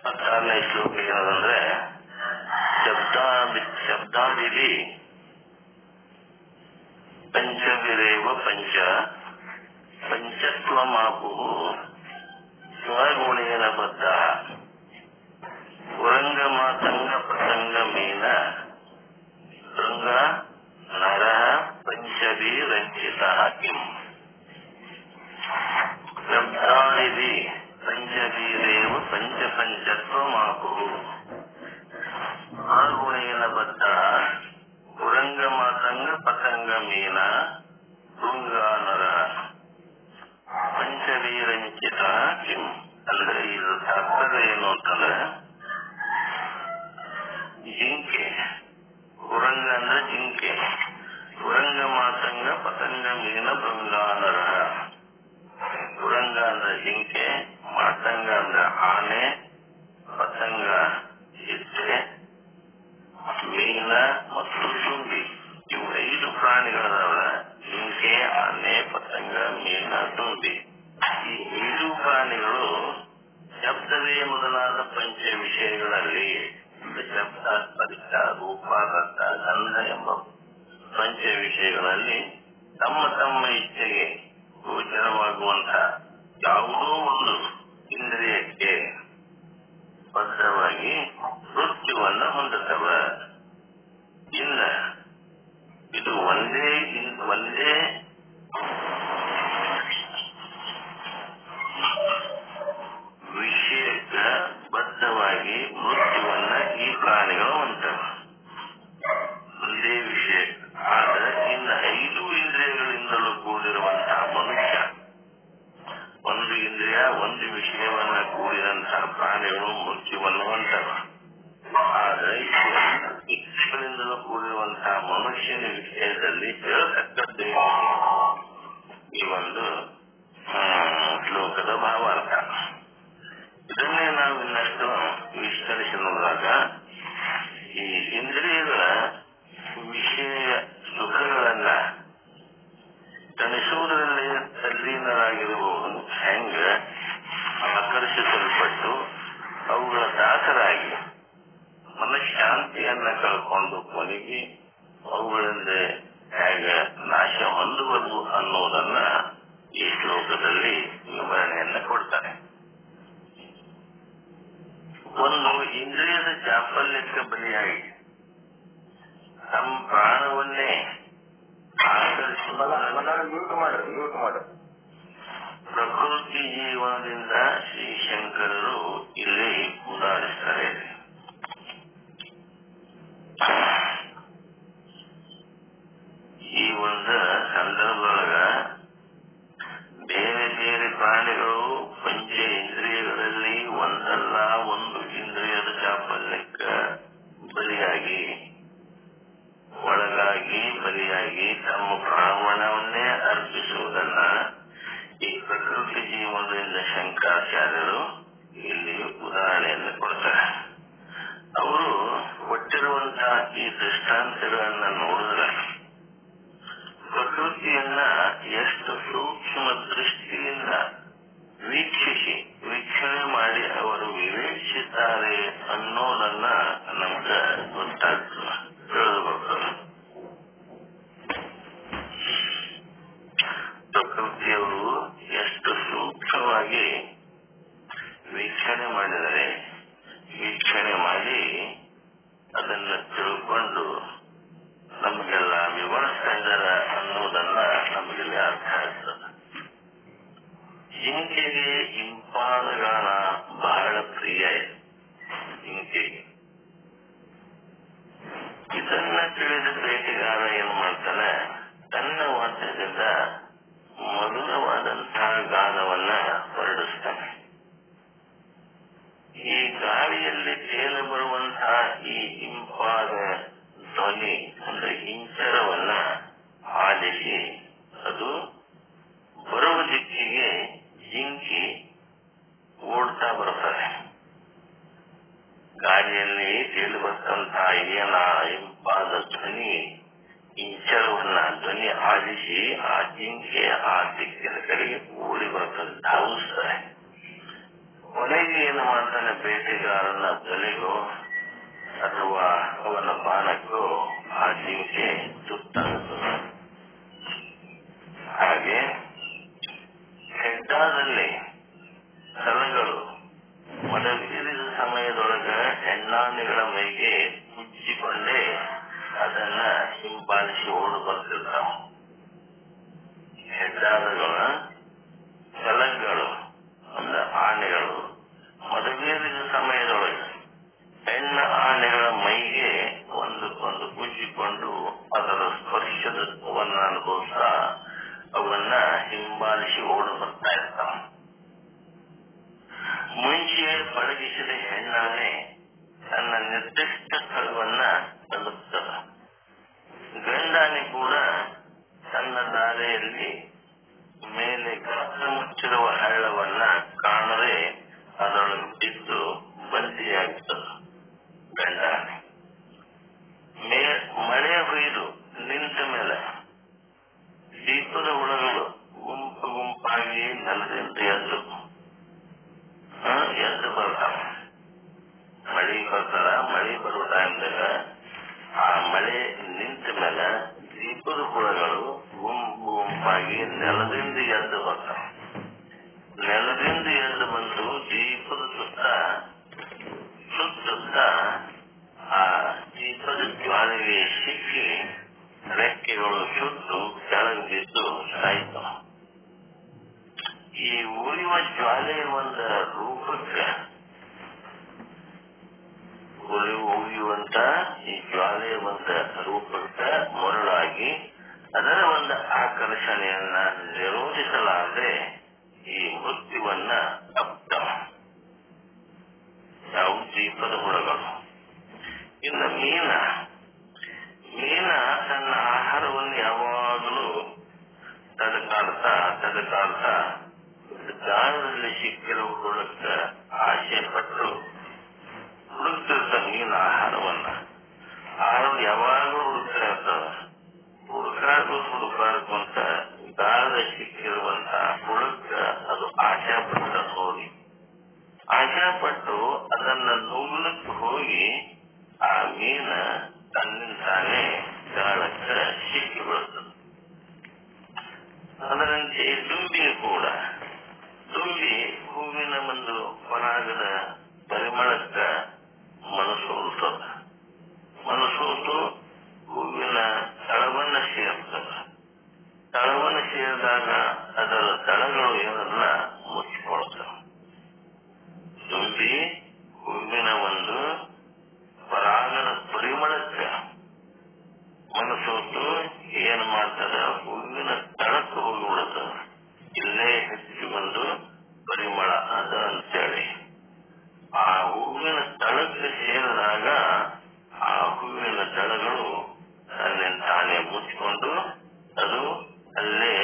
16ನೇ ಶ್ಲೋಕ ಏನದಂದ್ರೆ ಶಬ್ದಾದಿಲಿ ಪಂಚವಿರೇವ ಪಂಚತ್ವಮಾಪು ಸ್ವಗುಣೇನ ಬದ್ಧ ಉರಂಗಮಾತಂಗ ಪ್ರಸಂಗಮೇನ ಶೃಂಗ ನರ ಪಂಚಭಿರಂಚಿತ ಕಿಂ ಶಬ್ದಾದಿಲಿ ಪಂಚವೀರೇವ ಪಂಚತ್ವಮಾಪು ಸ್ವಗುಣೇನ ಬದ್ಧ ಉರಂಗಮಾತಂಗ ಪ್ರಸಂಗಮೇನ ಶೃಂಗಾನರ ಪಂಚವೀರಂಚಿತ ಕಿಂ. ಅಂದ್ರೆ ಇದು ತಾತ್ಪರ್ಯ ಏನು ಅಂತಂದ್ರೆ ಜಿಂಕೆ, ಉರಂಗ ಅಂದ್ರೆ ಜಿಂಕೆ, ಉರಂಗ ಮಾತಂಗ ಪತಂಗ ಮೀನ ಭೃಂಗಾನರ. ಉರಂಗ ಅಂದ್ರೆ ಜಿಂಕೆ, ಮಾತಂಗ ಅಂದ್ರೆ ಆನೆ, ಪತಂಗ ಚಿಟ್ಟೆ, ಮೀನ ಮತ್ತು ತುಂಬಿ. ಇವು 5 ಪ್ರಾಣಿಗಳದಾವ. ಜಿಂಕೆ, ಆನೆ, ಪತಂಗ, ಮೀನ, ತುಂಬಿ. ಈ 5 ಪ್ರಾಣಿಗಳು ಶಬ್ದವೇ ಮೊದಲಾದ ಪಂಚ ವಿಷಯಗಳಲ್ಲಿ ಶಬ್ದ, ಸ್ಪರ್ಶ, ರೂಪ, ರಸ, ಗಂಧ ಎಂಬ ಪಂಚ ವಿಷಯಗಳಲ್ಲಿ ತಮ್ಮ ತಮ್ಮ ಇಚ್ಛೆಗೆ ಗೋಚರವಾಗುವಂತಹ ಯಾವುದೋ ಒಂದು ಇಂದ್ರಿಯಕ್ಕೆ ಬದ್ಧವಾಗಿ ಮೃತ್ಯುವನ್ನ ಹೊಂದುತ್ತವೆ. ಇನ್ನ ಇದು ಒಂದೇ ವಿಷಯಕ್ಕೆ ಬದ್ಧವಾಗಿ ಮೃತ್ಯುವನ್ನ ಈ ಪ್ರಾಣಿಗಳು ಹೊಂದವೆ. ಒಂದೇ ವಿಷಯ. ಆದ್ರೆ ಇನ್ನು 5 ಇಂದ್ರಿಯಗಳಿಂದಲೂ ಕೂಡಿರುವಂತಹ ಮನುಷ್ಯ, ಒಂದು ಇಂದ್ರಿಯ ಒಂದು ವಿಷಯವನ್ನ ಕೂಡಿದಂತಹ ಪ್ರಾಣಿಗಳು ಮೃತ್ಯುವನ್ನು ಹೊಂದವೆ. ಆದ್ರೆ ಇಂದ್ರಿಯಗಳಿಂದಲೂ ಕೂಡಿರುವಂತಹ ಮನುಷ್ಯನ ವಿಷಯದಲ್ಲಿ ಹೇಳತಕ್ಕದ್ದು ಈ ಒಂದು ಶ್ಲೋಕದ ಭಾವಾರ್ಥ. ಇದನ್ನೇ ನಾವು ಇನ್ನಷ್ಟು ವಿಸ್ತರಿಸಿ ನೋಡಿದಾಗ ಈ ಇಂದ್ರಿಯಗಳ ವಿಷಯ ಸುಖಗಳನ್ನ ತಣಿಸುವುದರಲ್ಲಿ ತಲ್ಲೀನರಾಗಿರುವವನು ಹೆಂಗ ಆಕರ್ಷಿಸಲ್ಪಟ್ಟು ಅವುಗಳ ದಾಸರಾಗಿ ಮನಃಶಾಂತಿಯನ್ನ ಕಳ್ಕೊಂಡು ಕೊನೆಗೆ ಅವುಗಳಿಂದ ಹೇಗ ನಾಶ ಹೊಂದುವುದು ಅನ್ನೋದನ್ನ ಈ ಶ್ಲೋಕದಲ್ಲಿ ವಿವರಣೆಯನ್ನ ಕೊಡ್ತಾರೆ. ಒಂದು ಇಂದ್ರಿಯದ ಚಾಪಲ್ಯಕ್ಕೆ ಬಲಿಯಾಗಿ ತಮ್ಮ ಪ್ರಾಣವನ್ನೇ ಪ್ರಕೃತಿ ಜೀವನದಿಂದ ಶ್ರೀ ಶಂಕರರು ಇಲ್ಲಿ ಉದಾಹರಿಸ್ತಾರೆ. ಈ ಒಂದು ಸಂದರ್ಭದೊಳಗ ಬೇರೆ ಬೇರೆ ಪ್ರಾಣಿಗಳು ಪಂಚ ಇಂದ್ರಿಯಗಳಲ್ಲಿ ಒಂದಲ್ಲ ಒಂದು ಇಂದ್ರಿಯದ ಚಾಪಲ್ಯಕ್ಕೆ ಬಲಿಯಾಗಿ ತಮ್ಮ ಪ್ರಾಣವನ್ನೇ ಅರ್ಪಿಸುವುದನ್ನ ಈ ಪ್ರಕೃತಿ ಜೀವನದಿಂದ ಶಂಕರಾಚಾರ್ಯರು ಇಲ್ಲಿ ಉದಾಹರಣೆಯನ್ನು ಕೊಡ್ತಾರೆ. ಅವರು ಕೊಟ್ಟಿರುವಂತಹ ಈ ದೃಷ್ಟಾಂತಗಳನ್ನ ನೋಡಿದ್ರೆ ಪ್ರಕೃತಿಯನ್ನ ಎಷ್ಟು ಸೂಕ್ಷ್ಮ ದೃಷ್ಟಿಯಿಂದ ವೀಕ್ಷಣೆ ಮಾಡಿ ಅವರು ವಿವೇಚಿಸಿದ್ದಾರೆ ಅನ್ನೋದನ್ನ ನಮ್ಗೆ ಗೊತ್ತಾಗ್ತದೆ, ತಿಳಿದುಬರ್ತದೆ. ಪ್ರಕೃತಿಯವರು ಎಷ್ಟು ಸೂಕ್ಷ್ಮವಾಗಿ ವೀಕ್ಷಣೆ ಮಾಡಿ ಅದನ್ನ ತಿಳ್ಕೊಂಡು ನಮಗೆಲ್ಲ ವಿವರಿಸ್ತಾ ಇದ್ದಾರೆ ಅನ್ನೋದನ್ನ ನಮಗೆಲ್ಲ ಅರ್ಥ ಆಗ್ತದೆ. ಜಿಂಕೆಗೆ ಇಂಪಾದ ಗಾನ ಬಹಳ ಪ್ರಿಯ. ಜಿಂಕೆಗೆ ಇದನ್ನ ತಿಳಿದ ಬೇಟೆಗಾರ ಏನ್ ಮಾಡ್ತಾನೆ, ತನ್ನ ವಾದ್ಯದಿಂದ ಮಧುರವಾದಂತಹ ಗಾನವನ್ನ ಹೊರಡಿಸ್ತಾನೆ. ಈ ಗಾಳಿಯಲ್ಲಿ ತೇಲಿ ಬರುವಂತಹ ಈ ಇಂಪಾದ ಧ್ವನಿ ಅಂದ್ರೆ ಇಂಚರವನ್ನ ಆಲಿಸಿ ಅದು ಬರುವ ದಿಕ್ಕಿಗೆ ಜಿಂಕಿ ಓಡ್ತಾ ಬರುತ್ತದೆ. ಗಾಳಿಯಲ್ಲಿ ತೇಲಿ ಬರ್ತಂತಹ ಏನ ಇಂಪಾದ ಧ್ವನಿ ಆಲಿಸಿ ಆ ಜಿಂಕೆ ಆ ದಿಕ್ಕಿನ ಕಡೆಗೆ ಓಡಿ ಬರ್ತದೆ, ಧಾವಿಸ್ತಾರೆ. ಕೊನೆಗೆ ಏನು ಮಾಡ್ತಾನೆ, ಬೇಟೆಗಾರನ ತಲೆಗೋ ಅಥವಾ ಅವನ ಬಾಣಕ್ಕೋ ಆ ಜಿಂಕೆ ತುತ್ತಾಗುತ್ತದೆ. ಹಾಗೆ ಹೆಡ್ಡಾದಲ್ಲಿ ಸ್ಥಳಗಳು ಮಡಗೇರಿದ ಸಮಯದೊಳಗ ಹೆಣ್ಣಾನೆಗಳ ಮೈಗೆ ಮುಚ್ಚಿಕೊಂಡೇ ಅದನ್ನ ಹಿಂಬಾಲಿಸಿ ಓಡು ಬರ್ತಿರ್ತಾವ. ಹೆಡ್ಡಾದಗಳ ಸ್ಥಳಗಳು ಅಂದ್ರೆ ಆನೆಗಳು ಮಡಗೇರಿದ ಸಮಯದೊಳಗೆ ಹೆಣ್ಣ ಆನೆಗಳ ಮೈಗೆ ಒಂದಕ್ಕೊಂದು ಗುಜ್ಜಿಕೊಂಡು ಅದರ ಸ್ಪರ್ಶದತ್ವವನ್ನು ಅನುಭವಿಸ್ತಾ ಅವನ್ನ ಹಿಂಬಾಲಿಸಿ ಓಡು ಬರ್ತಾ ಇರ್ತಾವ. ಮುಂಚೆ ಪಳಗಿಸಿದ ಹೆಣ್ಣಾನೆ ತನ್ನ ನಿರ್ದಿಷ್ಟ ಸ್ಥಳವನ್ನ ತಲುಪ್ತದ. ಗಂಡಾನೆ ಕೂಡ ತನ್ನ ದಾರಿಯಲ್ಲಿ ಮೇಲೆ ಕತ್ತ ಮುಚ್ಚಿರುವ ಹಳ್ಳವನ್ನ ಕಾಣದೆ ಅದರೊಳಗೆ ಬಿದ್ದು ಬಂದಿಯಾಗುತ್ತದೆ. ಗಂಡಾನೆ ಮಳೆ ಹೊಯ್ದು ನಿಂತ ಮೇಲೆ ದೀಪದ ಹುಳಗಳು ಗುಂಪು ಗುಂಪಾಗಿ ನೆಲದಿಂದ ಎದ್ದು ಬರ್ತಾವ. ಮಳೆ ಬರ್ತಾರ. ಮಳೆ ಬರುವ ಟೈಮ್ದಾಗ ಆ ಮಳೆ ನಿಂತ ಮೇಲೆ ದೀಪದ ಹುಳಗಳು ಗುಂಪು ಗುಂಪಾಗಿ ನೆಲದಿಂದ ಎದ್ದು ಬರ್ತಾವ. ನೆಲದಿಂದ ಎದ್ದು ಬಂದು ದೀಪದ ಸುತ್ತ ಆ ದೀಪದ ಜ್ವಾಲೆಗೆ ಸಿಕ್ಕಿ ರೆಕ್ಕೆಗಳು ಸುಟ್ಟು ಕೆಳಗೆ ಬಿದ್ದು ಸಾಯ್ತಾವ. ಈ ಉರಿಯುವ ಜ್ವಾಲೆಯ ಒಂದು ರೂಪಕ್ಕೆ ಉರಿಯುವಂತ ಈ ಜ್ವಾಲೆಯ ಒಂದು ರೂಪಕ್ಕೆ ಮರುಳಾಗಿ ಅದರ ಒಂದು ಆಕರ್ಷಣೆಯನ್ನ ನಿರೋಧಿಸಲಾರದೆ ಈ ಮೃತ್ಯುವನ್ನ ತಪ್ತವ. ಯಾವ ದೀಪದ ಹುಳಗಳು. ಇನ್ನು ಮೀನ ತನ್ನ ಆಹಾರವನ್ನು ಯಾವಾಗಲೂ ತಡಕಾಡ್ತಾ ಗಾಳದಲ್ಲಿ ಸಿಕ್ಕಿರುವ ಹುಳಕ್ಕ ಆಸೆ ಪಟ್ಟು ಹುಡುಕ್ತಿರ್ತ. ಮೀನ ಆಹಾರವನ್ನ ಯಾವಾಗಲೂ ಹುಡುಕ್ತಾ ಇರ್ತದ. ಹುಡುಕಾಡ್ಬೇಕು ಅಂತ ಗಾಳದ ಸಿಕ್ಕಿರುವಂತ ಹುಳಕ್ಕ ಅದು ಆಶಾಪಟ್ಟು ಅದನ್ನ ನುಗ್ಲಕ್ಕೆ ಹೋಗಿ ಆ ಮೀನ ತನ್ನಿಂದಾನೆ ಗಾಳಕ್ಕ ಸಿಕ್ಕಿ ಬಿಡುತ್ತದೆ. ಅದರಂತೆ ತುಂಬಿ ಹೂವಿನ ಒಂದು ಪರಾಗದ ಪರಿಮಳಕ್ಕ ಮನಸೋತು ಹೂವಿನ ತಳವನ್ನ ಸೇರ್ತದ. ತಳವನ್ನು ಸೇರಿದಾಗ ಅದರ ತಳಗಳು ಏನನ್ನ ಮುಚ್ಚಿಕೊಳ್ತವೆ. ತುಂಬಿ ಹೂವಿನ ಒಂದು ಪರಾಗದ ಪರಿಮಳಕ್ಕ ಮನಸೋತು ಏನ್ ಮಾಡ್ತದ, ಹೂವಿನ ತಳಕ್ಕೆ ಹೋಗಿಬಿಡುತ್ತದ. ಇಲ್ಲೇ ಹೆಚ್ಚು ಒಂದು ಪರಿಮಳ ಅದ ಅಂತೇಳಿ ಆ ಹೂವಿನ ತಳಕ್ಕೆ ಸೇರಿದಾಗ ಆ ಹೂವಿನ ತಳಗಳು ತಾನೇ ಮುಚ್ಚಿಕೊಂಡು ಅದು ಅಲ್ಲೇ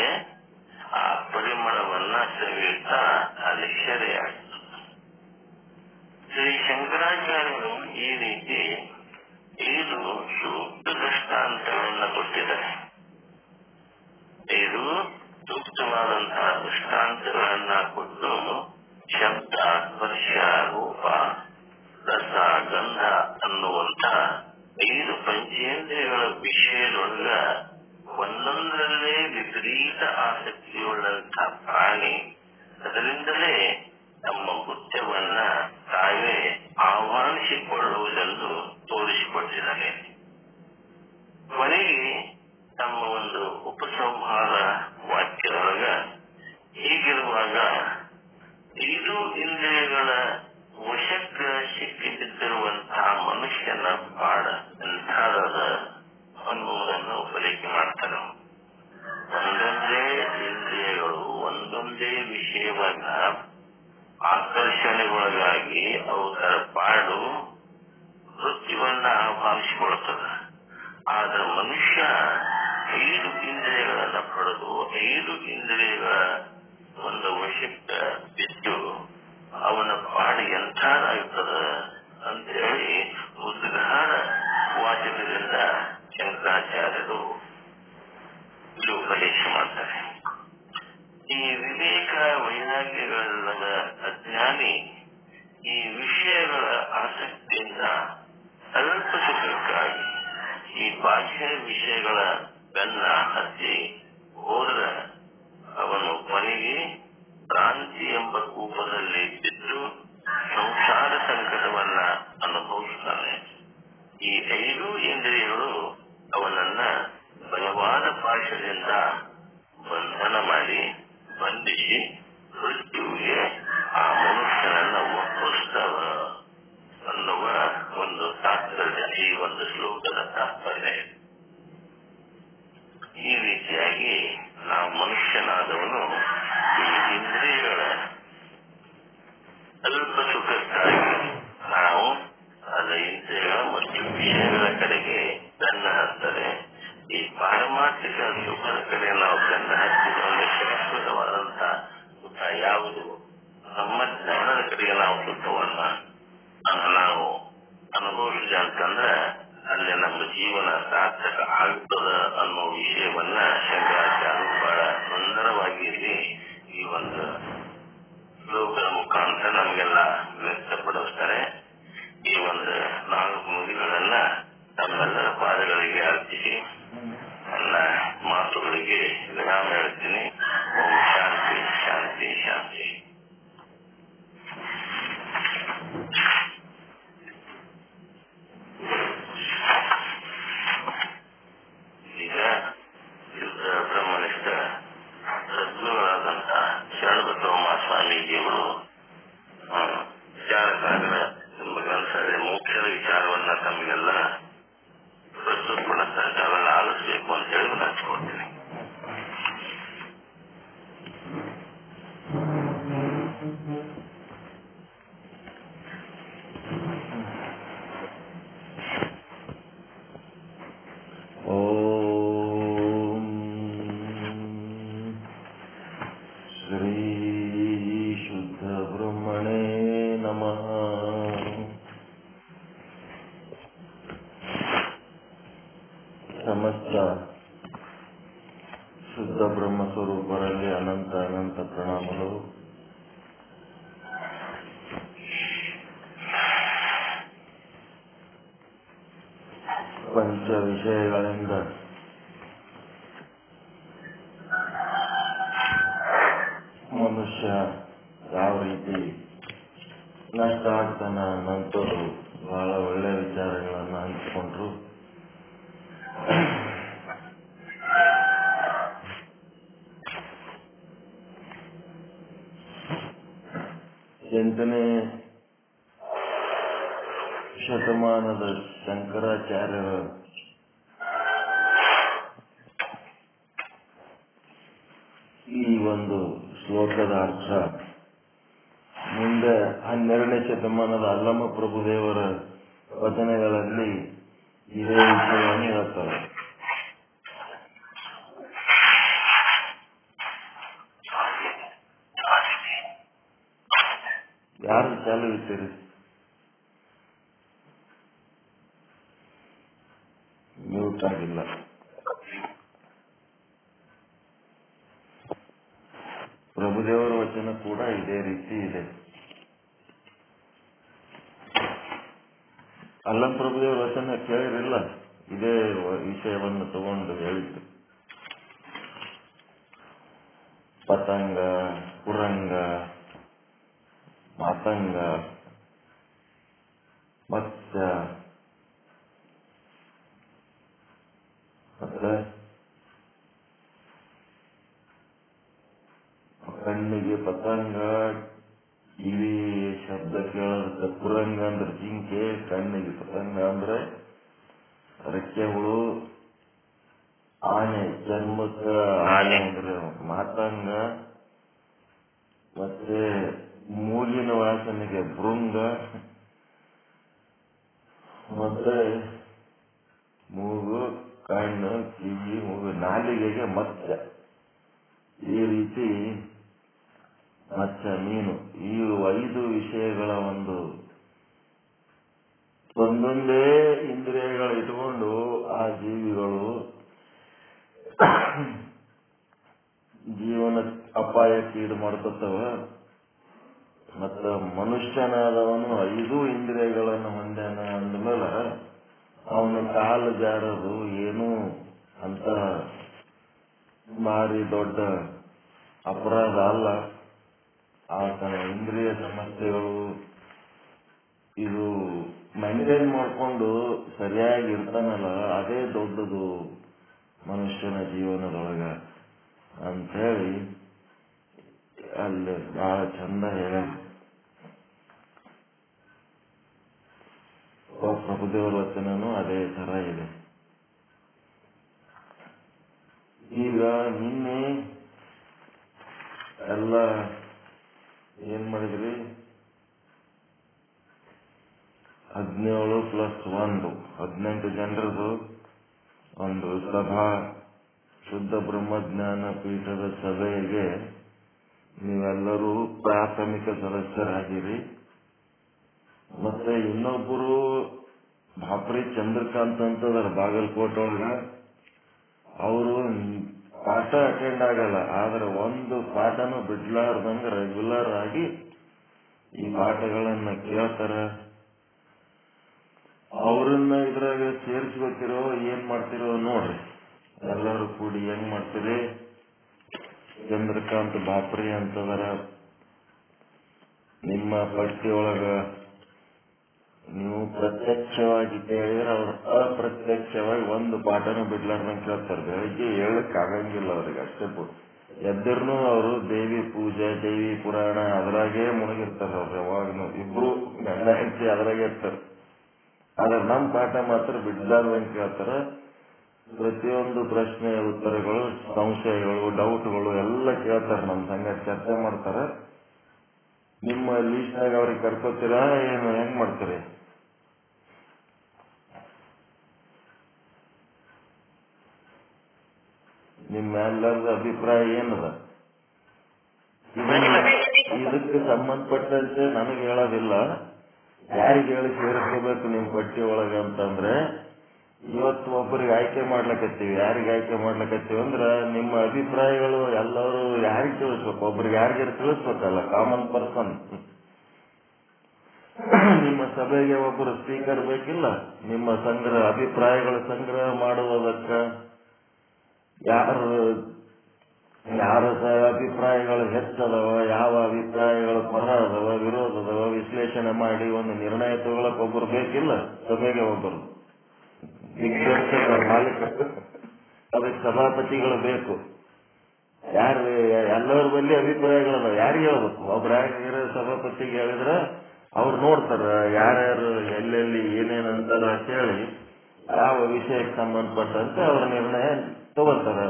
ಆ ಪರಿಮಳವನ್ನ ಸವಿಯುತ್ತಾ ಅಲ್ಲಿ ಸೆರೆಯಾಗ್ತದೆ. ಶ್ರೀ ಶಂಕರಾಚಾರ್ಯರು ಈ ರೀತಿ 5 ಸೂಕ್ತ ದೃಷ್ಟಾಂತಗಳನ್ನು ಕೊಟ್ಟಿದ್ದಾರೆ. 5 ಸೂಕ್ತವಾದಂತಹ ದೃಷ್ಟಾಂತಗಳನ್ನ ಕೊಟ್ಟು ಶಬ್ದ, ಸ್ಪರ್ಶ, ರೂಪ, ರಸ, ಗಂಧ ಅನ್ನುವಂತ 5 ಪಂಚೇಂದ್ರಿಯಗಳ ವಿಷಯದೊಳಗ ಒಂದೊಂದರಲ್ಲೇ ವಿಪರೀತ ಆಸಕ್ತಿಯುಳ್ಳಂತಹ ಪ್ರಾಣಿ ಅದರಿಂದಲೇ ತಮ್ಮ ಕೃತ್ಯವನ್ನ ತಾವೇ ಆಹ್ವಾನಿಸಿಕೊಳ್ಳುವುದೆಂದು ತೋರಿಸಿಕೊಟ್ಟಿದ್ದಾರೆ. ಕೊನೆಗೆ ತಮ್ಮ ಒಂದು ಉಪಸಂಹಾರ ವಾಕ್ಯದೊಳಗ ಹೀಗಿರುವಾಗ 5 ಇಂದ್ರಿಯಗಳ ವಶಕ್ಕೆ ಸಿಕ್ಕಿಬಿದ್ದಿರುವಂತಹ ಮನುಷ್ಯನ ಪಾಡ ಎಂಥಾದ ಅನ್ನುವುದನ್ನು ಉಪಲೇಖ ಮಾಡ್ತಾರೆ. ಒಂದೊಂದೇ ಇಂದ್ರಿಯಗಳು ಒಂದೊಂದೇ ವಿಷಯವಾಗ ಆಕರ್ಷಣೆಗೊಳಗಾಗಿ ಅವುಗಳ ಪಾಡು ಮೃತ್ಯುವನ್ನ ಆಹ್ವಾನಿಸಿಕೊಳ್ತದೆ. ಆದ್ರೆ ಮನುಷ್ಯ 5 ಇಂದ್ರಿಯಗಳನ್ನ ಪಡೆದು 5 ಇಂದ್ರಿಯಗಳ ಒಂದು ವಶಕ್ಕೆ ಬಿದ್ದು ಅವನ ಪಾಡು ಎಂಥಾದಾಗ್ತದ ಅಂತೇಳಿ ಉದ್ಗಾರ ವಾಚಕದಿಂದ ಶಂಕರಾಚಾರ್ಯರು ಇಲ್ಲಿ ಉಪದೇಶ ಮಾಡ್ತಾರೆ. ಈ ವಿವೇಕ ವೈರಾಗ್ಯಗಳಿಲ್ಲದ ಅಜ್ಞಾನಿ ಅಲ್ಪ ಸುಖಕ್ಕಾಗಿ ಈ ಬಾಹ್ಯ ವಿಷಯಗಳ ಬೆನ್ನ ಹತ್ತಿ ಹೋದರೆ ಅವನು ಕೊನೆಗೆ ಕ್ರಾಂತಿ ಎಂಬ ಕೂಪದಲ್ಲಿ ಬಿದ್ದು ಸಂಸಾರ ಸಂಕಟವನ್ನ ಅನುಭವಿಸುತ್ತಾನೆ. ಈ 5 ಇಂದ್ರಿಯಗಳು ಅವನನ್ನ ಬಲವಾದ ಪಾಶದಿಂದ ಬಂಧನ ಮಾಡಿ ಬಂಧಿಸಿ ಮೃತ್ಯುವಿಗೆ ಆ ಮನುಷ್ಯನನ್ನ ಒಪ್ಪಿಸ್ತವ ಅನ್ನುವ ಒಂದು ತಾತ್ಪರ್ಯ, ಈ ಒಂದು ಶ್ಲೋಕದ ತಾತ್ಪರ್ಯ. ಈ ರೀತಿಯಾಗಿ ನಾವು ಮನುಷ್ಯನಾದವನು ಈ ಇಂದ್ರಿಯಗಳ ಅಲ್ಪ ಸುಖಕ್ಕಾಗಿ ನಾವು ಅದ ಇಂದ್ರಿಯಗಳ ಮತ್ತು ವಿಷಯಗಳ ಕಡೆಗೆ ಬೆನ್ನ ಹತ್ತಾರೆ. ಈ ಪಾರಮಾರ್ಥಿಕ ಸುಖದ ಕಡೆ ನಾವು ಬೆನ್ನ ಹತ್ತಿಕೊಂಡು ಶಾಶ್ವತವಾದಂತ ಸುಖ ಯಾವುದು, ನಮ್ಮ ಜ್ಞಾನದ ಕಡೆಗೆ ನಾವು ಸುಖವನ್ನ ನಾವು ಅನುಭವಿಸಿದೆ ಅಂತಂದ್ರೆ ಅಲ್ಲಿ ನಮ್ಮ ಜೀವನ ಸಾರ್ಥಕ ಆಗ್ತದ ಅನ್ನೋ ವಿಷಯವನ್ನ ಶಂಕರಾಚಾರ್ಯರು ಬಹಳ ಸುಂದರವಾಗಿ ಇಲ್ಲಿ ಈ ಒಂದು ಶ್ಲೋಕದ ಮುಖಾಂತರ ನಮಗೆಲ್ಲ ವ್ಯಕ್ತಪಡಿಸ್ತಾರೆ. ಈ ಒಂದು 4 ನುಡಿಗಳನ್ನ ತಮ್ಮೆಲ್ಲರ ಪಾದಗಳಿಗೆ ಅರ್ಪಿಸಿ ನನ್ನ ಮಾತುಗಳಿಗೆ ವಿರಾಮ ಹೇಳ್ತೀನಿ. ಓಂ ಶಾಂತಿ ಶಾಂತಿ ಶಾಂತಿ. ಈಗ ಶುದ್ಧ ಬ್ರಹ್ಮನಿಷ್ಠ ಸದ್ಗುರುಗಳಾದಂತ ಶರಣಬಸವ ಸ್ವಾಮೀಜಿಯವರು ವಿಚಾರಸಾಗರ ಎಂಬ ಗ್ರಂಥದಲ್ಲಿ ಮೋಕ್ಷದ ವಿಚಾರವನ್ನ ತಮಗೆಲ್ಲ ಪ್ರಸ್ತುತಪಡಿಸ್ತಾರೆ. ತಾವೆಲ್ಲ ಆಲಿಸಬೇಕು ಅಂತ ಹೇಳಿ ಹಚ್ಕೊಳ್ತೀನಿ. ಓಂ ಶ್ರೀ ಶುದ್ಧ ಬ್ರಹ್ಮಣೇ ನಮಃ. ಸಮಸ್ತ ಶುದ್ಧ ಬ್ರಹ್ಮ ಸ್ವರೂಪರಲ್ಲಿ ಅನಂತ ಅನಂತ ಪ್ರಣಾಮಗಳು. ಪಂಚ ವಿಷಯಗಳಿಂದ ಮನುಷ್ಯ ಯಾವ ರೀತಿ ನಷ್ಟ ಆಗ್ತಾನ ಅನ್ನೋಂಥವ್ರು ಬಹಳ ಒಳ್ಳೆ ವಿಚಾರಗಳನ್ನ ಹಂಚಿಕೊಂಡ್ರು. ಎಂಟನೇ ಶತಮಾನದ ಶಂಕರಾಚಾರ್ಯರ ಈ ಒಂದು ಶ್ಲೋಕದ ಅರ್ಥ ಮುಂದೆ 12ನೇ ಶತಮಾನದ ಅಲ್ಲಮ ಪ್ರಭುದೇವರ ವಚನಗಳಲ್ಲಿ ಇದೇ ವಿಷಯವನ್ನು ಹೇಳ್ತಾರೆ. ಯಾರು ಚಾಲು ಇರ್ತೀರಿ? ಮ್ಯೂಟ್ ಆಗಿಲ್ಲ. ಪ್ರಭುದೇವರ ವಚನ ಕೂಡ ಇದೇ ರೀತಿ ಇದೆ. ಅಲ್ಲಂ ಪ್ರಭುದೇವರ ವಚನ ಕೇಳಿರಲಿಲ್ಲ, ಇದೇ ವಿಷಯವನ್ನು ತಗೊಂಡು ಹೇಳಿದ್ದು. ಪತಂಗ, ಕುರಂಗ, ಮಾತಂಗ, ಮತ್ಸ್ಯ, ಮತ್ತೆ ಕಣ್ಣಿಗೆ ಪತಂಗ, ಕಿವಿ ಶಬ್ದ ಕೇಳೋದಕ್ಕೆ ಕುರಂಗ ಅಂದ್ರೆ ಜಿಂಕೆ, ಕಣ್ಣಿಗೆ ಪತಂಗ ಅಂದ್ರೆ ರೆಕ್ಕೆ ಹುಳು, ಆನೆ ಚರ್ಮಕ್ಕೆ ಆನೆ ಅಂದ್ರೆ ಮಾತಂಗ, ಮತ್ತೆ ಮೂಗಿನ ವಾಸನೆಗೆ ಭೃಂಗ, ಮತ್ತೆ ಮೂಗು, ಕಣ್ಣು, ಕಿವಿ, ಮೂಗು, ನಾಲಿಗೆಗೆ ಮತ್ಸ್ಯ. ಈ ರೀತಿ ಮತ್ಸ್ಯ, ಮೀನು, ಈ 5 ವಿಷಯಗಳ ಒಂದೊಂದೇ ಇಂದ್ರಿಯಗಳು ಇಟ್ಕೊಂಡು ಆ ಜೀವಿಗಳು ಜೀವನ ಅಪಾಯಕ್ಕೆ ಈಡು ಮಾಡ್ಕೊತವ. ಮತ್ತ ಮನುಷ್ಯನಾದವನು 5 ಇಂದ್ರಿಯಗಳನ್ನು ಹೊಂದ್ಯಾನ ಬಂದಲ್ಲ, ಅವನ ಕಾಲು ಜಾರದು ಏನು ಅಂತ ಭಾರಿ ದೊಡ್ಡ ಅಪರಾಧ ಅಲ್ಲ. ಆತನ ಇಂದ್ರಿಯ ಸಮಸ್ಯೆಗಳು ಇದು ಮೈಂಟೈನ್ ಮಾಡಿಕೊಂಡು ಸರಿಯಾಗಿ ಇರ್ತಾನಲ್ಲ, ಅದೇ ದೊಡ್ಡದು ಮನುಷ್ಯನ ಜೀವನದೊಳಗ ಅಂಥೇಳಿ ಅಲ್ಲಿ ಬಹಳ ಚಂದ ಹೇಳಿ ಪ್ರಭುದೇವರ ವಚನನು ಅದೇ ತರ ಇದೆ. ಈಗ ನಿನ್ನೆ ಎಲ್ಲ ಏನ್ ಮಾಡಿದ್ರಿ? 17+1 18 ಜನರದು ಒಂದು ಸಭಾ ಶುದ್ಧ ಬ್ರಹ್ಮಜ್ಞಾನ ಪೀಠದ ಸಭೆಗೆ ನೀವೆಲ್ಲರೂ ಪ್ರಾಥಮಿಕ ಸದಸ್ಯರಾಗಿರಿ. ಮತ್ತೆ ಇನ್ನೊಬ್ಬರು ಭಾಪ್ರಿ ಚಂದ್ರಕಾಂತ್ ಅಂತದಾರ ಬಾಗಲಕೋಟೆ ಒಳಗ, ಅವರು ಪಾಠ ಅಟೆಂಡ್ ಆಗಲ್ಲ, ಆದ್ರೆ ಒಂದು ಪಾಠನೂ ಬಿಡ್ಲಾರ್ದಂಗ ರೆಗ್ಯುಲರ್ ಆಗಿ ಈ ಪಾಠಗಳನ್ನ ಕೇಳ್ತಾರ. ಅವ್ರನ್ನ ಇದ್ರಾಗ ಸೇರಿಸ್ಬೇಕಿರೋ ಏನ್ ಮಾಡ್ತಿರೋ ನೋಡ್ರಿ. ಎಲ್ಲರೂ ಕೂಡಿ ಹೆಂಗ್ ಮಾಡ್ತೀರಿ? ಚಂದ್ರಕಾಂತ್ ಬಾಪ್ರಿ ಅಂತದರ ನಿಮ್ಮ ಪಟ್ಟಿಯೊಳಗ ನೀವು ಪ್ರತ್ಯಕ್ಷವಾಗಿ ಕೇಳಿದ್ರೆ ಅವ್ರು ಅಪ್ರತ್ಯಕ್ಷವಾಗಿ ಒಂದು ಪಾಠನೂ ಬಿಡ್ಲಾರ್ದಂಗೆ ಕೇಳ್ತಾರೆ. ಬೆಳಿಗ್ಗೆ ಹೇಳಕ್ ಆಗಂಗಿಲ್ಲ ಅವ್ರಿಗೆ, ಅಷ್ಟೇ ಎದ್ದಿರ್ನು ಅವರು ದೇವಿ ಪೂಜೆ, ದೇವಿ ಪುರಾಣ ಅದ್ರಾಗೆ ಮುಳುಗಿರ್ತಾರೆ. ಅವ್ರು ಯಾವಾಗನು ಇಬ್ರು ಗಂಡ ಹೆಂಡತಿ ಅದ್ರಾಗೆ ಇರ್ತಾರೆ. ಆದ್ರೆ ನಮ್ ಪಾಠ ಮಾತ್ರ ಬಿಡ್ಲಾರ್ದಂಗೆ ಕೇಳ್ತಾರ. ಪ್ರತಿಯೊಂದು ಪ್ರಶ್ನೆಯ ಉತ್ತರಗಳು, ಸಂಶಯಗಳು, ಡೌಟ್ಗಳು ಎಲ್ಲ ಕೇಳ್ತಾರೆ. ನಮ್ ಸಂಗ ಚರ್ಚೆ ಮಾಡ್ತಾರ. ನಿಮ್ಮ ಲೀಸ್ಟ್ನಾಗ ಅವ್ರಿಗೆ ಕರ್ಕೋತೀರಾ ಏನು ಹೆಂಗ್ ಮಾಡ್ತೀರಿ? ನಿಮ್ಮ ಎಲ್ಲರದ ಅಭಿಪ್ರಾಯ ಏನದ? ಇದಕ್ಕೆ ಸಂಬಂಧಪಟ್ಟಂತೆ ನನಗೆ ಹೇಳೋದಿಲ್ಲ, ಯಾರಿಗೆ ಹೇಳಿ ಸೇರಿಸ್ಕೋಬೇಕು ನಿಮ್ ಪಟ್ಟಿ ಒಳಗ ಅಂತಂದ್ರೆ, ಇವತ್ತು ಒಬ್ಬರಿಗೆ ಆಯ್ಕೆ ಮಾಡ್ಲಕತ್ತೀವಿ. ಯಾರಿಗೆ ಆಯ್ಕೆ ಮಾಡ್ಲಕತ್ತೀವಿ ಅಂದ್ರ ನಿಮ್ಮ ಅಭಿಪ್ರಾಯಗಳು ಎಲ್ಲರೂ ಯಾರಿಗೆ ತಿಳಿಸ್ಬೇಕು? ಒಬ್ರಿಗೆ ಯಾರಿಗಾರು ತಿಳಿಸ್ಬೇಕಲ್ಲ, ಕಾಮನ್ ಪರ್ಸನ್. ನಿಮ್ಮ ಸಭೆಗೆ ಒಬ್ಬರು ಸ್ಪೀಕರ್ ಬೇಕಿಲ್ಲ? ನಿಮ್ಮ ಅಭಿಪ್ರಾಯಗಳ ಸಂಗ್ರಹ ಮಾಡುವುದಕ್ಕ ಯಾರ ಅಭಿಪ್ರಾಯಗಳು ಹೆಚ್ಚದವ, ಯಾವ ಅಭಿಪ್ರಾಯಗಳು ಪರ ಅದವ, ವಿರೋಧ ಅದವ, ವಿಶ್ಲೇಷಣೆ ಮಾಡಿ ಒಂದು ನಿರ್ಣಯ ತಗೊಳಕ್ ಒಬ್ಬರು ಬೇಕಿಲ್ಲ? ಸಭೆಗೆ ಒಬ್ಬರು ದಿಗ್ದರ್ಶಕ, ಮಾಲೀಕ, ಅದಕ್ಕೆ ಸಭಾಪತಿಗಳು ಬೇಕು. ಯಾರು ಎಲ್ಲರ ಬಳಿ ಅಭಿಪ್ರಾಯಗಳದ, ಯಾರಿಗೆ ಹೇಳ್ಬೇಕು? ಒಬ್ರು ಯಾರು ಸಭಾಪತಿಗೆ ಹೇಳಿದ್ರೆ ಅವ್ರು ನೋಡ್ತಾರ ಯಾರ್ಯಾರು ಎಲ್ಲೆಲ್ಲಿ ಏನೇನಂತಾರ ಕೇಳಿ ಯಾವ ವಿಷಯಕ್ಕೆ ಸಂಬಂಧಪಟ್ಟಂತೆ ಅವ್ರ ನಿರ್ಣಯ ತಗೋತಾರ.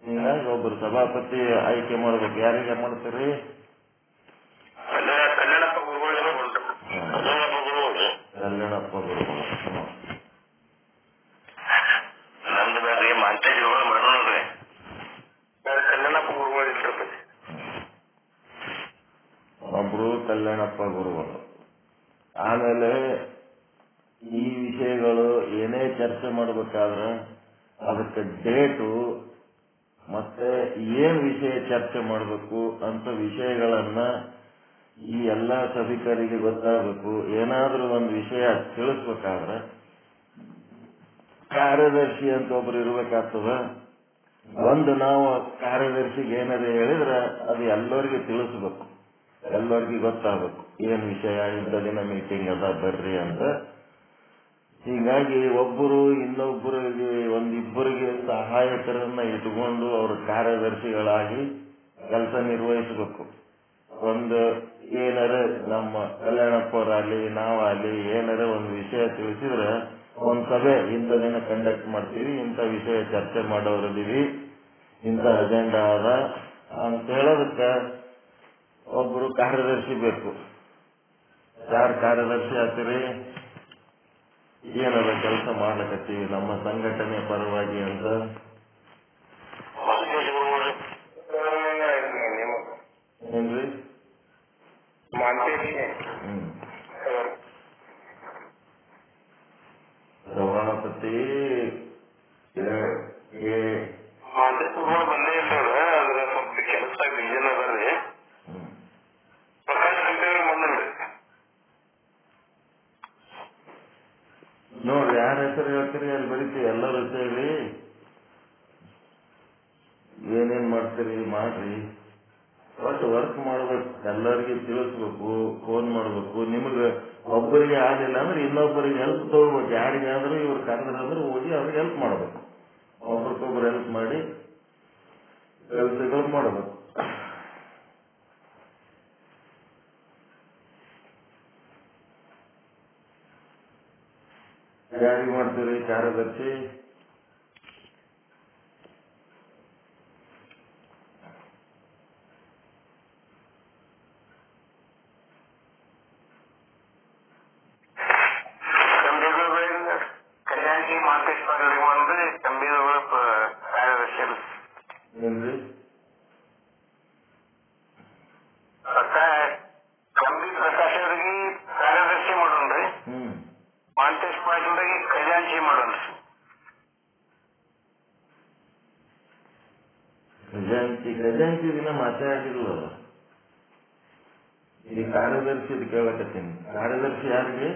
ಹೀಗಾಗಿ ಒಬ್ಬರು ಸಭಾಪತಿ ಆಯ್ಕೆ ಮಾಡ್ಬೇಕು. ಯಾರಿಗೆ ಮಾಡ್ತೀರಿ? ಕಲ್ಯಾಣಪ್ಪ ಗುರುಗಳು. ಕಲ್ಯಾಣಪ್ಪ ಗುರುಗಳು. ನಮ್ದು ಬೇಡ್ರಿ, ಮಾಂತೇರಿಗಳು ಮಾಡೋಣ್ರಿ. ಕಲ್ಯಾಣಪ್ಪ ಗುರುಗಳು ಇಲ್ರಿ. ಒಬ್ರು ಕಲ್ಯಾಣಪ್ಪ ಗುರುಗಳು. ಆಮೇಲೆ ಈ ವಿಷಯಗಳು ಏನೇ ಚರ್ಚೆ ಮಾಡ್ಬೇಕಾದ್ರೆ ಅದಕ್ಕೆ ಡೇಟು ಮತ್ತೆ ಏನ್ ವಿಷಯ ಚರ್ಚೆ ಮಾಡಬೇಕು ಅಂತ ವಿಷಯಗಳನ್ನ ಈ ಎಲ್ಲಾ ಸಭಿಕರಿಗೆ ಗೊತ್ತಾಗಬೇಕು. ಏನಾದ್ರೂ ಒಂದು ವಿಷಯ ತಿಳಿಸ್ಬೇಕಾದ್ರೆ ಕಾರ್ಯದರ್ಶಿ ಅಂತ ಒಬ್ರು ಇರ್ಬೇಕಾಗ್ತದ. ಒಂದು ನಾವು ಕಾರ್ಯದರ್ಶಿಗೆ ಏನಾದ್ರು ಹೇಳಿದ್ರೆ ಅದು ಎಲ್ಲರಿಗೂ ತಿಳಿಸ್ಬೇಕು, ಎಲ್ಲರಿಗೂ ಗೊತ್ತಾಗಬೇಕು ಏನ್ ವಿಷಯ, ಇಂಥ ದಿನ ಮೀಟಿಂಗ್ ಅದ ಬರ್ರಿ ಅಂತ. ಹೀಗಾಗಿ ಒಬ್ಬರು ಇನ್ನೊಬ್ಬರಿಗೆ ಒಂದಿಬ್ಬರಿಗೆ ಸಹಾಯಕರನ್ನ ಇಟ್ಕೊಂಡು ಅವ್ರ ಕಾರ್ಯದರ್ಶಿಗಳಾಗಿ ಕೆಲಸ ನಿರ್ವಹಿಸಬೇಕು. ಒಂದು ಏನಾರ ನಮ್ಮ ಕಲ್ಯಾಣಪ್ಪವರಾಗಲಿ ನಾವಾಗಲಿ ಏನಾರ ಒಂದು ವಿಷಯ ತಿಳಿಸಿದ್ರೆ ಒಂದ್ ಸಭೆ ಇಂಥ ದಿನ ಕಂಡಕ್ಟ್ ಮಾಡ್ತೀವಿ, ಇಂಥ ವಿಷಯ ಚರ್ಚೆ ಮಾಡೋರಿದ್ದೀವಿ, ಇಂಥ ಅಜೆಂಡಾ ಅದ ಅಂತ ಹೇಳೋದಕ್ಕೆ ಒಬ್ರು ಕಾರ್ಯದರ್ಶಿ ಬೇಕು. ಯಾರು ಕಾರ್ಯದರ್ಶಿ ಆಗ್ತೀರಿ? ಏನದ ಕೆಲಸ ಮಾಡ್ಲಕತ್ತೀವಿ ನಮ್ಮ ಸಂಘಟನೆ ಪರವಾಗಿ ಅಂತ ಏನ್ರಿ? ಸಭಾಪತಿ ಬಂದೇ ಇಲ್ಲ, ಅದ್ರ ಸ್ವಲ್ಪ ಕೆಲಸ ಬಿಜನ್ ಅದ್ರಿ. ಪ್ರಕಾಶ್ ಬಂದ್ರಿ. ನೋಡ್ರಿ ಯಾರ ಹೆಸರು ಹೇಳ್ತೀರಿ ಅಲ್ಲಿ ಬರೀತೀವಿ, ಎಲ್ಲರೂ ಸೇರಿ ಏನೇನ್ ಮಾಡ್ತೀರಿ ಮಾಡ್ರಿ. ಒಟ್ಟು ವರ್ಕ್ ಮಾಡ್ಬೇಕು, ಎಲ್ಲರಿಗೆ ತಿಳಿಸ್ಬೇಕು, ಫೋನ್ ಮಾಡ್ಬೇಕು. ನಿಮಗೆ ಒಬ್ಬರಿಗೆ ಆಗಲಿಲ್ಲ ಅಂದ್ರೆ ಇನ್ನೊಬ್ಬರಿಗೆ ಹೆಲ್ಪ್ ತಗೋಬೇಕು. ಯಾರಿಗಾದ್ರೂ ಇವ್ರು ಕರೆದ್ರಂದ್ರೆ ಹೋಗಿ ಅವ್ರಿಗೆ ಹೆಲ್ಪ್ ಮಾಡ್ಬೇಕು. ಒಬ್ರಿಗೊಬ್ರು ಹೆಲ್ಪ್ ಮಾಡಿ ಕೆಲಸಗಳು ಮಾಡಬೇಕು. ಯಾರಿಗೆ ಮಾಡ್ತೀರಿ? ಕಾರ್ಯದರ್ಶಿ ಏನ್ರಿ? ಪ್ರಕಾಶರಿಗೆ ಕಾರ್ಯದರ್ಶಿ ಮಾಡೋಣ್ರಿ, ಮಾಂತೇಶ್ ಪಾಟೀಲ್ರಿಗೆ ಖಜಾಂಚಿ ಮಾಡೋಣ್ರಿ. ಖಜಾಂಚಿ ದಿನ ಮಾತಾಡಿಲ್ಲ. ಈ ಕಾರ್ಯದರ್ಶಿ ಕೇಳಕತ್ತೀನಿ. ಕಾರ್ಯದರ್ಶಿ ಯಾರಿಗೆ?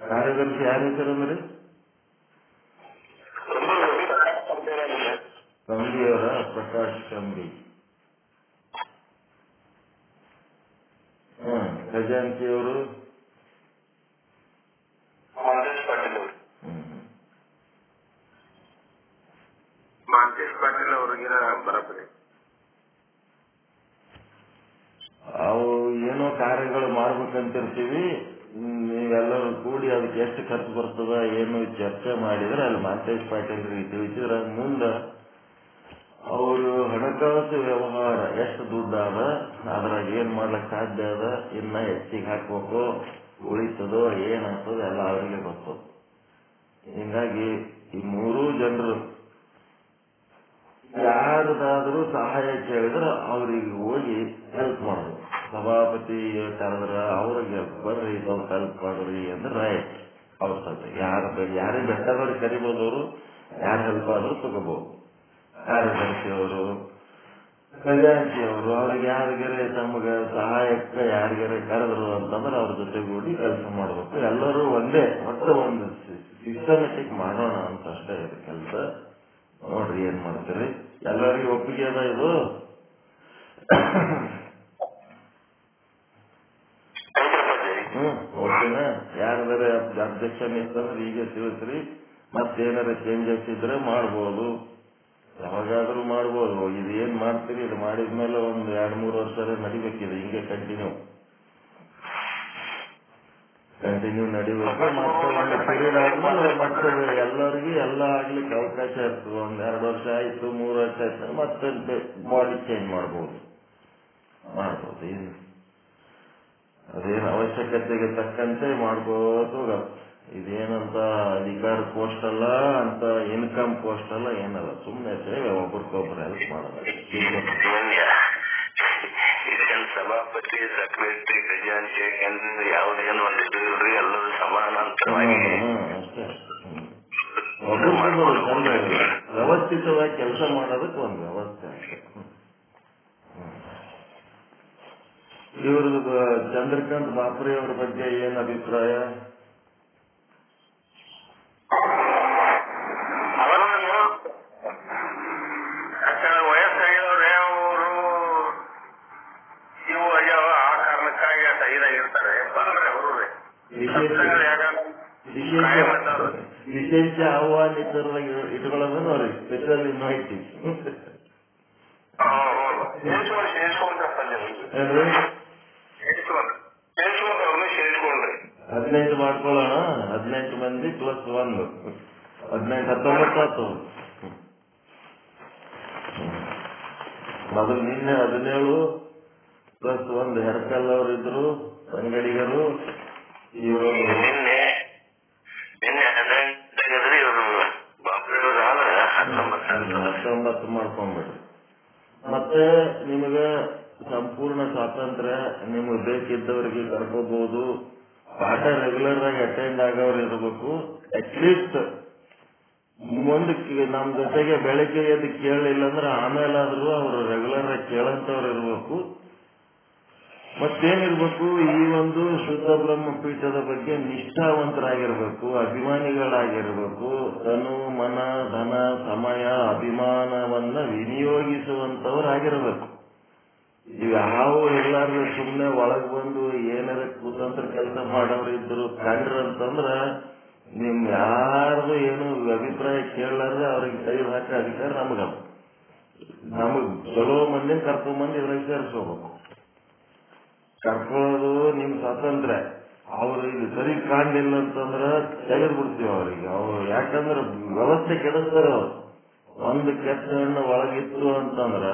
ಕಾರ್ಯದರ್ಶಿ ಯಾರ ಹೆಸರಂದ್ರಿ? ಕಂಬಿಯವರ ಪ್ರಕಾಶ್ ಕಂಬಿ. ಖಜಾಂಚಿಯವರು ಮಾಂತೇಶ್ ಪಾಟೀಲ್ ಅವರು. ಮಾಂತೇಶ್ ಪಾಟೀಲ್ ಅವ್ರಿಗೆ ಬರಬರಿ. ಅವು ಏನೋ ಕಾರ್ಯಗಳು ಮಾಡ್ಬೇಕಂತಿರ್ತೀವಿ, ನೀವೆಲ್ಲರೂ ಕೂಡಿ ಅದಕ್ಕೆ ಎಷ್ಟು ಖರ್ಚು ಬರ್ತದ ಏನು ಚರ್ಚೆ ಮಾಡಿದ್ರೆ ಅಲ್ಲಿ ಮಾಂತೇಶ್ ಪಾಟೀಲ್ರಿಗೆ ತಿಳಿಸಿದ್ರೆ ಮುಂದೆ ಅವರು ಹಣಕಾಸು ವ್ಯವಹಾರ ಎಷ್ಟು ದುಡ್ಡಾದ, ಅದ್ರಾಗ ಏನ್ ಮಾಡ್ಲಿಕ್ಕೆ ಸಾಧ್ಯ ಅದ, ಇನ್ನ ಹೆಚ್ಚಿಗೆ ಹಾಕ್ಬೇಕು, ಉಳಿತದೋ ಏನಾಗ್ತದೋ ಎಲ್ಲ ಅವರಿಗೆ ಗೊತ್ತು. ಹಿಂಗಾಗಿ ಈ ಮೂರೂ ಜನರು ಯಾರದಾದ್ರೂ ಸಹಾಯ ಕೇಳಿದ್ರೆ ಅವ್ರಿಗೆ ಹೋಗಿ ಹೆಲ್ಪ್ ಮಾಡೋದು. ಸಭಾಪತಿ ಕರೆದ್ರ ಅವ್ರಿಗೆ ಬರ್ರಿ ಸ್ವಲ್ಪ ಹೆಲ್ಪ್ ಮಾಡ್ರಿ ಅಂದ್ರೆ ರೈಟ್. ಅವ್ರ ಸತ್ಯ ಯಾರೇ ಬೆಟ್ಟದವ್ರಿಗೆ ಕರಿಬೋದು, ಅವರು ಯಾರು ಹೆಲ್ಪ್ ಆದ್ರೂ ತಗೋಬಹುದು. ಕಾರ್ಯದರ್ಶಿಯವರು, ಖಜಾಂಚಿಯವರು ಅವ್ರಿಗೆ ಯಾರಿಗಾರೆ ತಮಗೆ ಸಹಾಯಕ್ಕೆ ಯಾರಿಗಾರೆ ಕರೆದ್ರು ಅಂತಂದ್ರೆ ಅವ್ರ ಜೊತೆಗೂಡಿ ಕೆಲಸ ಮಾಡ್ಬೇಕು. ಎಲ್ಲರೂ ಒಂದೇ, ಒಟ್ಟು ಒಂದು ಸಿಸ್ಟಮೆಟಿಕ್ ಮಾಡೋಣ ಅಂತ ಅಷ್ಟೇ ಇದೆ ಕೆಲಸ. ನೋಡ್ರಿ ಏನ್ ಮಾಡ್ತೀರಿ. ಎಲ್ಲರಿಗೂ ಒಪ್ಪಿಗೆ ಅದ ಇದು? ಓಕೆನಾ? ಯಾರಾದ್ರೆ ಅಬ್ಜೆಕ್ಷನ್ ಇತ್ತಂದ್ರೆ ಈಗ ತಿಳಿಸ್ರಿ. ಮತ್ತೇನಾರ ಚೇಂಜಸ್ ಇದ್ರೆ ಮಾಡ್ಬೋದು, ಯಾವಾಗಾದ್ರೂ ಮಾಡ್ಬೋದು. ಇದು ಏನ್ ಮಾಡ್ತೀರಿ, ಇದು ಮಾಡಿದ್ಮೇಲೆ ಒಂದು 2-3 ವರ್ಷ ನಡಿಬೇಕಿದೆ, ಹಿಂಗೆ ಕಂಟಿನ್ಯೂ ನಡಿಬೇಕು. ಮತ್ತೆ ಒಂದು ಪೀರಿಯಡ್ ಆದ್ಮೇಲೆ ಮತ್ತೆ ಎಲ್ಲರಿಗೂ ಎಲ್ಲ ಆಗ್ಲಿಕ್ಕೆ ಅವಕಾಶ ಇರ್ತದೆ. 1-2 ವರ್ಷ ಆಯ್ತು, 3 ವರ್ಷ ಆಯ್ತು, ಮತ್ತೆ ಬಾಡಿ ಚೇಂಜ್ ಮಾಡ್ಬೋದು. ಅದೇನು ಅವಶ್ಯಕತೆಗೆ ತಕ್ಕಂತೆ ಮಾಡ್ಬೋದು. ಇದೇನಂತ ಅಧಿಕಾರ ಪೋಸ್ಟ್ ಅಲ್ಲ, ಅಂತ ಇನ್ಕಮ್ ಪೋಸ್ಟ್ ಅಲ್ಲ, ಏನಲ್ಲ. ಸುಮ್ಮನೆ ಸೇವೆ, ಒಬ್ರಿಗೊಬ್ರು ಹೆಲ್ಪ್ ಮಾಡೋದು. ಸಭಾಪತಿ, ಸೆಕ್ರೆಟರಿ, ಖಜಾಂಚಿ ಯಾವುದೇನು ಒಂದು ಇಲ್ರಿ, ಎಲ್ಲರೂ ಸಮಾನಾಂತರವಾಗಿ ಅಷ್ಟೇ. ಒಬ್ರಿಗೊಬ್ಬರು ಚಂದ ವ್ಯವಸ್ಥಿತವಾಗಿ ಕೆಲಸ ಮಾಡೋದಕ್ಕೆ ಒಂದು ವ್ಯವಸ್ಥೆ ಅಷ್ಟೇ. ಇವ್ರದ್ದು ಚಂದ್ರಕಾಂತ್ ಬಾಪ್ರೆ ಅವ್ರ ಬಗ್ಗೆ ಏನ್ ಅಭಿಪ್ರಾಯ? ವಯಸ್ಸಾಗಿದವ್ರೆ, ಅವರು ಇವು ಆಗ್ಯಾವ, ಆ ಕಾರಣಕ್ಕಾಗಿ ಸೈದಾಗಿರ್ತಾರೆ. ಬಂದ್ರೆ ಅವರು ವಿಶೇಷ ಆಹ್ವಾನಿತರಾಗಿ ಇಟ್ಕೊಳ್ಳೋದು ನೋಡಿ, ಸ್ಪೆಷಲ್ ಇನ್ವೈಟಿವ್. 18 ಮಾಡ್ಕೊಳ್ಳೋಣ. 18 ಮಂದಿ ಪ್ಲಸ್ 1, 19 ಆಯ್ತು. ಮೊದಲು ನಿನ್ನೆ 17 ಪ್ಲಸ್ 1 ಹೆರ್ಕಲ್ ಅವರಿದ್ರು, ಅಂಗಡಿಗರು. ಇವರು ನಿನ್ನೆ 19 ಮಾಡ್ಕೊಂಡ್ಬಿಡ್ರಿ. ಮತ್ತೆ ನಿಮಗೆ ಸಂಪೂರ್ಣ ಸ್ವಾತಂತ್ರ್ಯ, ನಿಮಗೆ ಬೇಕಿದ್ದವರಿಗೆ ಕರ್ಕೋಬಹುದು. ಪಾಠ ರೆಗ್ಯುಲರ್ ಆಗಿ ಅಟೆಂಡ್ ಆಗೋರು ಇರಬೇಕು. ಅಟ್ಲೀಸ್ಟ್ ಮುಂದಕ್ಕೆ ನಮ್ ಜೊತೆಗೆ ಬೆಳಗ್ಗೆ ಎದ್ದು ಕೇಳಲಿಲ್ಲ ಅಂದ್ರೆ ಆಮೇಲಾದ್ರೂ ಅವರು ರೆಗ್ಯುಲರ್ ಆಗಿ ಕೇಳಂತವ್ರು ಇರ್ಬೇಕು. ಮತ್ತೇನಿರ್ಬೇಕು, ಈ ಒಂದು ಶುದ್ಧ ಬ್ರಹ್ಮ ಪೀಠದ ಬಗ್ಗೆ ನಿಷ್ಠಾವಂತರಾಗಿರ್ಬೇಕು, ಅಭಿಮಾನಿಗಳಾಗಿರ್ಬೇಕು, ತನು ಮನ ಧನ ಸಮಯ ಅಭಿಮಾನವನ್ನ ವಿನಿಯೋಗಿಸುವಂತವರಾಗಿರ್ಬೇಕು. ಯಾವ ಎಲ್ಲಾರು ಸುಮ್ಮನೆ ಒಳಗ್ ಬಂದು ಏನಾರ ಕುತಂತ್ರ ಕೆಲಸ ಮಾಡೋರು ಇದ್ರು ಕಂಡ್ರಂತಂದ್ರ ನಿಮ್ ಯಾರ್ದು ಏನು ಅಭಿಪ್ರಾಯ ಕೇಳಲಾರ್ದೆ ಅವ್ರಿಗೆ ಕೈ ಹಾಕಿ ಅಧಿಕಾರ ನಮಗ್ ಚಲೋ ಮಂದಿನ ಕರ್ಕೊಂಡ್ಬಂದು ಇದ್ರಾಗ ಸೇರಿಸ್ಕೋಬೇಕು. ಕರ್ಕೊಳ್ಳೋದು ನಿಮ್ ಸ್ವಾತಂತ್ರ್ಯ. ಅವ್ರು ಇದು ಸರಿ ಕಾಣ್ಲಿಲ್ಲ ಅಂತಂದ್ರ ತೆಗೆದು ಬಿಡ್ತೀವಿ ಅವ್ರಿಗೆ. ಅವ್ರು ಯಾಕಂದ್ರೆ ವ್ಯವಸ್ಥೆ ಕೆಡಿಸ್ತಾರೆ. ಅವ್ರು ಒಂದು ಕೆಟ್ಟ ಹಣ್ಣು ಒಳಗಿತ್ತು ಅಂತಂದ್ರ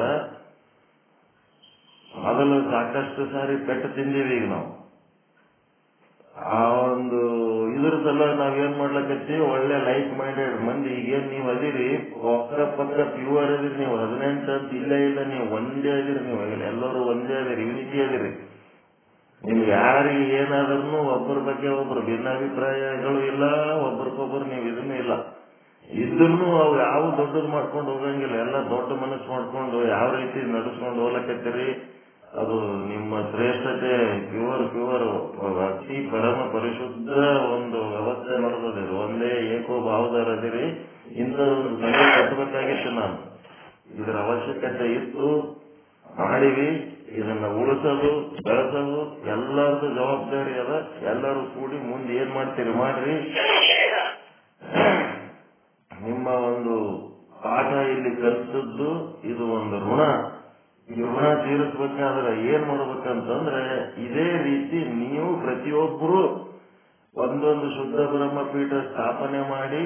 ಮೊದಲು ಸಾಕಷ್ಟು ಸಾರಿ ಪೆಟ್ಟು ತಿಂದೀವಿ. ಈಗ ನಾವು ಆ ಒಂದು ಇದ್ರ ಸಲ ನಾವೇನ್ ಮಾಡ್ಲಕತ್ತೀವಿ, ಒಳ್ಳೆ ಲೈಕ್ ಮೈಂಡೆಡ್ ಮಂದಿ ಈಗೇನ್ ನೀವ್ ಅದಿರಿ ಪಕ್ಕ ಪ್ಯೂರ್ ಅದಿರಿ ನೀವು. 18 ಅಂತ ಇಲ್ಲ ನೀವು ಒಂದೇ ಅದಿರಿ. ನೀವು ಎಲ್ಲರೂ ಒಂದೇ ಅದಿರಿ, ಯೂನಿಟಿ ಅದಿರಿ. ನಿಮ್ಗೆ ಯಾರಿಗೆ ಏನಾದ್ರೂ ಒಬ್ಬರ ಬಗ್ಗೆ ಒಬ್ರು ಭಿನ್ನಾಭಿಪ್ರಾಯಗಳು ಇಲ್ಲ, ಒಬ್ರಿಗೊಬ್ರು ನೀವು ಇದನ್ನೂ ಇಲ್ಲ. ಇದನ್ನು ಅವು ಯಾವ ದೊಡ್ಡದು ಮಾಡ್ಕೊಂಡು ಹೋಗಂಗಿಲ್ಲ. ಎಲ್ಲ ದೊಡ್ಡ ಮನಸ್ಸು ಮಾಡ್ಕೊಂಡು ಯಾವ ರೀತಿ ನಡೆಸ್ಕೊಂಡು ಹೋಗ್ಲಕತ್ತೀರಿ, ಅದು ನಿಮ್ಮ ಶ್ರೇಷ್ಠತೆ ಪ್ಯೂರ್ ಅತಿ ಪರಮ ಪರಿಶುದ್ಧ ಒಂದು ವ್ಯವಸ್ಥೆ ನಡೆದಿರಿ. ಒಂದೇ ಏಕೋ ಭಾವದಾರದಿರಿ. ಇಂಥದೊಂದು ಸಂಘ ಕಟ್ಟಬೇಕಾಗಿತ್ತು. ನಾನು ಇದರ ಅವಶ್ಯಕತೆ ಇತ್ತು, ಮಾಡಿವಿ. ಇದನ್ನ ಉಳಿಸೋದು ಬೆಳೆಸೋದು ಎಲ್ಲರದು ಜವಾಬ್ದಾರಿ ಅದ. ಎಲ್ಲರೂ ಕೂಡಿ ಮುಂದೆ ಏನ್ ಮಾಡ್ತೀರಿ ಮಾಡ್ರಿ. ನಿಮ್ಮ ಒಂದು ಪಾಠ ಇಲ್ಲಿ ಕಲಿಸಿದ್ದು ಇದು ಒಂದು ಋಣ. ಈ ಋಣ ತೀರಿಸ್ಬೇಕಾದ್ರೆ ಏನ್ ಮಾಡ್ಬೇಕಂತಂದ್ರೆ ಇದೇ ರೀತಿ ನೀವು ಪ್ರತಿಯೊಬ್ಬರು ಒಂದೊಂದು ಶುದ್ಧ ಬ್ರಹ್ಮಪೀಠ ಸ್ಥಾಪನೆ ಮಾಡಿ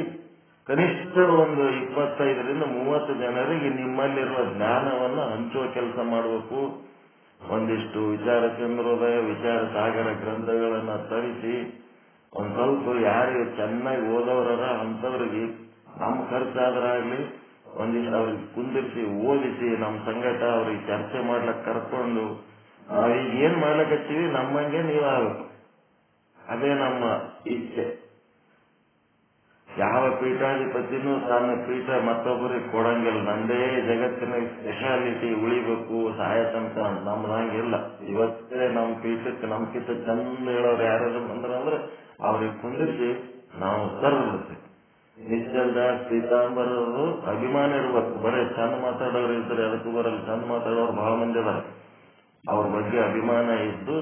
ಕನಿಷ್ಠ ಒಂದು 25-30 ಜನರಿಗೆ ನಿಮ್ಮಲ್ಲಿರುವ ಜ್ಞಾನವನ್ನು ಹಂಚುವ ಕೆಲಸ ಮಾಡಬೇಕು. ಒಂದಿಷ್ಟು ವಿಚಾರ ಚಂದ್ರೋದಯ ವಿಚಾರ ಸಾಗರ ಗ್ರಂಥಗಳನ್ನ ತರಿಸಿ ಒಂದ್ ಸ್ವಲ್ಪ ಯಾರು ಚೆನ್ನಾಗಿ ಓದೋರ ಅಂತವ್ರಿಗೆ ನಮ್ಮ ಖರ್ಚಾದ್ರಾಗ್ಲಿ ಒಂದಿಷ್ಟು ಅವ್ರಿಗೆ ಕುಂದಿರಿಸಿ ಓದಿಸಿ ನಮ್ಮ ಸಂಗಟ ಅವ್ರಿಗೆ ಚರ್ಚೆ ಮಾಡ್ಲಕ್ ಕರ್ಕೊಂಡು ನಾವೀಗ ಏನ್ ಮಾಡ್ಲಕತ್ತೀವಿ ನಮ್ಮಂಗೆ ನೀವಾಗಬೇಕು. ಅದೇ ನಮ್ಮ ಇಚ್ಛೆ. ಯಾವ ಪೀಠಾಧಿಪತಿನೂ ತನ್ನ ಪೀಠ ಮತ್ತೊಬ್ಬರಿಗೆ ಕೊಡಂಗಿಲ್ಲ. ನಂದೇ ಜಗತ್ತಿನ ಸ್ಪೆಷಾಲಿಟಿ ಉಳಿಬೇಕು ಸಾಯತಂಕ ನಮ್ದಂಗಿಲ್ಲ. ಇವತ್ತೇ ನಮ್ಮ ಪೀಠಕ್ಕೆ ನಮ್ಕಿಂತ ಚಂದ ಹೇಳೋರು ಯಾರು ಬಂದ್ರಂದ್ರೆ ಅವ್ರಿಗೆ ಕುಂದಿರಿಸಿ ನಾವು ಕರೆದು ಬಿಡ್ತೀವಿ. ನಿಶ್ಚಲ್ ದಾಸ್ ಪೀತಾಂಬರರು ಅಭಿಮಾನ ಇರ್ಬೇಕು. ಬರೀ ಚಂದ ಮಾತಾಡೋರು ಇದ್ರೆ ಅದಕ್ಕೂ ಬರಲ್ಲ. ಚಂದ ಮಾತಾಡೋರು ಬಹಳ ಮಂದಿ ಅದಾರ. ಅವ್ರ ಬಗ್ಗೆ ಅಭಿಮಾನ ಇದ್ದು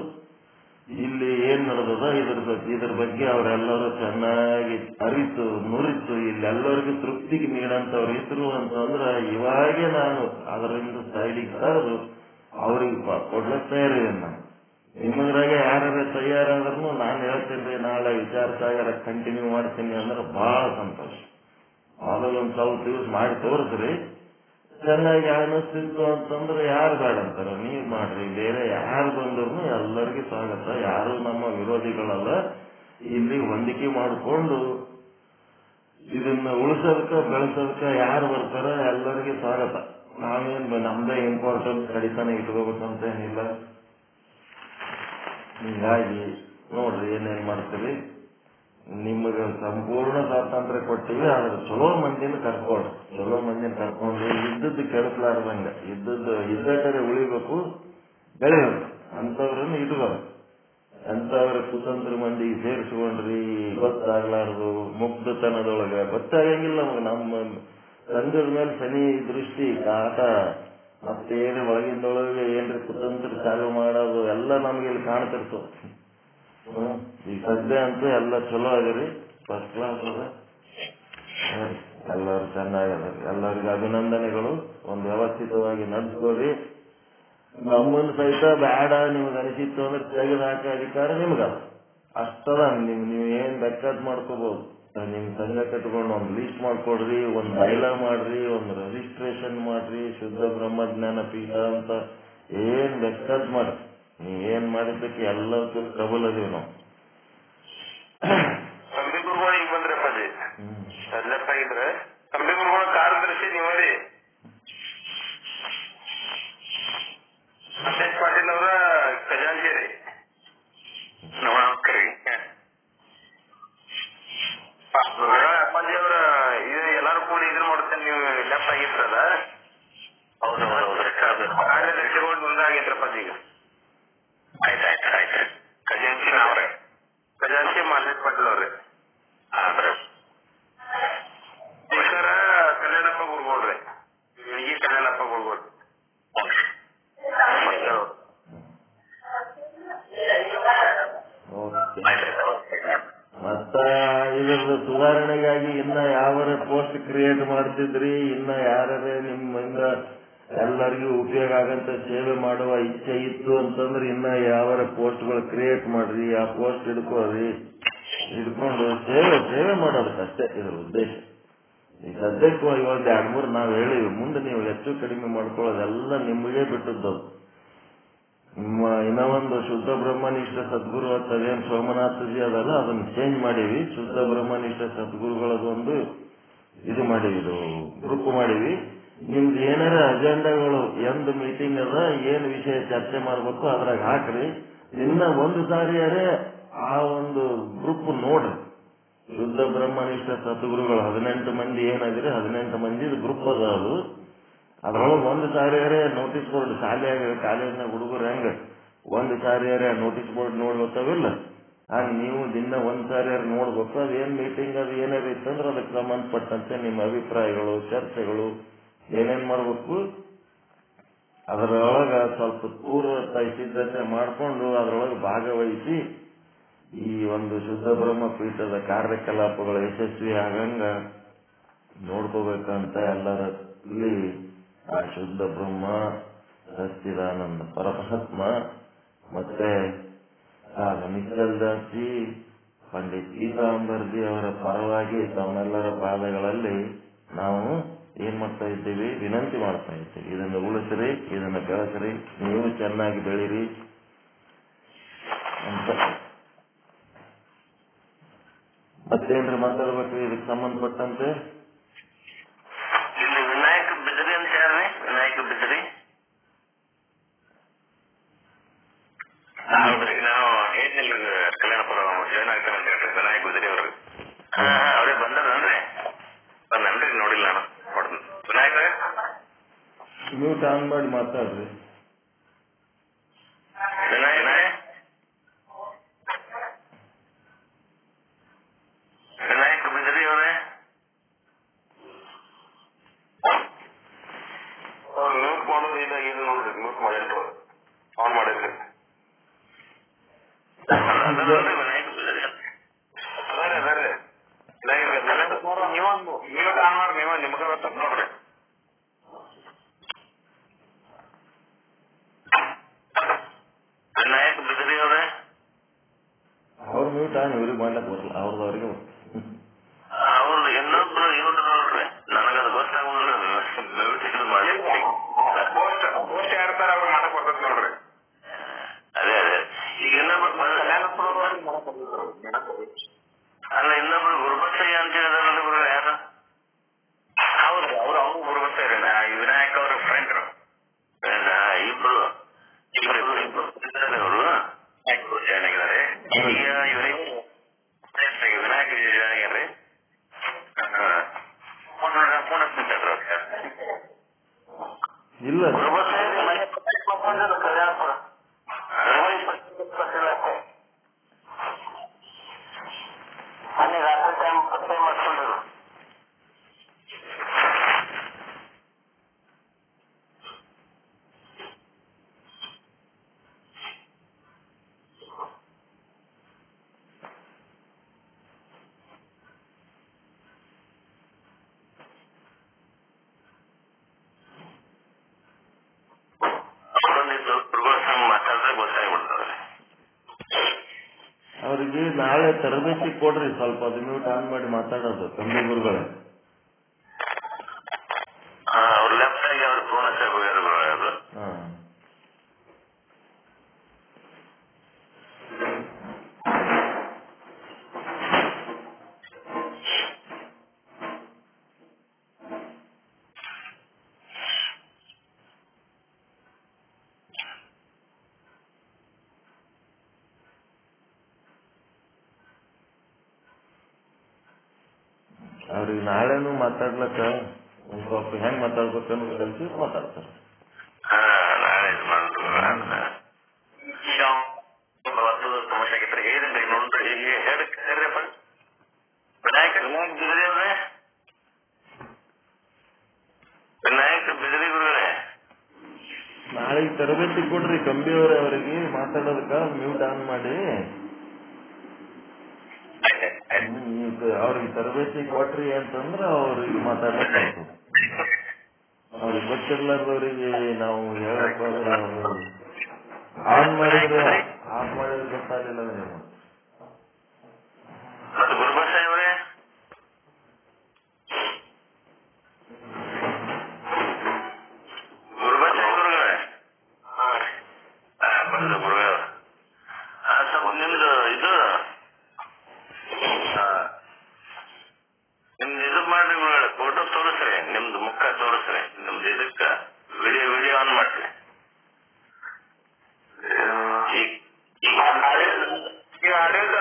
ಇಲ್ಲಿ ಏನ್ ನಡೆದದ ಇದ್ರ ಬಗ್ಗೆ ಅವರೆಲ್ಲರೂ ಚೆನ್ನಾಗಿ ಅರಿತು ನುರಿತು ಇಲ್ಲೆಲ್ಲರಿಗೂ ತೃಪ್ತಿಗೆ ನೀಡಂತವ್ರು ಇದ್ರು ಅಂತಂದ್ರ ಇವಾಗೆ ನಾನು ಅದರಿಂದ ಸೈಡಿಗೆ ಕರೆದು ಅವ್ರಿಗೆ ಕೊಡ್ಲಕ್ ತಯಾರಿದ್ದೇನೆ. ನಾನು ನಿಮ್ಮದ್ರಾಗೆ ಯಾರು ತಯಾರಾದ್ರೂ ನಾನು ಹೇಳ್ತೀನಿ ನಾಳೆ ವಿಚಾರ ಸಾಗರ ಕಂಟಿನ್ಯೂ ಮಾಡ್ತೀನಿ ಅಂದ್ರೆ ಬಹಳ ಸಂತೋಷ. ಮೊದಲೊಂದ್ ಸ್ವಲ್ಪ ದಿವಸ ಮಾಡಿ ತೋರಿಸ್ರಿ. ಚೆನ್ನಾಗಿ ಅನಿಸ್ತಿತ್ತು ಅಂತಂದ್ರೆ ಯಾರು ಬೇಡ ಅಂತಾರ, ನೀವ್ ಮಾಡ್ರಿ. ಬೇರೆ ಯಾರು ಬಂದ್ರು ಎಲ್ಲರಿಗೂ ಸ್ವಾಗತ. ಯಾರು ನಮ್ಮ ವಿರೋಧಿಗಳಲ್ಲ. ಇಲ್ಲಿ ಹೊಂದಿಕೆ ಮಾಡಿಕೊಂಡು ಇದನ್ನ ಉಳಿಸೋದಕ್ಕ ಬೆಳೆಸೋದಕ್ಕ ಯಾರು ಬರ್ತಾರ ಎಲ್ಲರಿಗೂ ಸ್ವಾಗತ. ನಾವೇನ್ ನಮ್ದೇ ಇಂಪಾರ್ಟೆಂಟ್ ಕಡಿತಾನೆ ಇಟ್ಕೋಬೇಕಂತ ಏನಿಲ್ಲ. ಹೀಗಾಗಿ ನೋಡ್ರಿ ಏನೇನ್ ಮಾಡ್ತೀವಿ. ನಿಮಗೆ ಸಂಪೂರ್ಣ ಸ್ವಾತಂತ್ರ್ಯ ಕೊಟ್ಟಿವಿ. ಆದ್ರೆ ಚಲೋ ಮಂದಿನ ಕರ್ಕೊಳ್ರಿ. ಚಲೋ ಮಂದಿನ ಕರ್ಕೊಂಡ್ರಿ. ಇದ್ದದ್ದು ಕೆಡಿಸ್ಲಾರ್ದಂಗ ಇದ್ದಟರೆ ಉಳಿಬೇಕು, ಬೆಳೆಯಬೇಕು. ಅಂತವ್ರನ್ನ ಇಟ್ಕೋಬೇಕು. ಅಂತವ್ರ ಕುತಂತ್ರ ಮಂದಿಗೆ ಸೇರಿಸ್ಕೊಂಡ್ರಿ ಗೊತ್ತಾಗ್ಲಾರ್ದು ಮುಗ್ಧತನದೊಳಗ ಗೊತ್ತಾಗಂಗಿಲ್ಲ ನಮಗೆ. ನಮ್ಮ ಸಂಘದ ಮೇಲೆ ಶನಿ ದೃಷ್ಟಿ ಕಾಟ ಮತ್ತೇನು ಒಳಗಿಂದೊಳಗೆ ಏನ್ರಿ ಕುತಂತ್ರ ಚಾಲು ಮಾಡೋದು ಎಲ್ಲ ನಮ್ಗೆ ಇಲ್ಲಿ ಕಾಣ್ತಿರ್ತದೆ. ಈ ಸದ್ಯ ಅಂತೂ ಎಲ್ಲ ಚಲೋ ಆಗಿರಿ, ಫಸ್ಟ್ ಕ್ಲಾಸ್ ಅದ. ಎಲ್ಲರೂ ಚೆನ್ನಾಗದ. ಎಲ್ಲರಿಗೂ ಅಭಿನಂದನೆಗಳು. ಒಂದು ವ್ಯವಸ್ಥಿತವಾಗಿ ನಡೆಸ್ಕೋರಿ. ನಮ್ಮನ್ನು ಸಹಿತ ಬೇಡ ನಿಮ್ಗೆ ಅನಿಸಿತ್ತು ಅಂದ್ರೆ ತೆಗೆದು ಹಾಕೋ ಅಧಿಕಾರ ನಿಮ್ಗದ. ಅಷ್ಟದ. ನೀವು ಏನ್ ಬೇಕಾದ್ ಮಾಡ್ಕೋಬಹುದು. ನಿಮ್ ಸಂಘ ಕಟ್ಕೊಂಡು ಒಂದು ಲೀಸ್ಟ್ ಮಾಡ್ಕೊಡ್ರಿ, ಒಂದು ಬೈಲಾ ಮಾಡ್ರಿ, ಒಂದು ರಿಜಿಸ್ಟ್ರೇಷನ್ ಮಾಡ್ರಿ. ಶುದ್ಧ ಬ್ರಹ್ಮಜ್ಞಾನ ಪೀಠ ಅಂತ ಏನ್ ಬೇಕಾದ್ ಮಾಡ್ರಿ. ನೀವೇನ್ ಮಾಡಿದ್ದಕ್ಕೆ ಎಲ್ಲದಕ್ಕೂ ಟ್ರಬಲ್ ಅದೀವಿ ನಾವು. ಸಂಬಿ ಗುರುಗಳು ಈಗ ಬಂದ್ರಪ್ಪ ಜಿ ಆಗಿದ್ರೆ ಸಂಬಿ ಗುರುಗಳ ಕಾರ್ಯದರ್ಶಿ ನೀವರಿ ಅಧ್ಯಕ್ಷ ಪಾಟೀಲ್ ಅವರ ಖಜಾಂಚಿ ನಮಸ್ಕಾರ. ಅಪ್ಪಾಜಿ ಅವರ ಇದು ಎಲ್ಲಾರು ಕಾರ್ಯದರ್ಶಿಗಳು ಮುಂದಾಗಿದ್ರಪ್ಪ ಈಗ. ಆಯ್ತಾಯ್ತು ಖಜಾನ್ಸಿ ನಾವ್ರೆ, ಖಜಾನ್ಸಿ ಮಾಲ್ಲೇಶ್ ಪಾಟೀಲ್ ಅವ್ರಿ. ಸ್ಪೀಕರ್ ಕಲ್ಯಾಣಪ್ಪ ಗುರುಗೋಳ್ರಿ, ಇಳಗಿ ಕಲ್ಯಾಣಪ್ಪ ಗುರುಗೋಳ್. ಮತ್ತ ಇದ್ರದ್ದು ಸುಧಾರಣೆಗಾಗಿ ಇನ್ನ ಯಾವರ ಪೋಸ್ಟ್ ಕ್ರಿಯೇಟ್ ಮಾಡ್ತಿದ್ರಿ, ಇನ್ನ ಯಾರೇ ನಿಮ್ಮಿಂದ ಎಲ್ಲರಿಗೂ ಉಪಯೋಗ ಆಗಂತ ಸೇವೆ ಮಾಡುವ ಇಚ್ಛೆ ಇತ್ತು ಅಂತಂದ್ರೆ ಇನ್ನ ಯಾವರ ಪೋಸ್ಟ್ಗಳು ಕ್ರಿಯೇಟ್ ಮಾಡ್ರಿ, ಆ ಪೋಸ್ಟ್ ಹಿಡ್ಕೋರಿ, ಹಿಡ್ಕೊಂಡು ಸೇವೆ ಮಾಡೋದಕ್ಕಷ್ಟೇ ಇದ್ರ ಉದ್ದೇಶ. ಈ ಸದ್ಯಕ್ಕೂ ಇವತ್ತು 2-3 ನಾವು ಹೇಳಿವಿ, ಮುಂದೆ ನೀವು ಹೆಚ್ಚು ಕಡಿಮೆ ಮಾಡ್ಕೊಳ್ಳೋದೆಲ್ಲ ನಿಮಗೆ ಬಿಟ್ಟದ್ದು. ಇನ್ನೂ ಒಂದು ಶುದ್ಧ ಬ್ರಹ್ಮನಿಷ್ಠ ಸದ್ಗುರು ಅದೇನು ಸೋಮನಾಥಜಿ ಅದಲ್ಲ, ಅದನ್ನ ಚೇಂಜ್ ಮಾಡೀವಿ. ಶುದ್ಧ ಬ್ರಹ್ಮನಿಷ್ಠ ಸದ್ಗುರುಗಳದೊಂದು ಇದು ಮಾಡೀವಿ, ಇದು ಗ್ರೂಪ್ ಮಾಡೀವಿ. ನಿಮ್ದು ಏನಾರ ಅಜೆಂಡಾಗಳು ಎಂದ್ ಮೀಟಿಂಗ್ ಅದ, ಏನ್ ವಿಷಯ ಚರ್ಚೆ ಮಾಡ್ಬೇಕು ಅದ್ರಾಗ ಹಾಕ್ರಿ. ಇನ್ನ ಒಂದು ಸಾರಿಯಾರೆ ಆ ಒಂದು ಗ್ರೂಪ್ ನೋಡ್ರಿ. ಶುದ್ಧ ಬ್ರಹ್ಮನಿಷ್ಠ ಸದ್ಗುರುಗಳು 18 ಮಂದಿ ಏನಾಗಿರಿ, 18 ಮಂದಿ ಗ್ರೂಪ್ ಅದ. ಅದು ಅದ್ರೊಳಗೆ ಒಂದು ಸಾರಿಯಾರೆ ನೋಟಿಸ್ ಬೋರ್ಡ್ ಕಾಲೇಜ್ನಾಗ ಹುಡುಗರು ಹೆಂಗ ಒಂದು ಸಾರಿಯಾರೆ ನೋಟಿಸ್ ಬೋರ್ಡ್ ನೋಡಿ ಗೊತ್ತಾವಿಲ್ಲ, ಹಂಗ ನೀವು ದಿನ ಒಂದ್ ಸಾರಿಯಾರ ನೋಡ್ಬೇಕು. ಅದೇನ್ ಮೀಟಿಂಗ್ ಅದು ಏನಾರ ಇತ್ತಂದ್ರೆ ಅದಕ್ಕೆ ಸಂಬಂಧಪಟ್ಟಂತೆ ನಿಮ್ಮ ಅಭಿಪ್ರಾಯಗಳು, ಚರ್ಚೆಗಳು ಏನೇನ್ ಮಾಡ್ಬೇಕು ಅದರೊಳಗ ಸ್ವಲ್ಪ ಪೂರ್ವ ಸಿದ್ಧತೆ ಮಾಡಿಕೊಂಡು ಅದರೊಳಗೆ ಭಾಗವಹಿಸಿ ಈ ಒಂದು ಶುದ್ಧ ಬ್ರಹ್ಮ ಪೀಠದ ಕಾರ್ಯಕಲಾಪಗಳು ಯಶಸ್ವಿ ಆಗಂಗ ನೋಡ್ಕೋಬೇಕಂತ ಎಲ್ಲರಲ್ಲಿ ಆ ಶುದ್ಧ ಬ್ರಹ್ಮ ಸಚ್ಚಿದಾನಂದ ಪರಮಾತ್ಮ ಮತ್ತೆ ನಿಶ್ಚಲ್ದಾಸಿ ಪಂಡಿತ್ ಪೀತಾಂಬರ್ಜಿ ಅವರ ಪರವಾಗಿ ತಮ್ಮೆಲ್ಲರ ಪಾದಗಳಲ್ಲಿ ನಾವು ಏನ್ ಮಾಡ್ತಾ ಇದ್ದೀವಿ, ವಿನಂತಿ ಮಾಡ್ತಾ ಇದ್ದೀವಿ. ಇದನ್ನು ಉಳಿಸ್ರಿ, ಇದನ್ನು ಬೆಳೆಸ್ರಿ, ನೀವು ಚೆನ್ನಾಗಿ ಬೆಳೀರಿ ಅಂತ. ಮತ್ತೇನ್ರಿ ಮಾತಾಡ್ಬೇಕು ಇದಕ್ಕೆ ಸಂಬಂಧಪಟ್ಟಂತೆ? ಇಲ್ಲಿ ವಿನಾಯಕ ಬಿದ್ರಿ ಅಂತ ಹೇಳ್ರಿ. ವಿನಾಯಕ ಬಿದ್ರಿ ಹೌದ್ರಿ, ನಾವು ಹೇಳಿದ್ನಿಲ್ರಿ ಕಲ್ಯಾಣಪುರ ಜಾಯ್ನ್ ಆಗ್ತಾನೆ ಅಂತ ಹೇಳ್ರಿ. ವಿನಾಯಕ ಬಿದ್ರಿ ಅವ್ರಿ ಅವರೇ ಬಂದಾರನ್ರಿ? ಬಂದನ್ರಿ, ನೋಡಿಲ್ಲ ನಾನು. ನೋಡ್ದು ವಿನಾಯಕ ಮ್ಯೂಟ್ ಆನ್ ಮಾಡಿ ಮಾತಾಡ್ರಿ. ವಿನಾಯಕ ಬಿದ್ರಿ ಅವರೇ ಮ್ಯೂಟ್ ಮಾಡೋದು ಇಲ್ಲ, ಏನು ನೋಡ್ರಿ ಮ್ಯೂಟ್ ಮಾಡಿಲ್ರಿ, ಆನ್ ಮಾಡಿಲ್ರಿ. ವಿನಾಯಕ ಬಿದ್ರಿ ಅದರ್ರಿ ನೀವು ಮ್ಯೂಟ್ ಆನ್ ಮಾಡಿ, ನೀವು ನಿಮ್ಗ ನೋಡ್ರಿ. ವಿನಾಯಕ ಬಿದ್ರಿ ಅವ್ರೆ ಅವ್ರ ಮ್ಯೂಟ್ ಆನ್ ಇವ್ರಿಗೆ ಮಾಡ್ಲಕ್ ಬರಲ್ಲ, ಅವ್ರದವ್ರಿಗೆ ಅವ್ರದ್ದು ಇನ್ನೊಬ್ರು ಇವ್ರು ನೋಡ್ರಿ, ನನಗದು ಗೊತ್ತಾಗುದಿಲ್ಲ. ಪೋಸ್ಟ್ ಯಾರ್ತಾರ ಅವ್ರು ಮಾಡಕ್ ಬರ್ತದ ನೋಡ್ರಿ. ಅದೇ ಈಗ ಇನ್ನೊಬ್ರು ಅಲ್ಲ, ಇನ್ನೊಬ್ರು ಗುರುಬಸಯ್ಯ ಅಂತ ಹೇಳಿದಾರಲ್ಲ ಗುರು, ಯಾರು? ಹೌದ್ರಿ, ಅವ್ರು ಗುರುಬಸಯ್ಯ ವಿನಾಯಕ ಅವ್ರ ಫ್ರೆಂಡ್. ಇಬ್ರು ಅವರು ಜಾಯ್ನ್ ಆಗಿದ್ದಾರೆ. ಈಗ ಇವರಿಗೆ ವಿನಾಯಕ ಜಾಯ್ನ್ ಆಗ್ಯಾರ್ರಿ. ಇಲ್ಲ ಕಲ್ಯಾಣಪುರ ಅಲ್ಲಿ ರಾತ್ರಿ ಟೈಮ್ ಪತ್ತೆ ಮಾಡ್ಕೊಂಡ್ರು. ಮಾತಾಡಿದ್ರೆ ಗೊತ್ತಾಗ್ಬಿಡ್ತದೆ. ಅವ್ರಿಗೆ ನಾಳೆ ತರಬೇತಿ ಕೊಡ್ರಿ, ಸ್ವಲ್ಪ ಅದು ಮ್ಯೂಟ್ ಆನ್ ಮಾಡಿ ಮಾತಾಡೋದು ತಂದೆ ಗುರುಗಳೇ. ಅವ್ರ ಲೆಫ್ಟ್ ಆಗಿ ಅವ್ರ ಫೋನ್ ಹಚ್ಚಾಗ ಹೋಗ್ಯಾರ. ಅವ್ರಿಗೆ ನಾಳೆನೂ ಮಾತಾಡ್ಲಕ್ಕ ಸ್ವಲ್ಪ ಹೆಂಗ್ ಮಾತಾಡ್ಬೇಕನ್ನೋದು ಕಲ್ಸಿ ಮಾತಾಡ್ತಾರೆ. ನಾಳೆಗೆ ತರಬೇತಿ ಕೊಡ್ರಿ ಕಂಬಿಯವರೇ, ಅವರಿಗೆ ಮಾತಾಡೋದಕ್ಕ ಮ್ಯೂಟ್ ಆನ್ ಮಾಡಿ ಅವ್ರಿಗೆ ತರಬೇತಿ ಕೊಟ್ರಿ ಅಂತಂದ್ರ ಅವ್ರಿಗೆ ಮಾತಾಡಕ್ ಅವ್ರಿಗೆ ಗೊತ್ತಿರ್ಲಾರ್ದವ್ರಿಗೆ ನಾವು ಹೇಳಕ್ ಆನ್ ಮಾಡಿದ್ರೆ ಗೊತ್ತಾಗಲಿಲ್ಲ ನೀವು. ನಿಮ್ದು ಇದು ಮಾಡ್ರಿ, ಫೋಟೋ ತೋರಿಸ್ರಿ, ನಿಮ್ದು ಮುಖ ತೋರಿಸ್ರಿ, ನಿಮ್ದು ಇದಕ್ಕ ವಿಡಿಯೋ ಆನ್ ಮಾಡ್ರಿ. ಈಗ ಆಡಿಯೋದ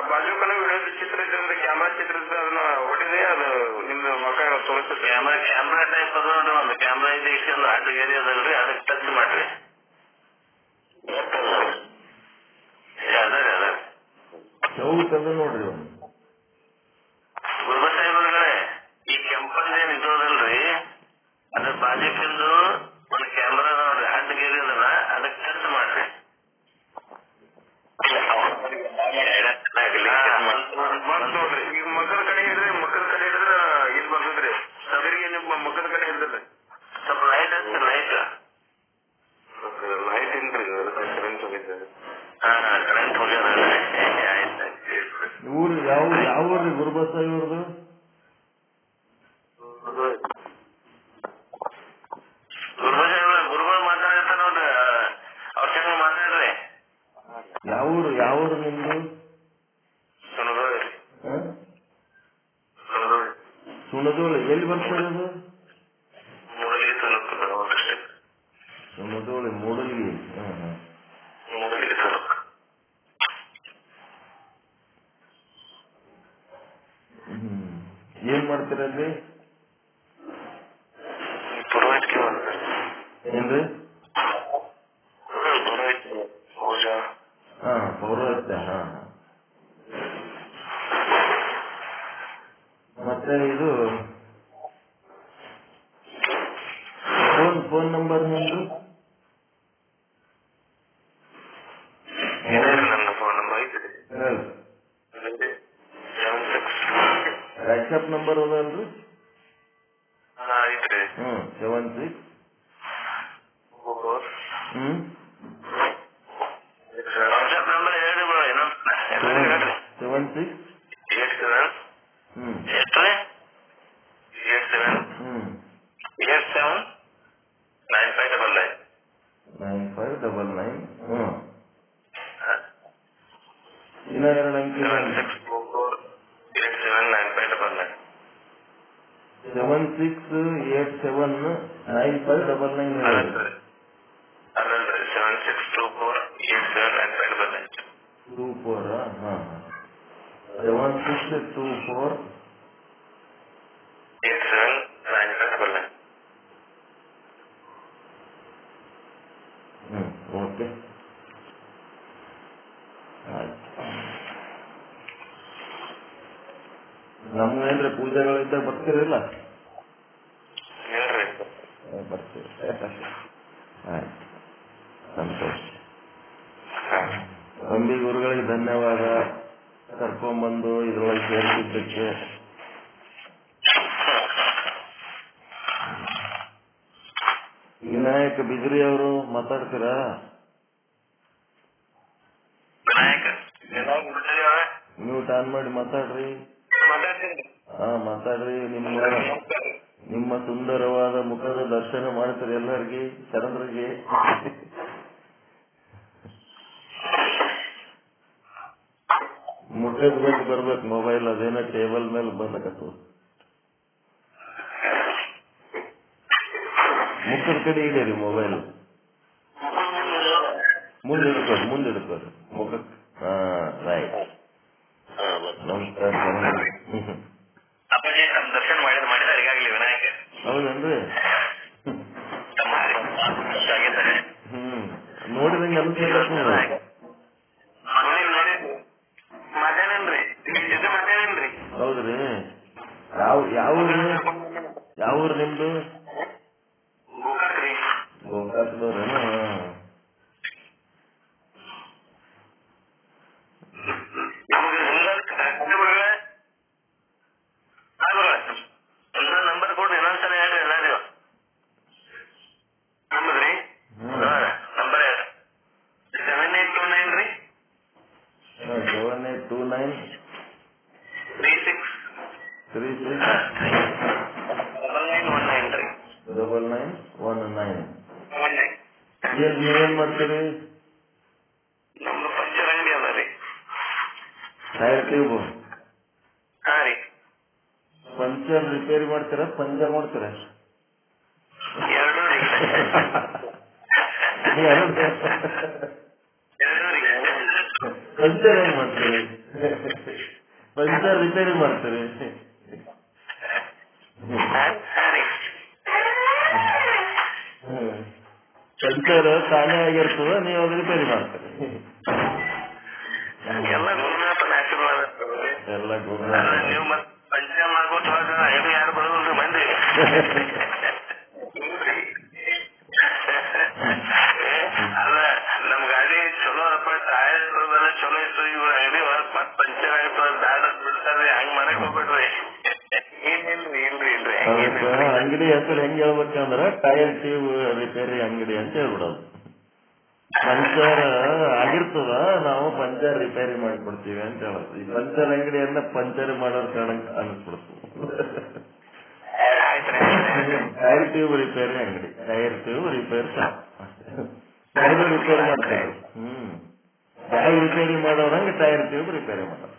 ಬಾಜುಕನ ವಿಡಿಯೋದ ಚಿತ್ರ ಇದ್ದಂದ್ರೆ ಕ್ಯಾಮ್ರಾ ಚಿತ್ರ ಅದನ್ನ ಹೊಡಿದೆ, ಅದು ನಿಮ್ದು ಮುಖ ತೋರಿಸ್ತದೆ. ಕ್ಯಾಮ್ರಾ ಟೈಪ್ ಅದ ನೋಡ್ರಿ, ಒಂದು ಕ್ಯಾಮ್ರಾ ಇದೆ ಇಷ್ಟೊಂದು ಅಡ್ಡಗೇರಿ ಅದಲ್ರಿ, ಅದಕ್ಕೆ ಟಚ್ ಮಾಡ್ರಿ. ಅದ ಚೌಕದ ನೋಡ್ರಿ ಗುರುಬ ಸಾಹೇಬ್ರೆ, ಈ ಕೆಂಪಂದೇನ್ ಇದ್ದೋದಲ್ರಿ, ಅದ್ರ ಬಾಜುಕಿಂದು ಒಂದು ಕ್ಯಾಮ್ರಾ ನೋಡ್ರಿ, ಅಡ್ಡಗೇರಿ ಅದನ್ನ ಅದಕ್ಕೆ ಟಚ್ ಮಾಡ್ರಿ. ನೋಡ್ರಿ ಈಗ ಮಕ್ಕಳ ಕಡೆ ಹಿಡಿದ್ರೆ ಇಲ್ಲಿ ಬರ್ತದ್ರಿ, ಸದರಿಗೆ ನಿಮ್ಮ ಮಕ್ಕಳ ಕಡೆ ಹಿಡಿದ್ರೆ ಸ್ವಲ್ಪ ಲೈಟ್ ಹಚ್ಚಿರಿ, ಲೈಟ್ ಇಲ್ರಿ, ಕರೆಂಟ್ ಹೋಗಿದ್ದೆ. ಕರೆಂಟ್ ಹೋಗ್ಯದ. ಊರು ಯಾವ ಊರ್ರಿ ಗುರುಬಸ ಇವ್ರದು? ಗುರುಗಳು ಮಾತಾಡಿರ್ತಾರ ನೋಡ್ರಿ, ಅವ್ರ ಜೊತೆ ಮಾತಾಡ್ರಿ. ಯಾವ ಊರು ನಿಮ್ದು? ಸುಣದೋಳಿ. ಎಲ್ಲಿ ಬರ್ತಿರೋದು? ಮೂಡಲಗಿ ತಾಲೂಕು. ಸುಣದೋಳಿ ಮೂಡಲಗಿ. ಮೂಡಲಗಿ ತಾಲೂಕು. ಏನ್ ಮಾಡ್ತೀರಲ್ಲಿ? ಏನ್ರಿ? ಪೌರೋಹಿತ್ಯ. ಮತ್ತೆ ಇದು ಫೋನ್ ನಂಬರ್ ನಿಮ್ದು? ನನ್ನ ಫೋನ್ ನಂಬರ್ ವಾಟ್ಸಪ್ ನಂಬರ್ ಅದಲ್ರಿ? 76 ವಾಟ್ಸಪ್ ನಂಬರ್ ಹೇಳಿ ಬ್ರೋ. ಏನೋ 76 9599. ಇನ್ನ 2 ಅಂಕಿ 76879599. 24 7624 879599. ಓಕೆ, ಆಯ್ತು. ನಮ್ಗೇನ್ರಿ ಪೂಜೆಗಳಿದ್ದಾಗ ಬರ್ತೀರಿಲ್ಲ? ಬರ್ತೀವಿ. ಆಯ್ತು, ಸಂತೋಷ. ಅಂಬಿ ಗುರುಗಳಿಗೆ ಧನ್ಯವಾದ, ಕರ್ಕೊಂಡ್ಬಂದು ಇದ್ರೊಳಗೆ ಸೇರಿಸಿದ್ದಕ್ಕೆ. ವಿನಾಯಕ ಬಿದ್ರಿ ಅವರು ಮಾತಾಡ್ತೀರಾ? ಮ್ಯೂಟ್ ಆನ್ ಮಾಡಿ ಮಾತಾಡ್ರಿ. ಮಾತಾಡ್ರಿ. ನಿಮ್ಮ ಸುಂದರವಾದ ಮುಖದ ದರ್ಶನ ಮಾಡ್ತಾರೆ ಎಲ್ಲರಿಗೆ, ಶರಣರಿಗೆ. ಮುಖದ ಬಗ್ಗೆ ಬರ್ಬೇಕು ಮೊಬೈಲ್, ಅದೇನೋ ಟೇಬಲ್ ಮೇಲೆ ಬಂದಕತ್ತು. ಮುಖದ ಕಡೆ ಇಡೀರಿ ಮೊಬೈಲ್, ಮುಂದಿಡ್ಕೋರಿ ಮುಖಕ್ಕೆ. ರೈಟ್. ನಮಸ್ಕಾರ. ದರ್ಶನ ಮಾಡಿದಾರೆ ಈಗಾಗಲೇ ವಿನಾಯಕ. ಹೌದನ್ರಿ? ನೋಡಿದಂಗೆ ಅನ್ಸೇನ್ರಿ. ಹೌದ್ರಿ? ಯಾವ ಊರು ನಿಮ್ದು? ಗೋಕಾಕದವ್ರೇನು? ನೀವೇನ್ ಮಾಡ್ತೀರಿ? ನಮ್ದು ಪಂಚರ್ ಅಂಗಡಿ ಅದ ರೀ. Tyre tube? ಹಾ ರೀ. ಪಂಚರ್ ರಿಪೇರಿ ಮಾಡ್ತೀರ, ಪಂಚರ್ ಮಾಡ್ತೀರ? ಎರಡೂ ರೀ. ಪಂಚರ್ ಏನ್ ಮಾಡ್ತೀರಿ? ಪಂಚರ್ ರಿಪೇರಿ ಮಾಡ್ತೀರಿ? ಪಂಚರ್ ತಾನೇ ಆಗಿರ್ತದ, ನೀವು ಅದು ರಿಪೇರಿ ಮಾಡ್ತೀರಿ? ಎಲ್ಲ ಗುರುನಾಥನ ಆಶೀರ್ವಾದ. ಎಲ್ಲ ಗುರುನಾಥ. ನೀವು ಮತ್ತೆ ಪಂಚರ್ ಮಾಡ್ಕೊತ ಯಾರು ಬರೋದು ಮಂದಿ. ಅಲ್ಲ ನಮ್ ಗಾಡಿ ಚಲೋ ಅಪ್ಪ, ಟೈರ್ ಚಲೋ ಇತ್ತು, ಇವ್ ಅಂಗಡಿ ಮತ್ ಪಂಚರ್ ಆಯ್ತು ಬ್ಯಾಡ ಬಿಡ್ತಾರ್ರಿ, ಹಂಗ್ ಮಾಡಕ್ ಹೋಗ್ಬೇಡ್ರಿ. ಇಲ್ರಿ. ಅಂಗಡಿ ಹೆಸರು ಹೆಂಗ್ ಹೇಳ್ಬೇಕಂದ್ರ ಟೈರ್ ಟ್ಯೂಬ್ ರಿಪೇರಿ ಅಂಗಡಿ ಅಂತ ಹೇಳ್ಬಿಡೋದು. ಪಂಚರ್ ಆಗಿರ್ತದ, ನಾವು ಪಂಚರ್ ರಿಪೇರಿ ಮಾಡ್ಕೊಡ್ತೀವಿ ಅಂತ ಹೇಳೋದು. ಈ ಪಂಚರ್ ಅಂಗಡಿಯನ್ನ ಪಂಚರ್ ಮಾಡೋರ್ ಕಾರಣಕ್ಕೆ ಅನಿಸ್ಬಿಡ್ತು. ಟೈರ್ ಟ್ಯೂಬ್ ರಿಪೇರಿ ಅಂಗಡಿ, tyre tube repair shop. Tyre repair ಮಾಡ್ತಾರೆ. ಟೈರ್ ರಿಪೇರಿ ಮಾಡೋರಂಗೆ ಟೈರ್ ಟ್ಯೂಬ್ ರಿಪೇರಿ ಮಾಡೋದು.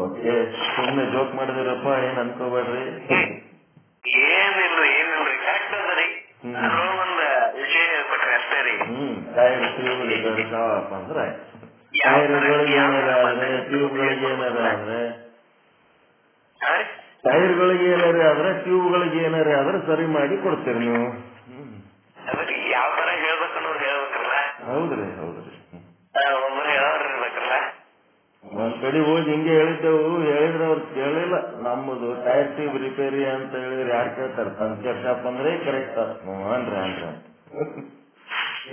ಓಕೆ, ಸುಮ್ಮನೆ ಜೋಕ್ ಮಾಡಿದಿರಪ್ಪ, ಏನ್ ಅನ್ಕೋಬೇಡ್ರಿ. ಏನಿಲ್ರಿ ಕರೆಕ್ಟ್ ಅದ ರೀ. ಒಂದ್ ವಿಷಯ ಹೇಳ್ಬಿಟ್ರಿ ಅಷ್ಟೇ ರೀ. ಟೈರ್ ಟ್ಯೂಬ್ ರಿಪೇರಿ ಶಾಪ್ ಅಂದ್ರೆ ಟೈರ್ಗಳಿಗೆ ಏನಾರ ಆದ್ರೆ, ಟ್ಯೂಬ್ಗಳಿಗೆ ಏನಾರ ಆದ್ರೆ, ಟೈರ್ಗಳಿಗೆ ಏನಾರ ಆದ್ರೆ, ಟ್ಯೂಬ್ಗಳಿಗೆ ಏನಾರ ಆದ್ರೆ ಸರಿ ಮಾಡಿ ಕೊಡ್ತೀರಿ ನೀವು. ಯಾವ ತರ ಹೇಳ್ಬೇಕನ್ನೋರು ಹೇಳ್ಬೇಕಲ್ಲ. ಹೌದ್ರಿ. ಒಬ್ಬರು ಹೇಳೋರು ಇರ್ಬೇಕಲ್ಲ. ಒಂದ್ ಕಡೆ ಹೋಗಿ ಹಿಂಗೆ ಹೇಳಿದ್ದೆವು, ಹೇಳಿದ್ರೆ ಅವ್ರು ಕೇಳಿಲ್ಲ. ನಮ್ಮದು ಟೈರ್ ಟ್ಯೂಬ್ ರಿಪೇರಿ ಅಂತ ಹೇಳಿದ್ರೆ ಯಾರು ಕೇಳ್ತಾರೆ? ಪಂಚರ್ ಶಾಪ್ ಅಂದ್ರೆ ಕರೆಕ್ಟ್ ಅನ್ರಿ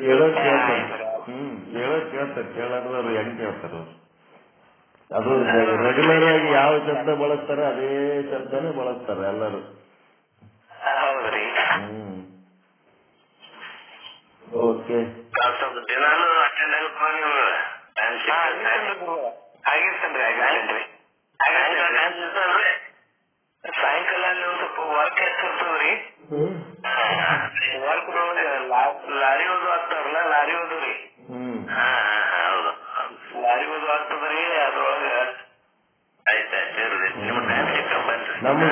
ಹೇಳೋದ್ ಕೇಳ್ತಾರೆ. ಕೇಳೋರು ಹೆಂಗ್ ಕೇಳ್ತಾರ? ಅದು ರೆಗ್ಯುಲರ್ ಆಗಿ ಯಾವ ಶಬ್ದ ಬಳಸ್ತಾರೆ ಅದೇ ಶಬ್ದನೇ ಬಳಸ್ತಾರೆ ಎಲ್ಲರೂ. ಓಕೆ, ದಿನಾನು ಅಟೆಂಡ್ ಆಗಿರ್ತೇನ್ರಿ. ಸಾಯಂಕಾಲ ನೀವು ಸ್ವಲ್ಪ ವರ್ಕ್ ಎಷ್ಟಿರ್ತದ್ರಿ? ವರ್ಕ್ ಲಾರಿ ಓದು ಆಗ್ತಾರಲ್ಲ, ಲಾರಿ ಓದು ರೀ. ಹೌದು, ಲಾರಿ ಓದು ಆಗ್ತದ್ರಿ. ಅದ್ರೊಳಗ ನಮ್ಗೆ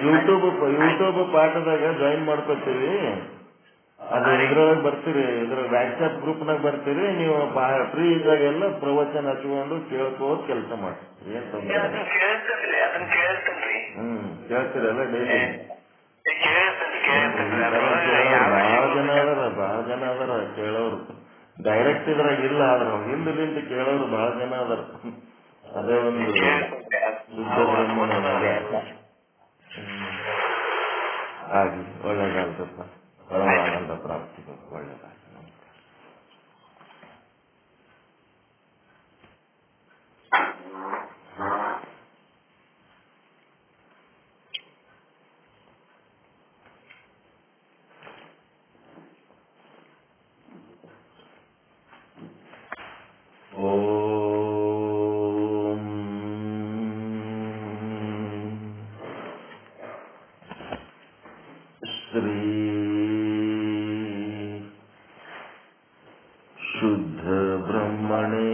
ಯೂಟ್ಯೂಬ್ ಪಾಠದಾಗ ಜಾಯಿನ್ ಮಾಡ್ಕೊತೀವಿ. ಅದು ಇದ್ರೊಳಗೆ ಬರ್ತೀರಿ, ಇದ್ರ ವಾಟ್ಸ್ಆಪ್ ಗ್ರೂಪ್ನಾಗ ಬರ್ತೀರಿ. ನೀವು ಫ್ರೀ ಇದ್ದಾಗೆಲ್ಲ ಪ್ರವಚನ ಹಚ್ಕೊಂಡು ಕೇಳ್ಕೋದ್ ಕೆಲಸ ಮಾಡ್ತೀವಿ. ಏನ್ ತೊಂದ್ರೆ? ಕೇಳ್ತೀರಲ್ಲ ಡೈಲಿ? ಬಹಳ ಜನ ಅದಾರ ಕೇಳೋರು. ಡೈರೆಕ್ಟ್ ಇದ್ರಾಗ ಇಲ್ಲ, ಆದ್ರ ಹಿಂದಿಂದ ಕೇಳೋರು ಬಹಳ ಜನ ಅದಾರ. ಅದೇ ಒಂದು ಆಗ್ಲಿ, ಒಳ್ಳೇದಾಗ್ತಪ್ಪ. ಪರಮಾನಂದ ಪ್ರಾಪ್ತಿ ಒಳ್ಳೇದಾಗ್ತದೆ. ಶ್ರೀ ಶುದ್ಧ ಬ್ರಹ್ಮಣೇ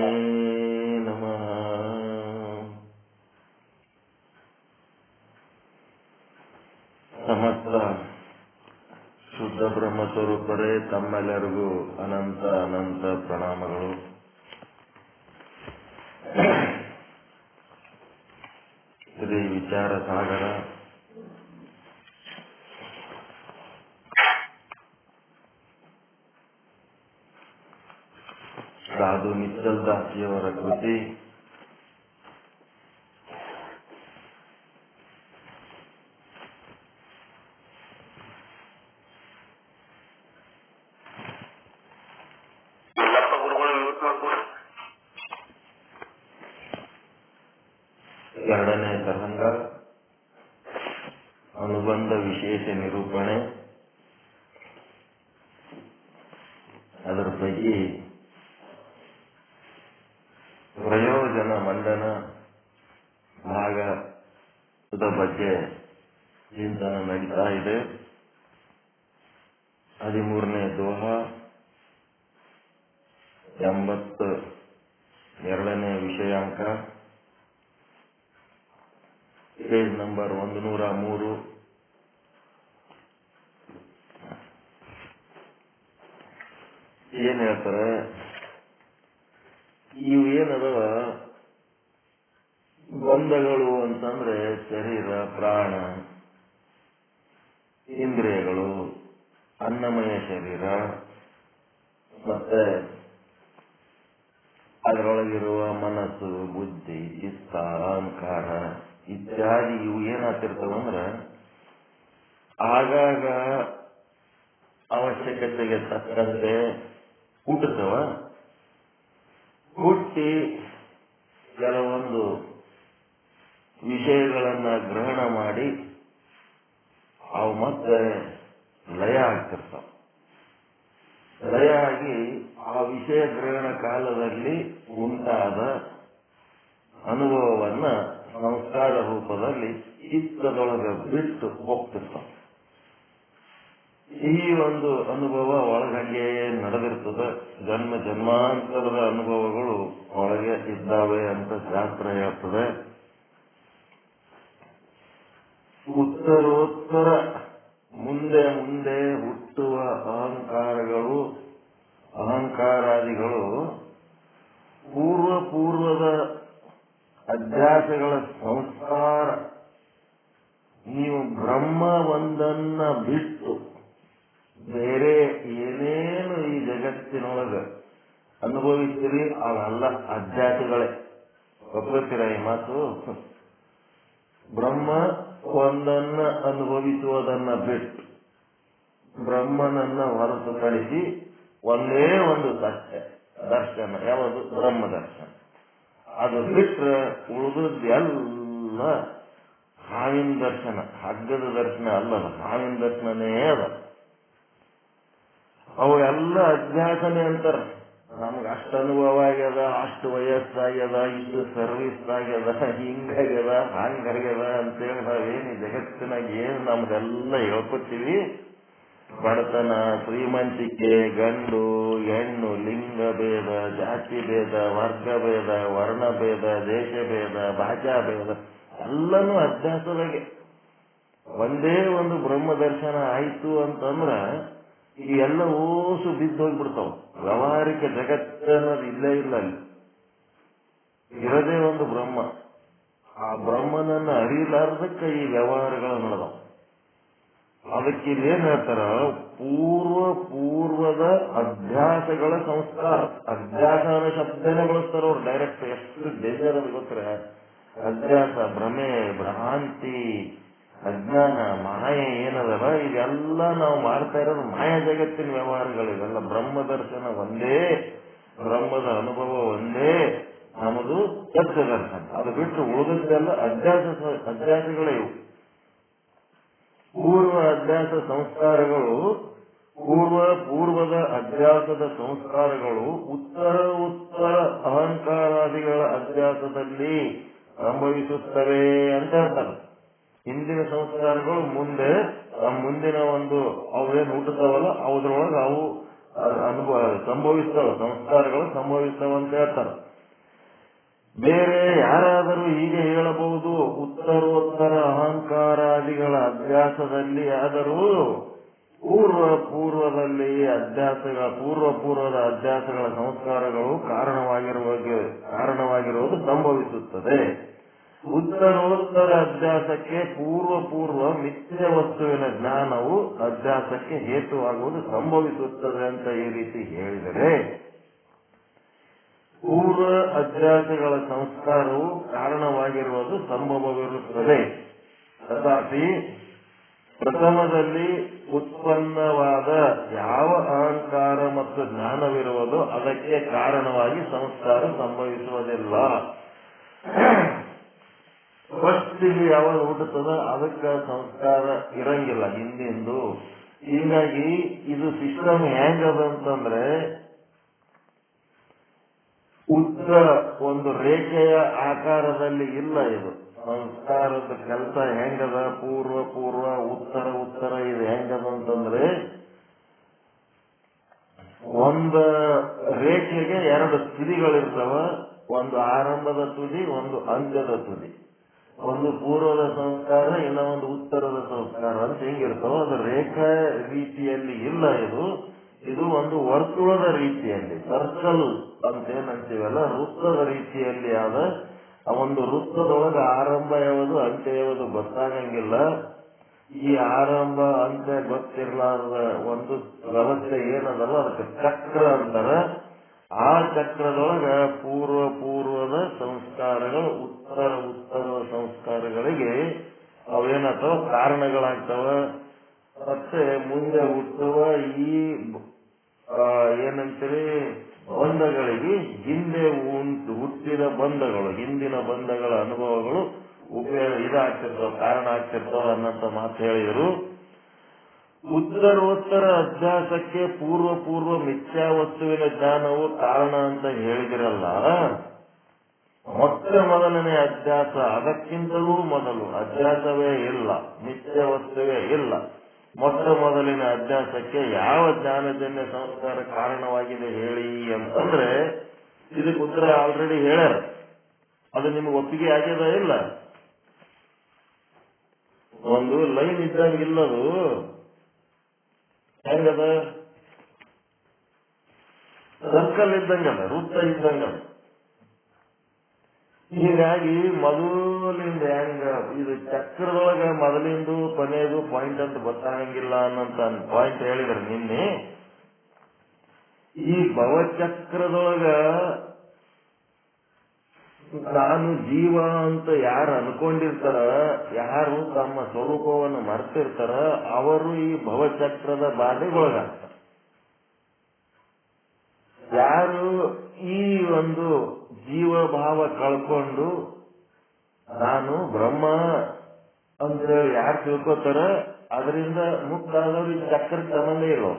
ನಮಃ. ಸಮಸ್ತ ಶುದ್ಧ ಬ್ರಹ್ಮ ಸ್ವರೂಪರೇ, ತಮ್ಮೆಲ್ಲರಿಗೂ ಅನಂತ ಅನಂತ ಪ್ರಣಾಮಗಳು. ಶ್ರೀ ವಿಚಾರ ಸಾಗರ ಸಾಧು ನಿಶ್ಚಲ್ ದಾಸಿಯವರ ಕೃತಿ ಎರಡನೇ ತರಂಗ, ಅನುಬಂಧ ವಿಶೇಷ ನಿರೂಪಣೆ. ಅದರ ಬಗ್ಗೆ ಪ್ರಯೋಜನ ಮಂಡನ ಭಾಗದ ಬಗ್ಗೆ ಚಿಂತನ ನಡೀತಾ ಇದೆ. 13ನೇ ದೋಹ 82ನೇ ವಿಷಯಾಂಕ, ಪೇಜ್ ನಂಬರ್ 103. ಏನ್ ಹೇಳ್ತಾರೆ, ಇವು ಏನದವ ಬಂಧಗಳು ಅಂತಂದ್ರೆ ಶರೀರ, ಪ್ರಾಣ, ಇಂದ್ರಿಯಗಳು, ಅನ್ನಮಯ ಶರೀರ, ಮತ್ತೆ ಅದರೊಳಗಿರುವ ಮನಸ್ಸು, ಬುದ್ಧಿ, ಚಿತ್ತ, ಅಹಂಕಾರ ಇತ್ಯಾದಿ ಇವು ಏನಾಗ್ತಿರ್ತಾವಂದ್ರ ಆಗಾಗ ಅವಶ್ಯಕತೆಗೆ ತಕ್ಕಂತೆ ಹುಟ್ಟುತ್ತವ. ಹುಟ್ಟಿ ಕೆಲವೊಂದು ವಿಷಯಗಳನ್ನ ಗ್ರಹಣ ಮಾಡಿ ಅವು ಮತ್ತೆ ಲಯ ಆಗ್ತಿರ್ತಾವ. ಲಯ ಆಗಿ ಆ ವಿಷಯ ಗ್ರಹಣ ಕಾಲದಲ್ಲಿ ಉಂಟಾದ ಅನುಭವವನ್ನ ಸಂಸ್ಕಾರ ರೂಪದಲ್ಲಿ ಚಿತ್ತದೊಳಗೆ ಬಿಟ್ಟು ಹೋಗ್ತಿರ್ತಾವ. ಈ ಒಂದು ಅನುಭವ ಒಳಗಂಗೆ ನಡೆದಿರ್ತದೆ. ಜನ್ಮ ಜನ್ಮಾಂತರದ ಅನುಭವಗಳು ಒಳಗೆ ಇದ್ದಾವೆ ಅಂತ ಶಾಸ್ತ್ರ ಹೇಳ್ತದೆ. ಉತ್ತರೋತ್ತರ ಮುಂದೆ ಮುಂದೆ ಹುಟ್ಟುವ ಅಹಂಕಾರಾದಿಗಳು ಪೂರ್ವದ ಅಧ್ಯಾಸಗಳ ಸಂಸ್ಕಾರ. ನೀವು ಬ್ರಹ್ಮ ಒಂದನ್ನ ಬಿಟ್ಟು ಬೇರೆ ಏನೇನು ಈ ಜಗತ್ತಿನೊಳಗ ಅನುಭವಿಸ್ತೀರಿ ಅವೆಲ್ಲ ಅಧ್ಯಾಸಗಳೇ. ಒಪ್ಪುತ್ತೀರ ಈ ಮಾತು? ಬ್ರಹ್ಮ ಒಂದನ್ನ ಅನುಭವಿಸುವುದನ್ನ ಬಿಟ್ಟು ಬ್ರಹ್ಮನನ್ನ ಹೊರತುಪಡಿಸಿ ಒಂದೇ ಒಂದು ಸತ್ಯ ದರ್ಶನ, ಯಾವುದು? ಬ್ರಹ್ಮ ದರ್ಶನ. ಅದು ಬಿಟ್ರೆ ಉಳಿದದ್ದೆಲ್ಲ ಹಾವಿನ ದರ್ಶನ, ಹಗ್ಗದ ದರ್ಶನ ಅಲ್ಲದ, ಹಾವಿನ ದರ್ಶನನೇ ಅದ. ಅವು ಎಲ್ಲ ಅಧ್ಯಾಸನೆ ಅಂತಾರ. ನಮ್ಗೆ ಅಷ್ಟು ಅನುಭವ ಆಗ್ಯದ, ಅಷ್ಟು ವಯಸ್ಸಾಗ್ಯದ, ಇಷ್ಟು ಸರ್ವಿಸ್ ಆಗ್ಯದ, ಹಿಂಗಾಗ್ಯದ, ಹಂಗಾಗ್ಯದ ಅಂತೇಳಿ ನಾವೇನು ಜಗತ್ತಿನಾಗ ಏನು ನಮ್ದೆಲ್ಲ ಹೇಳ್ಕೊತೀವಿ. ಬಡತನ, ಶ್ರೀಮಂತಿಕೆ, ಗಂಡು ಹೆಣ್ಣು, ಲಿಂಗ ಭೇದ, ಜಾತಿ ಭೇದ, ವರ್ಗ ಭೇದ, ವರ್ಣ ಭೇದ, ದೇಶ ಭೇದ, ಭಾಷಾ ಭೇದ ಎಲ್ಲನೂ ಅಧ್ಯಾಸದಾಗೆ. ಒಂದೇ ಒಂದು ಬ್ರಹ್ಮ ದರ್ಶನ ಆಯ್ತು ಅಂತಂದ್ರ ಈ ಎಲ್ಲ ಓಸು ಬಿದ್ದು ಹೋಗ್ಬಿಡ್ತಾವ. ವ್ಯವಹಾರಿಕ ಜಗತ್ತನ್ನೋದು ಇಲ್ಲೇ ಇಲ್ಲ. ಅಲ್ಲಿ ಇರದೇ ಒಂದು ಬ್ರಹ್ಮ. ಆ ಬ್ರಹ್ಮನನ್ನ ಅರಿಲಾರ್ದಕ್ಕೆ ಈ ವ್ಯವಹಾರಗಳು ನಡೆದವು. ಅದಕ್ಕೆ ಇಲ್ಲೇನ್ ಹೇಳ್ತಾರ, ಪೂರ್ವದ ಅಧ್ಯಾಸಗಳ ಸಂಸ್ಕಾರ. ಅಧ್ಯಾಸ ಅನ್ನೋ ಶಬ್ದನೇ ಬಳಸ್ತಾರ ಅವ್ರು ಡೈರೆಕ್ಟ್. ಎಷ್ಟು ಡೇಂಜರ್ ಅಂತ ಗೊತ್ತರ. ಅಧ್ಯಾಸ, ಭ್ರಮೆ, ಭ್ರಾಂತಿ, ಅಜ್ಞಾನ, ಮಾಯೆ ಏನದಲ್ಲ ಇದೆಲ್ಲ ನಾವು ಮಾಡ್ತಾ ಇರೋದು ಮಾಯಾ ಜಗತ್ತಿನ ವ್ಯವಹಾರಗಳು. ಇವೆಲ್ಲ ಬ್ರಹ್ಮ ದರ್ಶನ ಒಂದೇ, ಬ್ರಹ್ಮದ ಅನುಭವ ಒಂದೇ ನಮ್ಮದು ಸತ್ಯ ದರ್ಶನ. ಅದು ಬಿಟ್ಟು ಉಳಿದದ್ದೆಲ್ಲ ಅಧ್ಯಾಸಗಳೇ ಇವು. ಪೂರ್ವ ಅಧ್ಯಾಸ ಸಂಸ್ಕಾರಗಳು, ಪೂರ್ವದ ಅಧ್ಯಾಸದ ಸಂಸ್ಕಾರಗಳು ಉತ್ತರ ಅಹಂಕಾರಾದಿಗಳ ಅಧ್ಯಾಸದಲ್ಲಿ ಸಂಭವಿಸುತ್ತವೆ ಅಂತ ಹೇಳ್ತಾರೆ. ಹಿಂದಿನ ಸಂಸ್ಕಾರಗಳು ಮುಂದಿನ ಒಂದು ಅವೇನು ಹುಟ್ಟುತ್ತಾವಲ್ಲ ಅದ್ರೊಳಗೆ ಅವು ಅನುಭವ ಸಂಭವಿಸ್ತಾವ, ಸಂಸ್ಕಾರಗಳು ಸಂಭವಿಸ್ತಾವ ಅಂತ ಹೇಳ್ತಾರೆ. ಬೇರೆ ಯಾರಾದರೂ ಹೀಗೆ ಹೇಳಬಹುದು, ಉತ್ತರೋತ್ತರ ಅಹಂಕಾರಾದಿಗಳ ಅಭ್ಯಾಸದಲ್ಲಿ ಆದರೂ ಪೂರ್ವದ ಅಧ್ಯಾಸಗಳ ಸಂಸ್ಕಾರಗಳು ಕಾರಣವಾಗಿರುವುದು ಸಂಭವಿಸುತ್ತದೆ. ಉತ್ತರೋತ್ತರ ಅಧ್ಯಾಸಕ್ಕೆ ಪೂರ್ವ ಮಿಥ್ಯ ವಸ್ತುವಿನ ಜ್ಞಾನವು ಅಧ್ಯಾಸಕ್ಕೆ ಹೇತುವಾಗುವುದು ಸಂಭವಿಸುತ್ತದೆ ಅಂತ ಈ ರೀತಿ ಹೇಳಿದರೆ, ಪೂರ್ವ ಅಧ್ಯಾಸಗಳ ಸಂಸ್ಕಾರವು ಕಾರಣವಾಗಿರುವುದು ಸಂಭವವಿರುತ್ತದೆ. ತಥಾಪಿ ಪ್ರಥಮದಲ್ಲಿ ಉತ್ಪನ್ನವಾದ ಯಾವ ಅಹಂಕಾರ ಮತ್ತು ಜ್ಞಾನವಿರುವುದೋ ಅದಕ್ಕೆ ಕಾರಣವಾಗಿ ಸಂಸ್ಕಾರ ಸಂಭವಿಸುವುದಿಲ್ಲ. ಫಸ್ಟಿಗೆ ಯಾವಾಗ ಹುಟ್ಟುತ್ತದ ಅದಕ್ಕೆ ಸಂಸ್ಕಾರ ಇರಂಗಿಲ್ಲ ಹಿಂದಿಂದು. ಹೀಗಾಗಿ ಇದು ಸಿಸ್ಟಮ್ ಹೆಂಗದ ಅಂತಂದ್ರೆ, ಉದ್ದ ಒಂದು ರೇಖೆಯ ಆಕಾರದಲ್ಲಿ ಇಲ್ಲ. ಇದು ಸಂಸ್ಕಾರದ ಕೆಲಸ ಹೆಂಗದ, ಪೂರ್ವ ಪೂರ್ವ ಉತ್ತರ ಉತ್ತರ ಇದು ಹೆಂಗದ ಅಂತಂದ್ರೆ, ಒಂದು ರೇಖೆಗೆ ಎರಡು ತುದಿಗಳಿರ್ತಾವ, ಒಂದು ಆರಂಭದ ತುದಿ, ಒಂದು ಅಂತ್ಯದ ತುದಿ. ಒಂದು ಪೂರ್ವದ ಸಂಸ್ಕಾರ, ಇನ್ನ ಒಂದು ಉತ್ತರದ ಸಂಸ್ಕಾರ ಅಂತ ಹೆಂಗಿರ್ತಾವ. ಅದು ರೇಖಾ ರೀತಿಯಲ್ಲಿ ಇಲ್ಲ, ಇದು ಒಂದು ವರ್ತುಳದ ರೀತಿಯಲ್ಲಿ, ಸರ್ಕಲ್ ಅಂತ ಏನಂತೀವಲ್ಲ, ವೃತ್ತದ ರೀತಿಯಲ್ಲಿ ಆದ. ಆ ಒಂದು ವೃತ್ತದೊಳಗೆ ಆರಂಭ ಯಾವುದು ಅಂತ್ಯ ಯಾವುದು ಗೊತ್ತಾಗಂಗಿಲ್ಲ. ಈ ಆರಂಭ ಅಂತ್ಯ ಗೊತ್ತಿರಲಾರದ ಒಂದು ವ್ಯವಸ್ಥೆ ಏನದಲ್ಲ ಅದಕ್ಕೆ ಚಕ್ರ ಅಂತಾರ. ಆ ಚಕ್ರದೊಳಗ ಪೂರ್ವದ ಸಂಸ್ಕಾರಗಳು ಉತ್ತರ ಉತ್ತರದ ಸಂಸ್ಕಾರಗಳಿಗೆ ಅವೇನತ್ತವ ಕಾರಣಗಳಾಗ್ತವ. ಮತ್ತೆ ಮುಂದೆ ಹುಟ್ಟುವ ಈ ಏನಂತೀರಿ ಬಂಧಗಳಿಗೆ ಹಿಂದೆ ಹುಟ್ಟಿದ ಬಂಧಗಳು, ಹಿಂದಿನ ಬಂಧಗಳ ಅನುಭವಗಳು ಇದಾಗ್ತಿರ್ತಾವ, ಕಾರಣ ಆಗ್ತಿರ್ತಾವ ಅನ್ನಂತ ಮಾತು ಹೇಳಿದರು. ಉತ್ತರೋತ್ತರ ಅಭ್ಯಾಸಕ್ಕೆ ಪೂರ್ವ ಮಿಥ್ಯಾ ವಸ್ತುವಿನ ಜ್ಞಾನವು ಕಾರಣ ಅಂತ ಹೇಳಿದಿರಲ್ಲ. ಮೊಟ್ಟ ಮೊದಲನೇ ಅಭ್ಯಾಸ, ಅದಕ್ಕಿಂತಲೂ ಮೊದಲು ಅಭ್ಯಾಸವೇ ಇಲ್ಲ, ಮಿಥ್ಯಾ ವಸ್ತುವೇ ಇಲ್ಲ. ಮೊಟ್ಟ ಮೊದಲಿನ ಅಭ್ಯಾಸಕ್ಕೆ ಯಾವ ಜ್ಞಾನಜನ್ಯ ಸಂಸ್ಕಾರ ಕಾರಣವಾಗಿದೆ ಹೇಳಿ ಅಂತಂದ್ರೆ, ಇದಕ್ಕೆ ಉತ್ತರ ಆಲ್ರೆಡಿ ಹೇಳ್ಯಾರ. ಅದು ನಿಮ್ಗೆ ಒಪ್ಪಿಗೆ ಆಗ್ಯದ ಇಲ್ಲ? ಒಂದು ಲೈನ್ ಇದ್ದಂಗಿಲ್ಲದು ಹೆಂಗದ, ಸರ್ಕಲ್ ಇದ್ದಂಗದ, ವೃತ್ತ ಇದ್ದಂಗದ. ಹೀಗಾಗಿ ಮೊದಲಿಂದ ಹೆಂಗ ಇದು ಚಕ್ರದೊಳಗ ಮೊದಲಿಂದು ಕೊನೆಯದು ಪಾಯಿಂಟ್ ಅಂತ ಗೊತ್ತಾಗಂಗಿಲ್ಲ ಅನ್ನೋಂತ ಪಾಯಿಂಟ್ ಹೇಳಿದ್ರು ನಿನ್ನೆ. ಈ ಭವಚಕ್ರದೊಳಗ ನಾನು ಜೀವ ಅಂತ ಯಾರು ಅನ್ಕೊಂಡಿರ್ತಾರ, ಯಾರು ತಮ್ಮ ಸ್ವರೂಪವನ್ನು ಮರೆತಿರ್ತಾರ, ಅವರು ಈ ಭವಚಕ್ರದ ಬಾಧೆಗೊಳಗಾಗ್ತಾರೆ. ಯಾರು ಈ ಒಂದು ಜೀವಭಾವ ಕಳ್ಕೊಂಡು ನಾನು ಬ್ರಹ್ಮ ಅಂತೇಳಿ ಯಾರು ತಿಳ್ಕೊತಾರ, ಅದರಿಂದ ಮುಕ್ತ ಆದವ್ರು ಈ ಚಕ್ರಕ್ಕೆ ಸಂಬಂಧ ಇರೋ.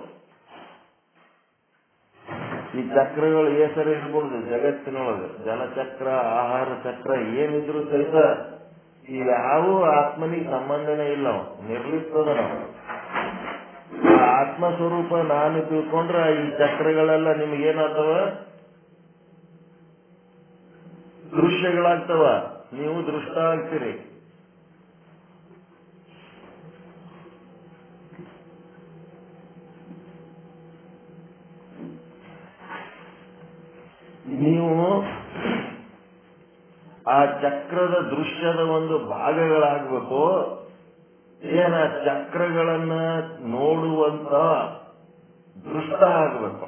ಈ ಚಕ್ರಗಳು ಹೆಸರು ಇರ್ಬೋದು ಜಗತ್ತಿನೊಳಗೆ, ಜಲಚಕ್ರ, ಆಹಾರ ಚಕ್ರ ಏನಿದ್ರು ಸಹಿತ ಯಾವ ಆತ್ಮನಿಗೆ ಸಂಬಂಧನೇ ಇಲ್ಲ, ನಿರ್ಲಿಪ್ತದ. ನಾವು ಆತ್ಮಸ್ವರೂಪ ನಾನು ತಿಳ್ಕೊಂಡ್ರ ಈ ಚಕ್ರಗಳೆಲ್ಲ ನಿಮ್ಗೇನಾಗ್ತವ, ದೃಶ್ಯಗಳಾಗ್ತವ, ನೀವು ದೃಷ್ಟ ಆಗ್ತೀರಿ. ನೀವು ಆ ಚಕ್ರದ ದೃಶ್ಯದ ಒಂದು ಭಾಗಗಳಾಗಬೇಕು. ಏನ ಚಕ್ರಗಳನ್ನ ನೋಡುವಂತ ದೃಷ್ಟ ಆಗಬೇಕು.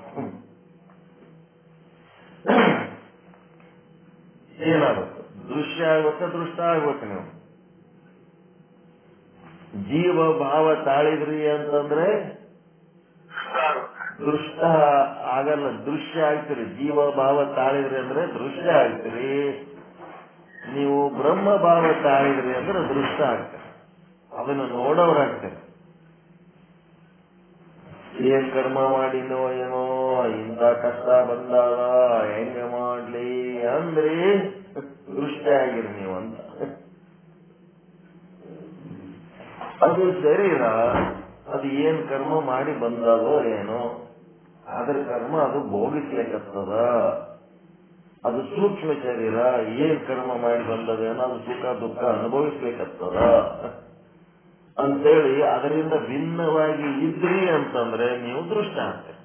ಏನಾಗಬೇಕು, ದೃಶ್ಯ ಆಗ್ಬೇಕು, ದೃಷ್ಟ ಆಗ್ಬೇಕು. ನೀವು ಜೀವ ಭಾವ ತಾಳಿದ್ರಿ ಅಂತಂದ್ರೆ ದೃಷ್ಟ ಆಗಲ್ಲ, ದೃಶ್ಯ ಆಗ್ತೀರಿ. ಜೀವ ಭಾವ ತಾಳಿದ್ರಿ ಅಂದ್ರೆ ದೃಶ್ಯ ಆಗ್ತೀರಿ. ನೀವು ಬ್ರಹ್ಮ ಭಾವ ತಾಳಿದ್ರಿ ಅಂದ್ರೆ ದೃಷ್ಟ ಆಗ್ತೀರಿ, ಅದನ್ನು ನೋಡೋರಾಗ್ತೀರಿ. ಏನ್ ಕರ್ಮ ಮಾಡಿನೋ ಏನೋ ಇಂಥ ಕಷ್ಟ ಬಂದಾಗ ಹೆಂಗ ಮಾಡ್ಲಿ ಅಂದ್ರಿ ದೃಷ್ಟ ಆಗಿರಿ ನೀವು ಅಂತ. ಅದು ಶರೀರ, ಅದು ಏನ್ ಕರ್ಮ ಮಾಡಿ ಬಂದದೋ ಏನೋ ಅದ್ರ ಕರ್ಮ ಅದು ಭೋಗಿಸ್ಲಿಕ್ಕತ್ತದ. ಅದು ಸೂಕ್ಷ್ಮ ಶರೀರ, ಏನ್ ಕರ್ಮ ಮಾಡಿ ಬಂದದೇನೋ ಅದು ಸುಖ ದುಃಖ ಅನುಭವಿಸ್ಲಿಕ್ಕತ್ತದ ಅಂತೇಳಿ ಅದರಿಂದ ಭಿನ್ನವಾಗಿ ಇದ್ರಿ ಅಂತಂದ್ರೆ ನೀವು ದೃಷ್ಟ ಆಗ್ತೀರಿ.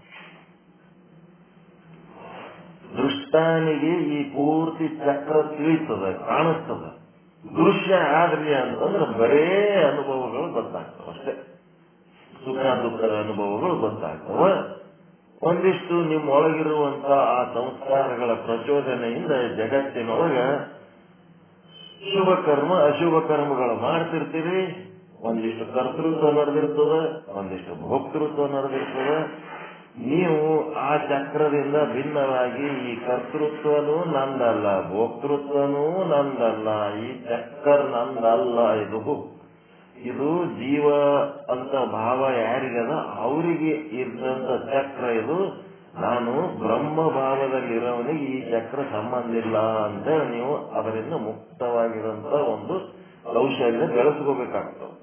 ದೃಷ್ಟಾನಿಗೆ ಈ ಪೂರ್ತಿ ಚಕ್ರ ತಿಳಿತದ, ಕಾಣಿಸ್ತದ. ದೃಶ್ಯ ಆದ್ರಿ ಅಂತಂದ್ರೆ ಬರೇ ಅನುಭವಗಳು ಗೊತ್ತಾಗ್ತವ ಅಷ್ಟೇ, ಸುಖ ದುಃಖದ ಅನುಭವಗಳು ಗೊತ್ತಾಗ್ತವ. ಒಂದಿಷ್ಟು ನಿಮ್ಮೊಳಗಿರುವಂತ ಆ ಸಂಸ್ಕಾರಗಳ ಪ್ರಚೋದನೆಯಿಂದ ಜಗತ್ತಿನೊಳಗ ಶುಭ ಕರ್ಮ ಅಶುಭ ಕರ್ಮಗಳು ಮಾಡ್ತಿರ್ತೀರಿ. ಒಂದಿಷ್ಟು ಕರ್ತೃತ್ವ ನಡೆದಿರ್ತದ, ಒಂದಿಷ್ಟು ಭೋಕ್ತೃತ್ವ ನಡೆದಿರ್ತದ. ನೀವು ಆ ಚಕ್ರದಿಂದ ಭಿನ್ನವಾಗಿ ಈ ಕರ್ತೃತ್ವನೂ ನಂದಲ್ಲ, ಭೋಕ್ತೃತ್ವನೂ ನಂದಲ್ಲ, ಈ ಚಕ್ರ ನಂದಲ್ಲ, ಇದು ಜೀವ ಅಂತ ಭಾವ ಯಾರಿಗದ ಅವರಿಗೆ ಇದ್ದಂತ ಚಕ್ರ ಇದು. ನಾನು ಬ್ರಹ್ಮ ಭಾವದಲ್ಲಿರೋವನಿಗೆ ಈ ಚಕ್ರ ಸಂಬಂಧ ಇಲ್ಲ ಅಂತ ನೀವು ಅದರಿಂದ ಮುಕ್ತವಾಗಿರುವಂತ ಒಂದು ಕೌಶಲ್ಯ ಬೆಳೆಸ್ಕೋಬೇಕಾಗ್ತದೆ.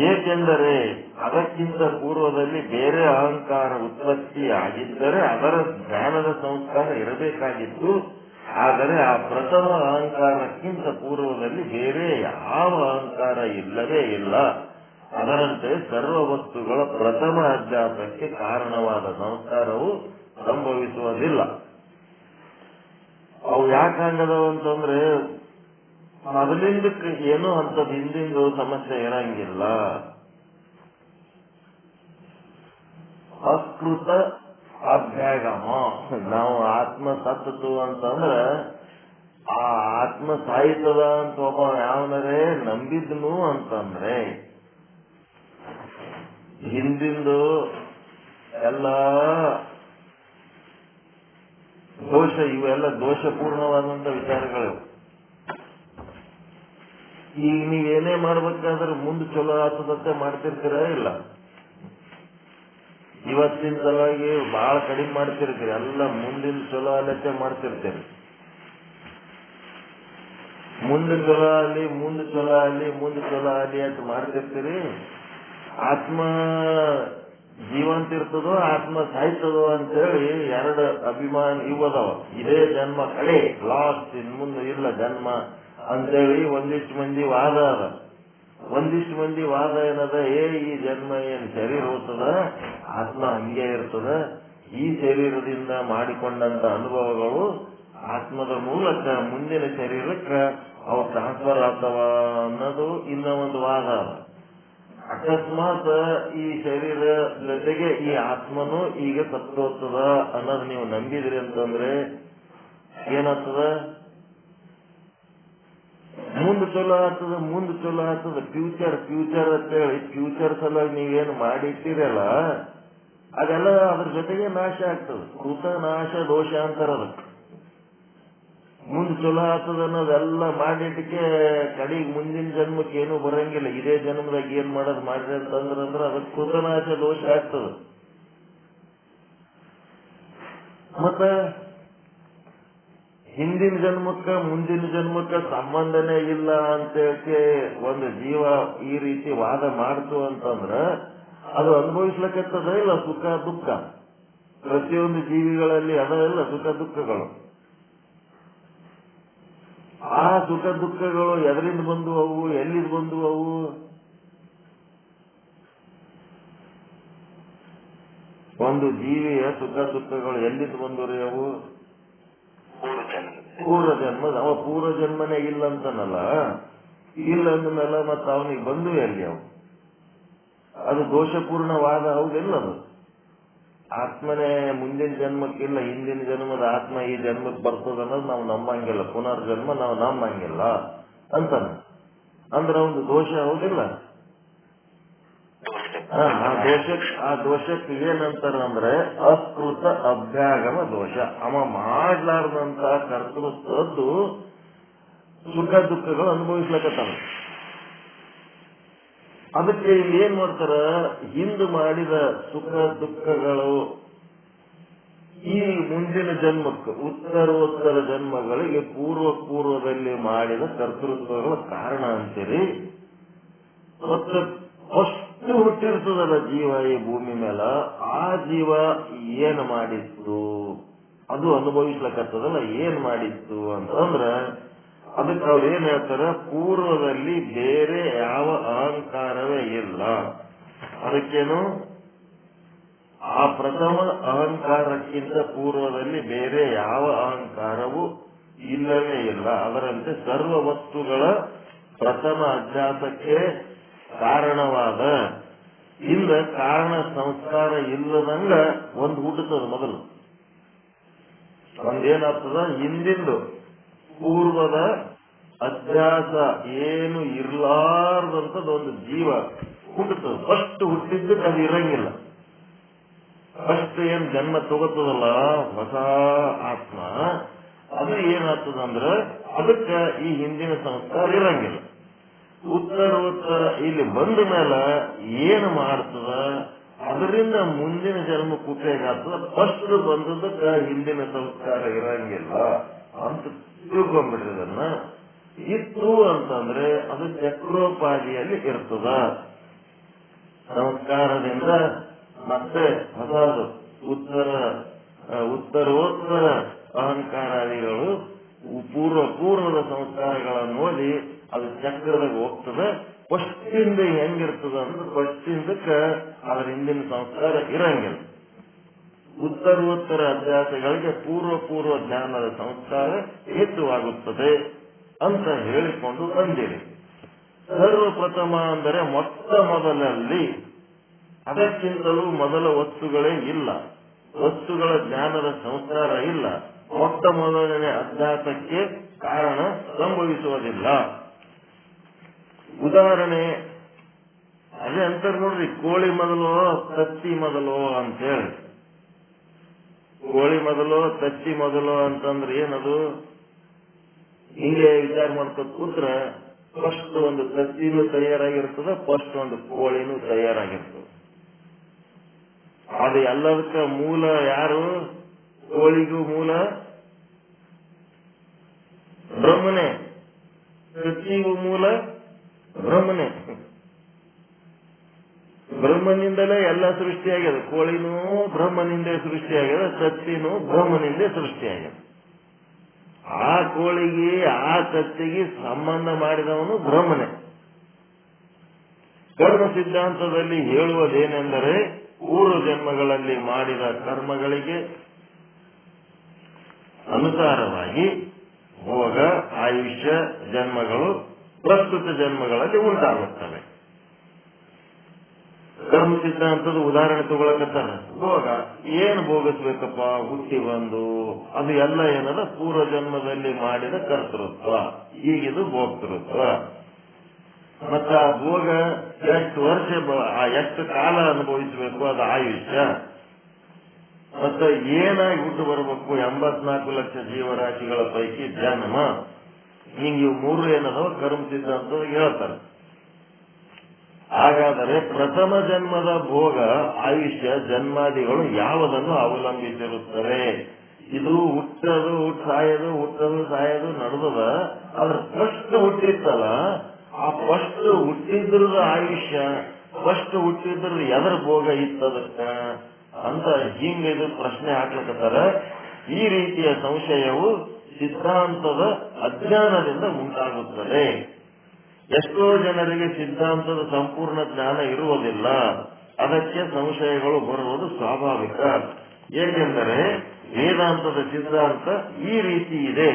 ಏಕೆಂದರೆ ಅದಕ್ಕಿಂತ ಪೂರ್ವದಲ್ಲಿ ಬೇರೆ ಅಹಂಕಾರ ಉತ್ಪತ್ತಿ ಆಗಿದ್ದರೆ ಅದರ ಜ್ಞಾನದ ಸಂಸ್ಕಾರ ಇರಬೇಕಾಗಿತ್ತು. ಆದರೆ ಆ ಪ್ರಥಮ ಅಹಂಕಾರಕ್ಕಿಂತ ಪೂರ್ವದಲ್ಲಿ ಬೇರೆ ಯಾವ ಅಹಂಕಾರ ಇಲ್ಲವೇ ಇಲ್ಲ. ಅದರಂತೆ ಸರ್ವ ವಸ್ತುಗಳ ಪ್ರಥಮ ಅಧ್ಯಾಸಕ್ಕೆ ಕಾರಣವಾದ ಸಂಸ್ಕಾರವು ಸಂಭವಿಸುವುದಿಲ್ಲ. ಅವು ಯಾಕಾಗದವು ಅಂತಂದ್ರೆ ಮೊದಲಿಂದಕ್ಕೆ ಏನೋ ಅಂತದ್ ಹಿಂದಿಂದು ಸಮಸ್ಯೆ ಇರಂಗಿಲ್ಲ. ಅಕೃತ ಅಭ್ಯಾಗಮ. ನಾವು ಆತ್ಮ ಸತ್ತತು ಅಂತಂದ್ರ ಆ ಆತ್ಮ ಸಾಯ್ತದ ಅಂತ ಒಬ್ಬ ಯಾವನರೇ ನಂಬಿದ್ನು ಅಂತಂದ್ರೆ ಹಿಂದಿಂದು ಎಲ್ಲ ದೋಷ, ಇವೆಲ್ಲ ದೋಷಪೂರ್ಣವಾದಂತ ವಿಚಾರಗಳು. ಈಗ ನೀವೇನೇ ಮಾಡ್ಬೇಕಾದ್ರೆ ಮುಂದೆ ಚಲೋ ಆತದಂತೆ ಮಾಡ್ತಿರ್ತೀರ ಇಲ್ಲ? ಇವತ್ತಿನ ಸಲುವಾಗಿ ಬಹಳ ಕಡಿಮೆ ಮಾಡ್ತಿರ್ತೀರಿ, ಎಲ್ಲ ಮುಂದಿನ ಚಲೋ ಅಲ್ಲತ್ತೆ ಮಾಡ್ತಿರ್ತೀರಿ. ಮುಂದೆ ಚಲೋ ಅಲ್ಲಿ ಮುಂದೆ ಚಲೋ ಅಲ್ಲಿ ಮುಂದೆ ಚಲೋ ಅಲ್ಲಿ ಅಂತ ಮಾಡ್ತಿರ್ತೀರಿ. ಆತ್ಮ ಜೀವಂತ ಇರ್ತದೋ ಆತ್ಮ ಸಾಯ್ತದೋ ಅಂತೇಳಿ ಎರಡು ಅಭಿಮಾನ ಇವದವ. ಇದೇ ಜನ್ಮ ಕಡೆ ಲಾಸ್ಟ್, ಇನ್ ಮುಂದೆ ಇಲ್ಲ ಜನ್ಮ ಅಂತೇಳಿ ಒಂದಿಷ್ಟು ಮಂದಿ ವಾದ ಅದ. ಒಂದಿಷ್ಟು ಮಂದಿ ವಾದ ಏನದ, ಈ ಜನ್ಮ ಏನ್ ಶರೀರ ಹೋಗ್ತದ, ಆತ್ಮ ಹಂಗೆ ಇರ್ತದ, ಈ ಶರೀರದಿಂದ ಮಾಡಿಕೊಂಡಂತ ಅನುಭವಗಳು ಆತ್ಮದ ಮೂಲಕ ಮುಂದಿನ ಶರೀರಕ್ಕೆ ಅವು ಟ್ರಾನ್ಸ್ಫರ್ ಆಗ್ತವ ಅನ್ನೋದು ಇನ್ನ ಒಂದು ವಾದ ಅದ. ಅಕಸ್ಮಾತ್ ಈ ಶರೀರ ಜೊತೆಗೆ ಈ ಆತ್ಮನು ಈಗ ಸತ್ತೋಗ್ತದ ಅನ್ನೋದು ನೀವು ನಂಬಿದ್ರಿ ಅಂತಂದ್ರೆ ಏನಾಗ್ತದ? ಮುಂದೆ ಚಲೋ ಆಗ್ತದ, ಮುಂದೆ ಚಲೋ ಆಗ್ತದ. ಫ್ಯೂಚರ್ ಫ್ಯೂಚರ್ ಅಂತೇಳಿ ಫ್ಯೂಚರ್ ಸಲುವಾಗಿ ನೀವೇನು ಮಾಡಿಟ್ಟಿರಲ್ಲ ಅದೆಲ್ಲ ಅದ್ರ ಜೊತೆಗೆ ನಾಶ ಆಗ್ತದೆ. ಕೃತ ನಾಶ ದೋಷ ಅಂತಾರದ. ಮುಂದೆ ಚಲೋ ಆಗ್ತದ ಅನ್ನೋದೆಲ್ಲ ಮಾಡಿದ್ದಕ್ಕೆ ಕಡೆಗೆ ಮುಂದಿನ ಜನ್ಮಕ್ಕೆ ಏನು ಬರಂಗಿಲ್ಲ. ಇದೇ ಜನ್ಮದಾಗ ಏನ್ ಮಾಡೋದು ಮಾಡ್ರಿ ಅಂತಂದ್ರೆ ಅದಕ್ಕೆ ಕೃತನಾಶ ದೋಷ ಆಗ್ತದ. ಮತ್ತ ಹಿಂದಿನ ಜನ್ಮಕ್ಕ ಮುಂದಿನ ಜನ್ಮಕ್ಕ ಸಂಬಂಧನೇ ಇಲ್ಲ ಅಂತೇಳಿ ಒಂದು ಜೀವ ಈ ರೀತಿ ವಾದ ಮಾಡ್ತು ಅಂತಂದ್ರ ಅದು ಅನುಭವಿಸ್ಲಕ್ಕತ್ತದ ಇಲ್ಲ ಸುಖ ದುಃಖ. ಪ್ರತಿಯೊಂದು ಜೀವಿಗಳಲ್ಲಿ ಅದೆಲ್ಲ ಸುಖ ದುಃಖಗಳು. ಆ ಸುಖ ದುಃಖಗಳು ಎದರಿಂದ ಬಂದು ಅವು, ಎಲ್ಲಿದ್ ಬಂದು ಅವು? ಒಂದು ಜೀವಿಯ ಸುಖ ದುಃಖಗಳು ಎಲ್ಲಿದ್ ಬಂದವ್ರಿ ಅವು? ಪೂರ್ವ ಜನ್ಮದ. ಅವ ಪೂರ್ವ ಜನ್ಮನೇ ಇಲ್ಲ ಅಂತನಲ್ಲ, ಇಲ್ಲ ಅಂದ್ಮೇಲೆ ಮತ್ತ ಅವನಿಗೆ ಬಂದು ಎಲ್ಲಿ ಅವು? ಅದು ದೋಷಪೂರ್ಣವಾದ ಹೌದಿಲ್ಲ. ಅದು ಆತ್ಮನೇ ಮುಂದಿನ ಜನ್ಮಕ್ಕಿಲ್ಲ, ಹಿಂದಿನ ಜನ್ಮದ ಆತ್ಮ ಈ ಜನ್ಮಕ್ಕೆ ಬರ್ತದ ಅನ್ನೋದು ನಾವು ನಂಬಂಗಿಲ್ಲ. ಪುನರ್ಜನ್ಮ ನಾವು ನಂಬಂಗಿಲ್ಲ ಅಂತಾನೆ. ಅಂದ್ರೆ ಒಂದು ದೋಷ ಹೌದಿಲ್ಲ. ಆ ದೋಷಕ್ಕೆ ಏನಂತಾರ ಅಂದ್ರೆ ಅಕೃತ ಅಭ್ಯಾಗಮ ದೋಷ. ಅವ ಮಾಡ್ಲಾರ್ದಂತ ಕರ್ತೃತ್ವದ್ದು ಸುಖ ದುಃಖಗಳು ಅನುಭವಿಸ್ಲಕತ್ತಾನ. ಅದಕ್ಕೆ ಇಲ್ಲಿ ಏನ್ ಮಾಡ್ತಾರ, ಹಿಂದೆ ಮಾಡಿದ ಸುಖ ದುಃಖಗಳು ಈ ಮುಂದಿನ ಜನ್ಮಕ್ಕೆ ಉತ್ತರೋತ್ತರ ಜನ್ಮಗಳಿಗೆ ಪೂರ್ವದಲ್ಲಿ ಮಾಡಿದ ಕರ್ತೃತ್ವಗಳ ಕಾರಣ ಅಂತೀರಿ. ಮತ್ತು ಅಷ್ಟು ಹುಟ್ಟಿರ್ತದಲ್ಲ ಜೀವ ಈ ಭೂಮಿ ಮೇಲೆ, ಆ ಜೀವ ಏನ್ ಮಾಡಿತ್ತು ಅದು ಅನುಭವಿಸ್ಲಕತ್ತದಲ್ಲ, ಏನ್ ಮಾಡಿತ್ತು ಅಂತಂದ್ರ ಅದಕ್ಕೆ ಅವ್ರು ಏನ್ ಹೇಳ್ತಾರ, ಪೂರ್ವದಲ್ಲಿ ಬೇರೆ ಯಾವ ಅಹಂಕಾರವೇ ಇಲ್ಲ. ಅದಕ್ಕೇನು ಆ ಪ್ರಥಮ ಅಹಂಕಾರಕ್ಕಿಂತ ಪೂರ್ವದಲ್ಲಿ ಬೇರೆ ಯಾವ ಅಹಂಕಾರವೂ ಇಲ್ಲವೇ ಇಲ್ಲ. ಅದರಂತೆ ಸರ್ವ ವಸ್ತುಗಳ ಪ್ರಥಮ ಅಧ್ಯಾಸಕ್ಕೆ ಕಾರಣವಾದ ಇಲ್ಲ ಕಾರಣ ಸಂಸ್ಕಾರ ಇಲ್ಲದಂಗ ಒಂದು ಹುಟ್ಟುತ್ತದೆ. ಮೊದಲು ಒಂದೇನಾಗ್ತದ, ಹಿಂದಿಂದು ಪೂರ್ವದ ಅಧ್ಯಾಸ ಏನು ಇರ್ಲಾರ್ದಂತದ ಒಂದು ಜೀವ ಹುಟ್ಟುತ್ತದೆ. ಫಸ್ಟ್ ಹುಟ್ಟಿದ್ದಕ್ಕೆ ಅದು ಇರಂಗಿಲ್ಲ. ಫಸ್ಟ್ ಏನ್ ಜನ್ಮ ತಗೋತದಲ್ಲ ಹೊಸ ಆತ್ಮ, ಅದು ಏನಾಗ್ತದಂದ್ರ ಅದಕ್ಕೆ ಈ ಹಿಂದಿನ ಸಂಸ್ಕಾರ ಇರಂಗಿಲ್ಲ. ಉತ್ತರೋತ್ತರ ಇಲ್ಲಿ ಬಂದ ಮೇಲೆ ಏನು ಮಾಡ್ತದ, ಅದರಿಂದ ಮುಂದಿನ ಜನ್ಮಕ್ಕೆ ಉಪಯೋಗ ಆಗ್ತದ. ಫಸ್ಟ್ ಬಂದದಕ್ಕೆ ಹಿಂದಿನ ಸಂಸ್ಕಾರ ಇರಂಗಿಲ್ಲ ಅಂತ ತಿಳ್ಕೊಂಡ್ಬಿಡ್ರಿ. ಇತ್ತು ಅಂತಂದ್ರೆ ಅದು ಚಕ್ರೋಪಾದಿಯಲ್ಲಿ ಇರ್ತದ. ಸಂಸ್ಕಾರದಿಂದ ಮತ್ತೆ ಹೊಸದು ಉತ್ತರೋತ್ತರ ಅಹಂಕಾರಾದಿಗಳು ಪೂರ್ವದ ಸಂಸ್ಕಾರಗಳನ್ನು ಓದಿ ಅದು ಚಕ್ರದಾಗ ಹೋಗ್ತದೆ. ಫಸ್ಟಿಂದ ಹೆಂಗಿರ್ತದ ಅಂದ್ರೆ ಫಸ್ಟಿಂದಕ್ಕೆ ಅದರ ಹಿಂದಿನ ಸಂಸ್ಕಾರ ಇರಂಗಿಲ್ಲ. ಉತ್ತರೋತ್ತರ ಅಭ್ಯಾಸಗಳಿಗೆ ಪೂರ್ವ ಜ್ಞಾನದ ಸಂಸ್ಕಾರ ಹೆಚ್ಚುವಾಗುತ್ತದೆ ಅಂತ ಹೇಳಿಕೊಂಡು ಬಂದಿರಿ. ಸರ್ವಪ್ರಥಮ ಅಂದರೆ ಮೊಟ್ಟ ಮೊದಲಲ್ಲಿ ಅದಕ್ಕಿಂತಲೂ ಮೊದಲ ವಸ್ತುಗಳೇ ಇಲ್ಲ, ವಸ್ತುಗಳ ಜ್ಞಾನದ ಸಂಸ್ಕಾರ ಇಲ್ಲ. ಮೊಟ್ಟ ಮೊದಲನೇ ಅಭ್ಯಾಸಕ್ಕೆ ಕಾರಣ ಸಂಭವಿಸುವುದಿಲ್ಲ. ಉದಾಹರಣೆ ಅದೇ ಅಂತಾರೆ ನೋಡ್ರಿ, ಕೋಳಿ ಮೊದಲು ತತ್ತಿ ಮೊದಲು ಅಂತೇಳಿ. ಕೋಳಿ ಮೊದಲು ತತ್ತಿ ಮೊದಲು ಅಂತಂದ್ರೆ ಏನದು? ಹಿಂಗೆ ವಿಚಾರ ಮಾಡ್ಕೊಂಡು ಕೂತ್ರೆ ಫಸ್ಟ್ ಒಂದು ತತ್ತಿನೂ ತಯಾರಾಗಿರ್ತದೆ, ಫಸ್ಟ್ ಒಂದು ಕೋಳಿನೂ ತಯಾರಾಗಿರ್ತದೆ. ಅದು ಎಲ್ಲದಕ್ಕ ಮೂಲ ಯಾರು? ಕೋಳಿಗೂ ಮೂಲ ಬ್ರಹ್ಮನೇ, ತತ್ತಿಗೂ ಮೂಲ ಬ್ರಹ್ಮನೇ. ಬ್ರಹ್ಮನಿಂದಲೇ ಎಲ್ಲ ಸೃಷ್ಟಿಯಾಗ್ಯದ. ಕೋಳಿನೂ ಬ್ರಹ್ಮನಿಂದೇ ಸೃಷ್ಟಿಯಾಗ್ಯದ, ತತ್ತಿನೂ ಬ್ರಹ್ಮನಿಂದೇ ಸೃಷ್ಟಿಯಾಗ್ಯದ. ಆ ಕೋಳಿಗೆ ಆ ತತ್ತಿಗೆ ಸಂಬಂಧ ಮಾಡಿದವನು ಬ್ರಹ್ಮನೇ. ಕರ್ಮ ಸಿದ್ಧಾಂತದಲ್ಲಿ ಹೇಳುವುದೇನೆಂದರೆ ಪೂರ್ವ ಜನ್ಮಗಳಲ್ಲಿ ಮಾಡಿದ ಕರ್ಮಗಳಿಗೆ ಅನುಸಾರವಾಗಿ ಭೋಗ, ಆಯುಷ್ಯ ಜನ್ಮಗಳು ಪ್ರಸ್ತುತ ಜನ್ಮಗಳಲ್ಲಿ ಉಂಟಾಗುತ್ತವೆ. ಕರ್ಮ ಸಿದ್ಧಾಂತದ ಉದಾಹರಣೆ ತಗೊಳಕತ್ತಾರ. ಭೋಗ ಏನು ಭೋಗಿಸ್ಬೇಕಪ್ಪ? ಹುಟ್ಟಿ ಬಂದು ಅದು ಎಲ್ಲ ಏನದ ಪೂರ್ವ ಜನ್ಮದಲ್ಲಿ ಮಾಡಿದ ಕರ್ತೃತ್ವ, ಈಗಿದು ಭೋಕ್ತೃತ್ವ. ಮತ್ತ ಆ ಭೋಗ ಎಷ್ಟು ವರ್ಷ, ಎಷ್ಟು ಕಾಲ ಅನುಭವಿಸಬೇಕು, ಅದು ಆಯುಷ್ಯ. ಮತ್ತೆ ಏನಾಗಿ ಹುಟ್ಟು ಬರಬೇಕು? 84 ಲಕ್ಷ ಜೀವರಾಶಿಗಳ ಪೈಕಿ ಜನ್ಮ. ಹಿಂಗೆ ಇವು ಮೂರು ಏನದವ ಕರ್ಮ ಸಿದ್ಧಾಂತ ಹೇಳ್ತಾರೆ. ಹಾಗಾದರೆ ಪ್ರಥಮ ಜನ್ಮದ ಭೋಗ, ಆಯುಷ್ಯ, ಜನ್ಮಾದಿಗಳು ಯಾವುದನ್ನು ಅವಲಂಬಿಸಿರುತ್ತವೆ? ಇದು ಹುಟ್ಟದು ಸಾಯೋದು, ಹುಟ್ಟದು ಸಾಯೋದು ನಡೆದದ. ಅದ್ರ ಫಸ್ಟ್ ಹುಟ್ಟಿತ್ತಲ್ಲ, ಆ ಫಸ್ಟ್ ಹುಟ್ಟಿದ್ರದ ಆಯುಷ್ಯ, ಫಸ್ಟ್ ಹುಟ್ಟಿದ್ರದ ಎದರ ಭೋಗ ಇತ್ತದಕ್ಕ ಅಂತ ಹಿಂಗ ಇದು ಪ್ರಶ್ನೆ ಹಾಕ್ಲಕತ್ತಾರ. ಈ ರೀತಿಯ ಸಂಶಯವು ಸಿದ್ಧಾಂತದ ಅಜ್ಞಾನದಿಂದ ಉಂಟಾಗುತ್ತದೆ. ಎಷ್ಟೋ ಜನರಿಗೆ ಸಿದ್ಧಾಂತದ ಸಂಪೂರ್ಣ ಜ್ಞಾನ ಇರುವುದಿಲ್ಲ. ಅದಕ್ಕೆ ಸಂಶಯಗಳು ಬರುವುದು ಸ್ವಾಭಾವಿಕ. ಏಕೆಂದರೆ ವೇದಾಂತದ ಸಿದ್ಧಾಂತ ಈ ರೀತಿ ಇದೆ.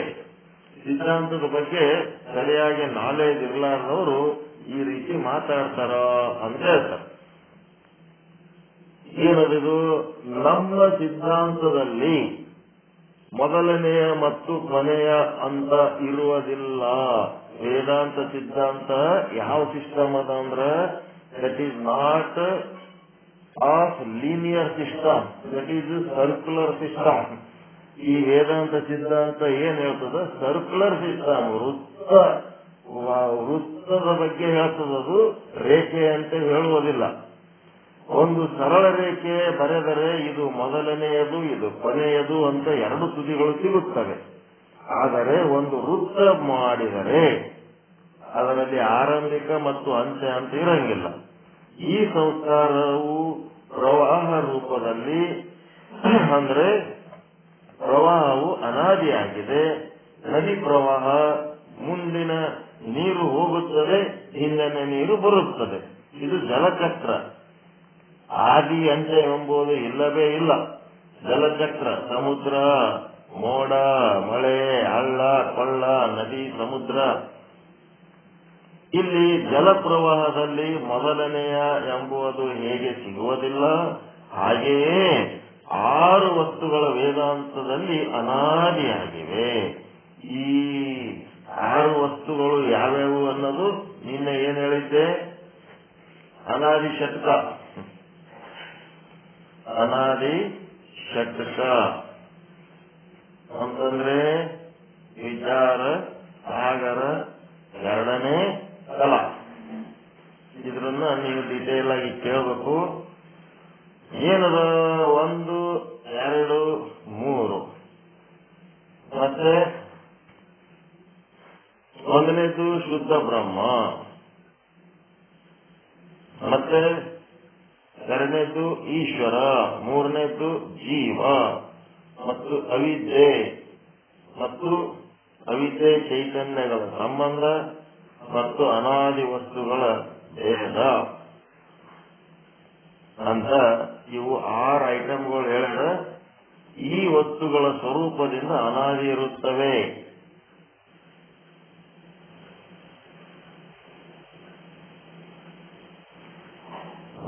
ಸಿದ್ಧಾಂತದ ಬಗ್ಗೆ ಸರಿಯಾಗಿ ನಾಲೆಜ್ ಇರಲಾರದವರು ಈ ರೀತಿ ಮಾತಾಡ್ತಾರ ಅಂತ ಹೇಳ್ತಾರೆ. ಏನದು? ನಮ್ಮ ಸಿದ್ಧಾಂತದಲ್ಲಿ ಮೊದಲನೆಯ ಮತ್ತು ಕೊನೆಯ ಅಂತ ಇರುವುದಿಲ್ಲ. ವೇದಾಂತ ಸಿದ್ಧಾಂತ ಯಾವ ಸಿಸ್ಟಮ್ ಅದ ಅಂದ್ರ that is not of linear system, that is circular system. ಈ ವೇದಾಂತ ಸಿದ್ಧಾಂತ ಏನ್ ಹೇಳ್ತದ? ಸರ್ಕ್ಯುಲರ್ ಸಿಸ್ಟಮ್, ವೃತ್ತದ ಬಗ್ಗೆ ಹೇಳ್ತದದು, ರೇಖೆ ಅಂತ ಹೇಳುವುದಿಲ್ಲ. ಒಂದು ಸರಳ ರೇಖೆ ಬರೆದರೆ ಇದು ಮೊದಲನೆಯದು, ಇದು ಕೊನೆಯದು ಅಂತ ಎರಡು ತುದಿಗಳು ಸಿಗುತ್ತವೆ. ಆದರೆ ಒಂದು ವೃತ್ತ ಮಾಡಿದರೆ ಅದರಲ್ಲಿ ಆರಂಭಿಕ ಮತ್ತು ಅಂತ್ಯ ಅಂತ ಇರಂಗಿಲ್ಲ. ಈ ಸಂಸ್ಕಾರವು ಪ್ರವಾಹ ರೂಪದಲ್ಲಿ, ಅಂದ್ರೆ ಪ್ರವಾಹವು ಅನಾದಿಯಾಗಿದೆ. ನದಿ ಪ್ರವಾಹ, ಮುಂದಿನ ನೀರು ಹೋಗುತ್ತದೆ, ಹಿಂದಿನ ನೀರು ಬರುತ್ತದೆ. ಇದು ಜಲಚಕ್ರ. ಆದಿ ಅಂತ್ಯ ಎಂಬುದು ಇಲ್ಲವೇ ಇಲ್ಲ. ಜಲಚಕ್ರ, ಸಮುದ್ರ, ಮೋಡ, ಮಳೆ, ಹಳ್ಳ, ಕೊಳ್ಳ, ನದಿ, ಸಮುದ್ರ. ಇಲ್ಲಿ ಜಲಪ್ರವಾಹದಲ್ಲಿ ಮೊದಲನೆಯ ಎಂಬುದು ಹೇಗೆ ಸಿಗುವುದಿಲ್ಲ, ಹಾಗೆಯೇ 6 ವಸ್ತುಗಳ ವೇದಾಂತದಲ್ಲಿ ಅನಾದಿಯಾಗಿವೆ. ಈ 6 ವಸ್ತುಗಳು ಯಾವ್ಯಾವು ಅನ್ನೋದು ನಿನ್ನೆ ಏನ್ ಹೇಳಿದ್ದೆ? ಅನಾದಿ ಷಟ್ಕ. ಅನಾದಿ ಷಟ್ಕ ಅಂತಂದ್ರೆ ವಿಚಾರ, ಸಾಗರ, ಎರಡನೇ ಕಲ. ಒಂದನೇದು ಶುದ್ಧ ಬ್ರಹ್ಮ, ಮತ್ತೆ ಎರಡನೇದು ಈಶ್ವರ, ಮೂರನೇದು ಜೀವ ಮತ್ತು ಅವಿದ್ಯೆ ಮತ್ತು ಅವಿದ್ಯೆ ಚೈತನ್ಯಗಳ ಸಂಬಂಧ ಮತ್ತು ಅನಾದಿ ವಸ್ತುಗಳ ಭೇದ ಅಂತ ಇವು 6 ಐಟಮ್ಗಳು ಹೇಳಿದ್ರೆ ಈ ವಸ್ತುಗಳ ಸ್ವರೂಪದಿಂದ ಅನಾದಿ ಇರುತ್ತವೆ.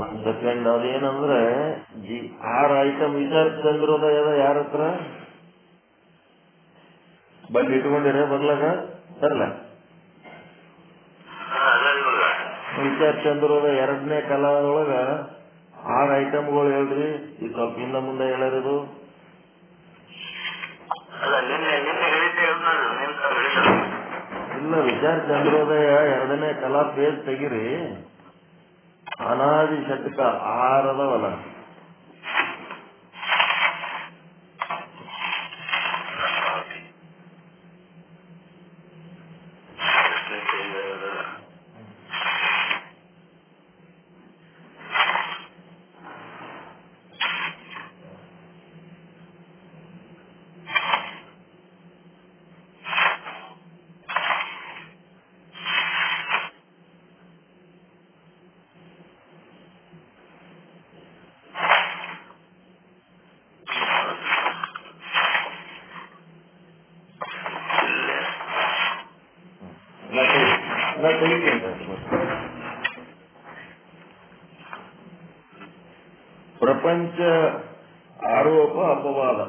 ಒಂದ್ ಸೆಕೆಂಡ್, ಅದೇನಂದ್ರೆ ಈ 6 ಐಟಮ್ ವಿಚಾರ ಚಂದ್ರೋದಯದ ಯಾರ ಹತ್ರ ಬಂದು ಇಟ್ಕೊಂಡಿರ ಬರ್ಲಾಗ ಬರಲ್ಲ. ವಿಚಾರ ಚಂದ್ರೋದಯ 2ನೇ ಕಲಾದೊಳಗ 6 ಐಟಮ್ಗಳು ಹೇಳ್ರಿ. ಈ ಸ್ವಲ್ಪ ಹಿಂದ ಮುಂದೆ ಹೇಳಿರೋದು ಇಲ್ಲ. ವಿಚಾರ ಚಂದ್ರೋದಯ 2ನೇ ಕಲಾ ಪೇಜ್ ತೆಗಿರಿ. ಅನಾದಿ ಷಟ್ಕ 6 ಅದಾವಲ್ಲ, ಪ್ರಪಂಚ ಆರೋಪ ಅಪವಾದ.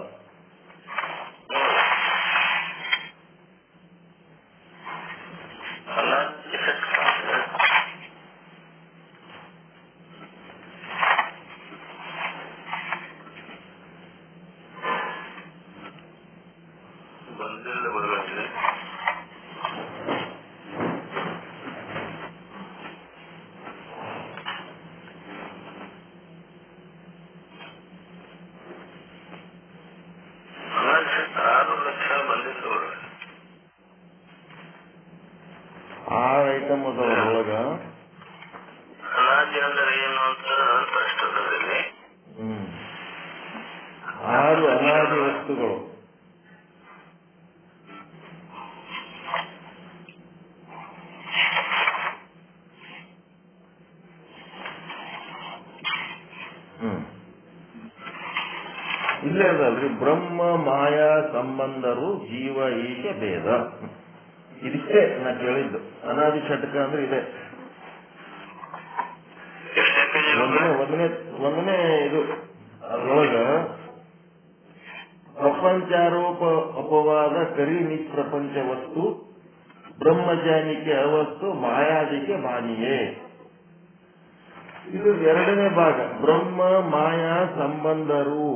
ಐಟಮ್ ಅದರೊಳಗ ಅನಾದಿ ಅಂದ್ರೆ ಏನು ಅಂತ ಪ್ರಶ್ನೆ. 6 ಅನಾದಿ ವಸ್ತುಗಳು. ಇಲ್ಲೇ ಅದಲ್ರಿ, ಬ್ರಹ್ಮ ಮಾಯಾ ಸಂಬಂಧರು ಜೀವ ಈಶ ಭೇದ. ಇದಕ್ಕೆ ನಾ ಕೇಳಿದ್ದು. ಅನಾದಿ ಷಟ್ಕ ಅಂದ್ರೆ ಇದೆ. ಒಂದನೇ ಇದು ಅದರೊಳಗ ಪ್ರಪಂಚಾರೋಪ ಅಪವಾದ ಕರಿ ನಿಷ್ಪ್ರಪಂಚ ವಸ್ತು ಬ್ರಹ್ಮಜ್ಞಾನಿಕೆ ಅವಸ್ತು ಮಾಯಾದಿಕೆ ಮಾನಿಯೇ. ಇದು 2ನೇ ಭಾಗ. ಬ್ರಹ್ಮ ಮಾಯಾ ಸಂಬಂಧರು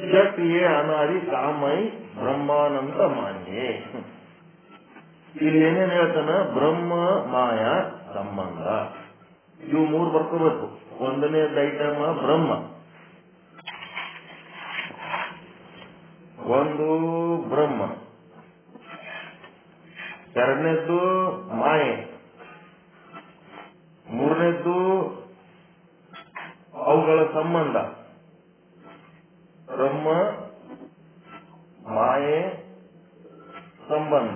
ಷಟ್ಯೇ ಅನಾದಿ ಕಾಮೈ ಬ್ರಹ್ಮಾನಂದ ಮಾನ್ಯೇ. ಇಲ್ಲಿ ಏನೇನು ಹೇಳ್ತಾನ? ಬ್ರಹ್ಮ ಮಾಯಾ ಸಂಬಂಧ, ಇವು 3 ಬರ್ಕೋಬೇಕು. ಒಂದನೇದ ಐಟಮ್ ಬ್ರಹ್ಮ, ಒಂದು ಬ್ರಹ್ಮ, ಎರಡನೇದ್ದು ಮಾಯೆ, ಮೂರನೇದ್ದು ಅವುಗಳ ಸಂಬಂಧ. ಬ್ರಹ್ಮ ಮಾಯೆ ಸಂಬಂಧ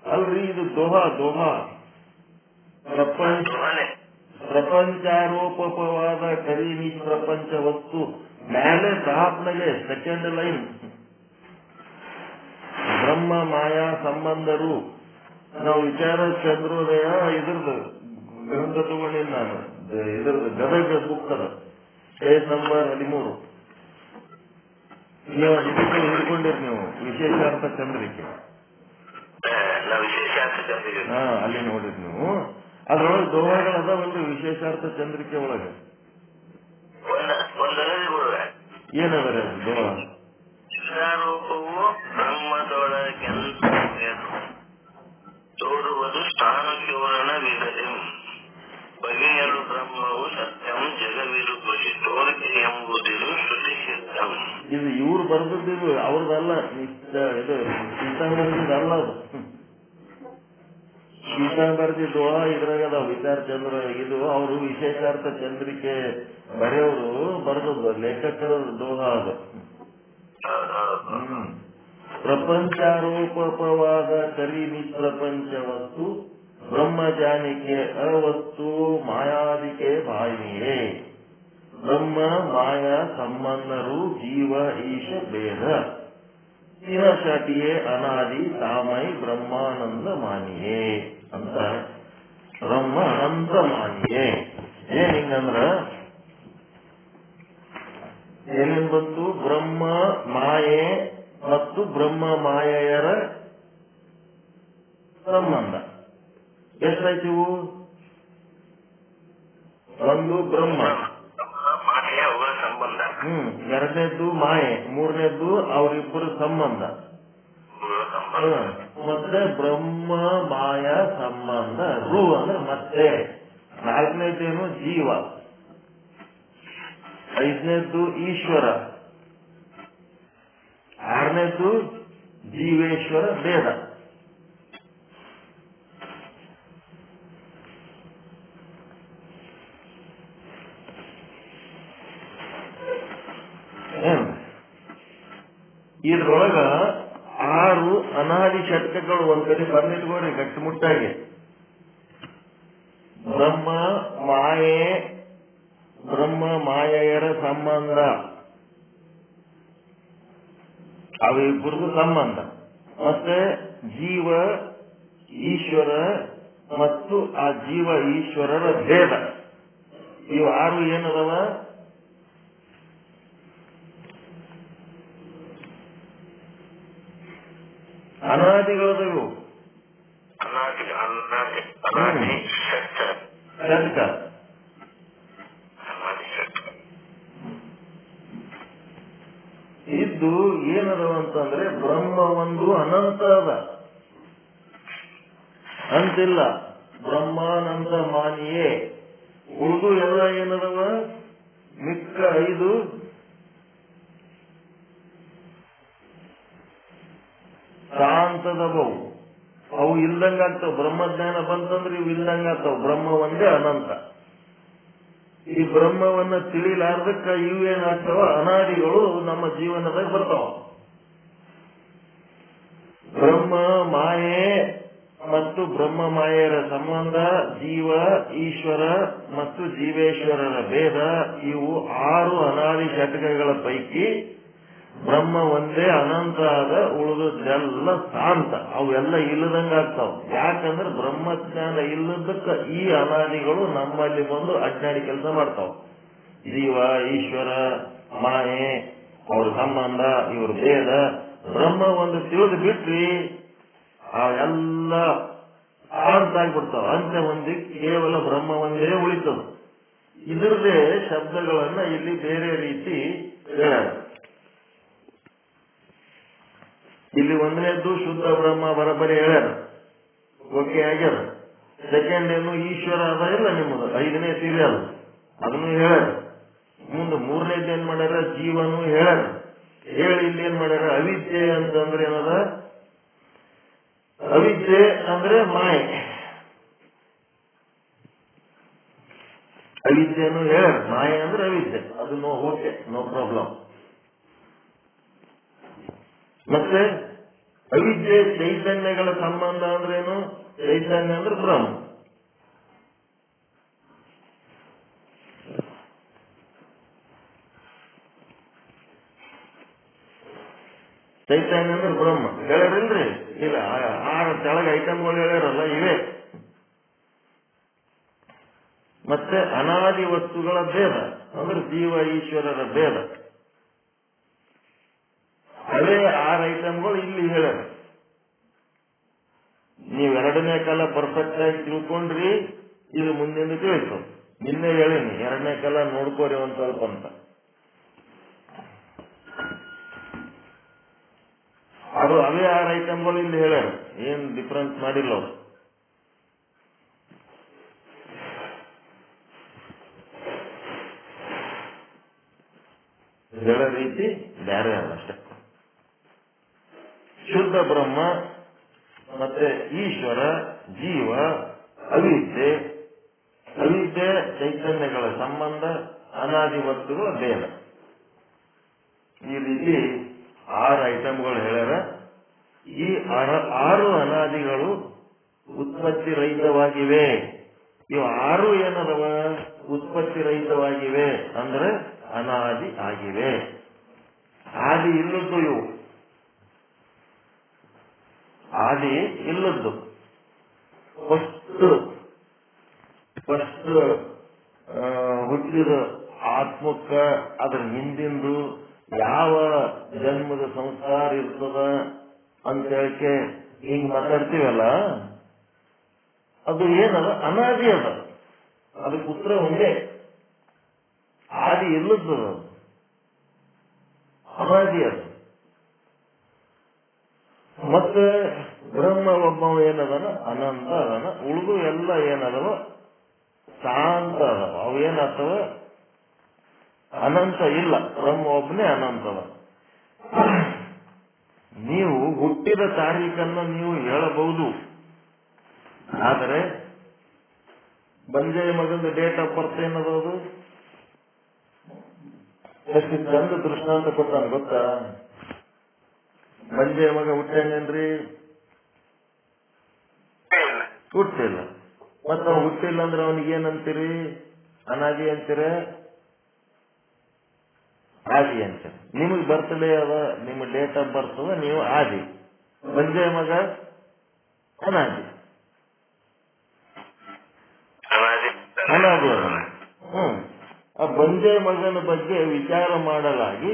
ಅಲ್ರಿ, ಇದು ದೋಹ. ಪ್ರಪಂಚಾರೋಪವಾದ ಕರಿ ನಿಷ್ಪ್ರಪಂಚ ವಸ್ತು ಮೇಲೆ ಟಾಪ್ನಾಗೆ 2nd ಲೈನ್. ಬ್ರಹ್ಮ ಮಾಯಾ ಸಂಬಂಧರು. ನಾವು ವಿಚಾರ ಚಂದ್ರೋದಯ ಇದ್ರದ್ದು ಗ್ರಂಥ ತಗೊಂಡಿನಿ ನಾನು. ಇದ್ರದ್ದು ಗದಗ ಬುಕ್ ಅದ, ಪೇಜ್ ನಂಬರ್ 13. ನೀವು ಹಿಡ್ಕೊಂಡಿರಿ ನೀವು. ವಿಶೇಷಾರ್ಥ ಚಂದ್ರಿಕೆ ಅಲ್ಲಿ ನೋಡಿರಿ ನೀವು. ಅದ್ರೊಳಗೆ ದೋಹಗಳು ಅದಾವಲ್ರಿ ವಿಶೇಷಾರ್ಥ ಚಂದ್ರಿಕೆ ಒಳಗೆ. ಏನದ ದೋಹ? ಬ್ರಹ್ಮದೊಳಗೆಂತ ತೋರುವುದು ಸ್ಥಾನಕ್ಕಿವರಣವಿದೆ. ಬಗೆಯಲು ಬ್ರಹ್ಮವು ಸತ್ಯಂ ಜಗವಿರುಪಸಿ ತೋರಿಕೆ ಎಂಬುದಿರು ಶ್ರುತಿ ಸಿದ್ಧಂ. ಇದು ಇವ್ರು ಬರ್ದಿದ್ದು ಅವ್ರದ್ದಲ್ಲ, ಇದು ಪೀತಾಂಬರದಲ್ಲ ಅದು. ಪೀತಾಂಬರದಿದ್ದು ಇದ್ರಾಗ ಅದಾವ ವಿಚಾರ ಚಂದ್ರ. ಇದು ಅವರು ವಿಶೇಷಾರ್ಥ ಚಂದ್ರಿಕೆ ಬರೆಯವರು ಬರೆದದ್ದು, ಲೇಖಕರ ದೋಹ ಅದು. ಪ್ರಪಂಚಾರೋಪವಾದ ಕರಿ ನಿಪ್ರಪಂಚ ವಸ್ತು ಬ್ರಹ್ಮಜಾನಿಕೆ ಅವಸ್ತು ಮಾಯಾದಿಕೆ ಬಾಯಿಯೇ. ಬ್ರಹ್ಮ ಮಾಯಾ ಸಂಬಂಧರು ಜೀವ ಈಶ ಭೇದ ಶಾಟಿಯೇ ಅನಾದಿ ತಾಮೈ ಬ್ರಹ್ಮಾನಂದ ಮಾನಿಯೇ ಅಂತ. ಬ್ರಹ್ಮ ಅನಂತ ಮಾನಿಯೇ ಏನ್ ಹಿಂಗಂದ್ರ ಏನೇನ್ ಬಂತು? ಬ್ರಹ್ಮ ಮಾಯೆ ಮತ್ತು ಬ್ರಹ್ಮ ಮಾಯೆಯರ ಸಂಬಂಧ ಎಷ್ಟಾಯ್ತಿವು? ಒಂದು ಬ್ರಹ್ಮ, ಸಂಬಂಧ. ಎರಡನೇದ್ದು ಮಾಯೆ, ಮೂರನೇದ್ದು ಅವರಿಬ್ಬರ ಸಂಬಂಧ. ಮತ್ತೆ ಬ್ರಹ್ಮ ಮಾಯ ಸಂಬಂಧ ರು ಅಂದ್ರೆ ಮತ್ತೆ. ನಾಲ್ಕನೇದ್ದೇನು? ಜೀವ. ಐದನೇದ್ದು ಈಶ್ವರ. ಆರನೇದ್ದು ಜೀವೇಶ್ವರ ಭೇದ. ಇದ್ರೊಳಗ 6 ಅನಾದಿ ಷಟ್ಕಗಳು ಒಂದ್ ಕಡೆ ಬಂದಿಟ್ಕೋರಿ ಗಟ್ಟಿಮುಟ್ಟಾಗಿ. ಬ್ರಹ್ಮ ಮಾಯೆ, ಬ್ರಹ್ಮ ಮಾಯೆಯರ ಸಂಬಂಧ, ಅವಿಬ್ಬರದು ಸಂಬಂಧ. ಮತ್ತೆ ಜೀವ ಈಶ್ವರ ಮತ್ತು ಆ ಜೀವ ಈಶ್ವರರ ಭೇದ. ಇವು 6 ಏನದವ? ಅನಾದಿಗಳದವು. ಷಟ್ಕ ಇದ್ದು ಏನದವ ಅಂತಂದ್ರೆ ಬ್ರಹ್ಮ ಒಂದು ಅನಂತ ಅದ ಅಂತಿಲ್ಲ. ಬ್ರಹ್ಮಾನಂದ ಮಾನಿಯೇ. ಉಳಿದು ಎಲ್ಲ ಏನದವ? ಮಿಕ್ಕ 5 ಶಾಂತದವು. ಅವು ಇಲ್ದಂಗಾಗ್ತಾವ. ಬ್ರಹ್ಮಜ್ಞಾನ ಬಂತಂದ್ರೆ ಇವು ಇಲ್ದಂಗಾಗ್ತಾವ. ಬ್ರಹ್ಮ ಒಂದೇ ಅನಂತ. ಈ ಬ್ರಹ್ಮವನ್ನ ತಿಳಿಲಾರ್ದಕ್ಕ ಇವೇನಾಗ್ತಾವ? ಅನಾದಿಗಳು ನಮ್ಮ ಜೀವನದಾಗ ಬರ್ತಾವ. ಬ್ರಹ್ಮ ಮಾಯೆ ಮತ್ತು ಬ್ರಹ್ಮ ಮಾಯೆಯರ ಸಂಬಂಧ, ಜೀವ ಈಶ್ವರ ಮತ್ತು ಜೀವೇಶ್ವರರ ಭೇದ. ಇವು 6 ಅನಾದಿ ಷಟ್ಕಗಳ ಪೈಕಿ ಬ್ರಹ್ಮ ಒಂದೇ ಅನಂತ ಆದ. ಉಳಿದೆಲ್ಲ ಶಾಂತ. ಅವೆಲ್ಲ ಇಲ್ಲದಂಗಾಗ್ತಾವ. ಯಾಕಂದ್ರೆ ಬ್ರಹ್ಮಜ್ಞಾನ ಇಲ್ಲದಕ್ಕ ಈ ಅನಾದಿಗಳು ನಮ್ಮಲ್ಲಿ ಬಂದು ಅಜ್ಞಾನಿ ಕೆಲಸ ಮಾಡ್ತಾವ. ಜೀವ ಈಶ್ವರ ಮಾಯೆ ಅವ್ರ ಸಂಬಂಧ, ಇವ್ರ ಭೇದ. ಬ್ರಹ್ಮ ಒಂದು ತಿಳಿದು ಬಿಟ್ರಿ ಅವೆಲ್ಲ ಶಾಂತ ಆಗ್ಬಿಡ್ತಾವ. ಅಂತ್ಯ ಒಂದಿ ಕೇವಲ ಬ್ರಹ್ಮ ಒಂದೇ ಉಳಿತದ. ಇದರದೇ ಶಬ್ದಗಳನ್ನ ಇಲ್ಲಿ ಬೇರೆ ರೀತಿ ಹೇಳ್ಯಾರ. ಇಲ್ಲಿ ಒಂದನೇದ್ದು ಶುದ್ಧ ಬ್ರಹ್ಮ ಬರಬರಿ ಹೇಳ್ಯಾರ, ಓಕೆ ಆಗ್ಯಾರ. ಸೆಕೆಂಡ್ ಏನು? ಈಶ್ವರ ಅದ ಇಲ್ಲ ನಿಮ್ಮದು 5ನೇ ಸೀರೆ ಅದು, ಅದನ್ನು ಹೇಳ್ಯಾರ. ಮುಂದೆ 3ನೇದು ಏನ್ ಮಾಡ್ಯಾರ? ಜೀವನು ಹೇಳ್ಯಾರ. ಹೇಳಿ ಇಲ್ಲಿ ಏನ್ ಮಾಡ್ಯಾರ? ಅವಿದ್ಯೆ ಅಂತಂದ್ರೆ ಏನದ? ಅವಿದ್ಯೆ ಅಂದ್ರೆ ಮಾಯೆ. ಅವಿದ್ಯೆನು ಹೇಳ್ಯಾರ. ಮಾಯೆ ಅಂದ್ರೆ ಅವಿದ್ಯೆ. ಅದು ಓಕೆ, ನೋ ಪ್ರಾಬ್ಲಮ್. ಮತ್ತೆ ಅವಿದ್ಯೆ ಚೈತನ್ಯಗಳ ಸಂಬಂಧ ಅಂದ್ರೇನು? ಚೈತನ್ಯ ಅಂದ್ರೆ ಬ್ರಹ್ಮ. ಚೈತನ್ಯ ಅಂದ್ರೆ ಬ್ರಹ್ಮ ಹೇಳ್ಯಾರಿಲ್ರಿ? ಇಲ್ಲ, 6 ತೆಳಗ ಐಟಮ್ಗಳು ಹೇಳ್ಯಾರಲ್ಲ ಇವೇ. ಮತ್ತೆ ಅನಾದಿ ವಸ್ತುಗಳ ಭೇದ ಅಂದ್ರೆ ಜೀವ ಈಶ್ವರರ ಭೇದ. ಅದೇ 6 ಐಟಮ್ಗಳು ಇಲ್ಲಿ ಹೇಳ್ಯಾರ. ನೀವು 2ನೇ ಕಾಲ ಪರ್ಫೆಕ್ಟ್ ಆಗಿ ತಿಳ್ಕೊಂಡ್ರಿ, ಇದು ಮುಂದಿನ ತಿಳಿತು. ನಿನ್ನೆ ಹೇಳಿನಿ 2ನೇ ಕಾಲ ನೋಡ್ಕೋರಿ ಒಂದ್ ಸ್ವಲ್ಪ ಅಂತ. ಅದು ಅವೇ 6 ಐಟಮ್ಗಳು ಇಲ್ಲಿ ಹೇಳ್ಯಾರ. ಏನ್ ಡಿಫರೆನ್ಸ್ ಮಾಡಿಲ್ಲ ಅವರು. ಹೇಳೋ ರೀತಿ ಬೇರೆ ಅಲ್ಲ ಅಷ್ಟೇ. ಶುದ್ಧ ಬ್ರಹ್ಮ ಮತ್ತೆ ಈಶ್ವರ, ಜೀವ, ಅವಿದ್ಯೆ ಚೈತನ್ಯಗಳ ಸಂಬಂಧ, ಅನಾದಿ ವಸ್ತುಗಳ ಭೇದ. ಈ ರೀತಿ 6 ಐಟಮ್ಗಳು ಹೇಳ್ಯಾರ. ಈ 6 ಅನಾದಿಗಳು ಉತ್ಪತ್ತಿ ರಹಿತವಾಗಿವೆ. ಇವು 6 ಏನದವ? ಉತ್ಪತ್ತಿ ರಹಿತವಾಗಿವೆ ಅಂದ್ರೆ ಅನಾದಿ ಆಗಿವೆ. ಆದಿ ಇಲ್ಲದ್ದು ಇವು, ಆದಿ ಇಲ್ಲದ್ದು. ಫಸ್ಟ್ ಹುಟ್ಟಿದ ಆತ್ಮಕ್ಕ ಅದ್ರ ಹಿಂದಿಂದು ಯಾವ ಜನ್ಮದ ಸಂಸ್ಕಾರ ಇರ್ತದ ಅಂತ ಹೇಳಿಕೆ ಹಿಂಗ್ ಮಾತಾಡ್ತೀವಲ್ಲ, ಅದು ಏನದ? ಅನಾದಿ ಅದ. ಅದಕ್ಕೆ ಉತ್ತರ ಒಂದೇ, ಆದಿ ಇಲ್ಲದ್ದು, ಅನಾದಿ ಅದ. ಮತ್ತೆ ಬ್ರಹ್ಮ ಒಬ್ಬ ಏನದನ? ಅನಂತ ಅದನ. ಉಳಿದು ಎಲ್ಲ ಏನದವ? ಶಾಂತ ಅದಾವ. ಅವೇನಾಗ್ತವ? ಅನಂತ ಇಲ್ಲ. ಬ್ರಹ್ಮ ಒಬ್ಬನೇ ಅನಂತದ. ನೀವು ಹುಟ್ಟಿದ ತಾರೀಖನ್ನು ನೀವು ಹೇಳಬಹುದು, ಆದರೆ ಬಂಜೆ ಮಗಂದು ಡೇಟ್ ಆಫ್ ಬರ್ತ್ ಏನದು? ಎಷ್ಟು ಚಂದ ದೃಷ್ಟಾಂತ ಕೊಟ್ಟಾನ ಗೊತ್ತಾ? ಬಂಜೆ ಮಗ ಹುಟ್ಟೇನೇನ್ರಿ? ಹುಟ್ಟಿಲ್ಲ. ಮತ್ತ ಅವ್ನು ಹುಟ್ಟಿಲ್ಲ ಅಂದ್ರೆ ಅವನಿಗೆ ಏನಂತೀರಿ? ಅನಾದಿ ಅಂತೀರ, ಆದಿ ಅಂತೀರ. ನಿಮಗ್ ಬರ್ತ್ಡೇ ಅದ, ನಿಮ್ಮ ಡೇಟ್ ಆಫ್ ಬರ್ತ್ ಅದ, ನೀವು ಆದಿ. ಬಂಜೆ ಮಗ ಅನಾದಿ. ಅನಾದಿ ಅದ. ಆ ಬಂಜೆ ಮಗನ ಬಗ್ಗೆ ವಿಚಾರ ಮಾಡಲಾಗಿ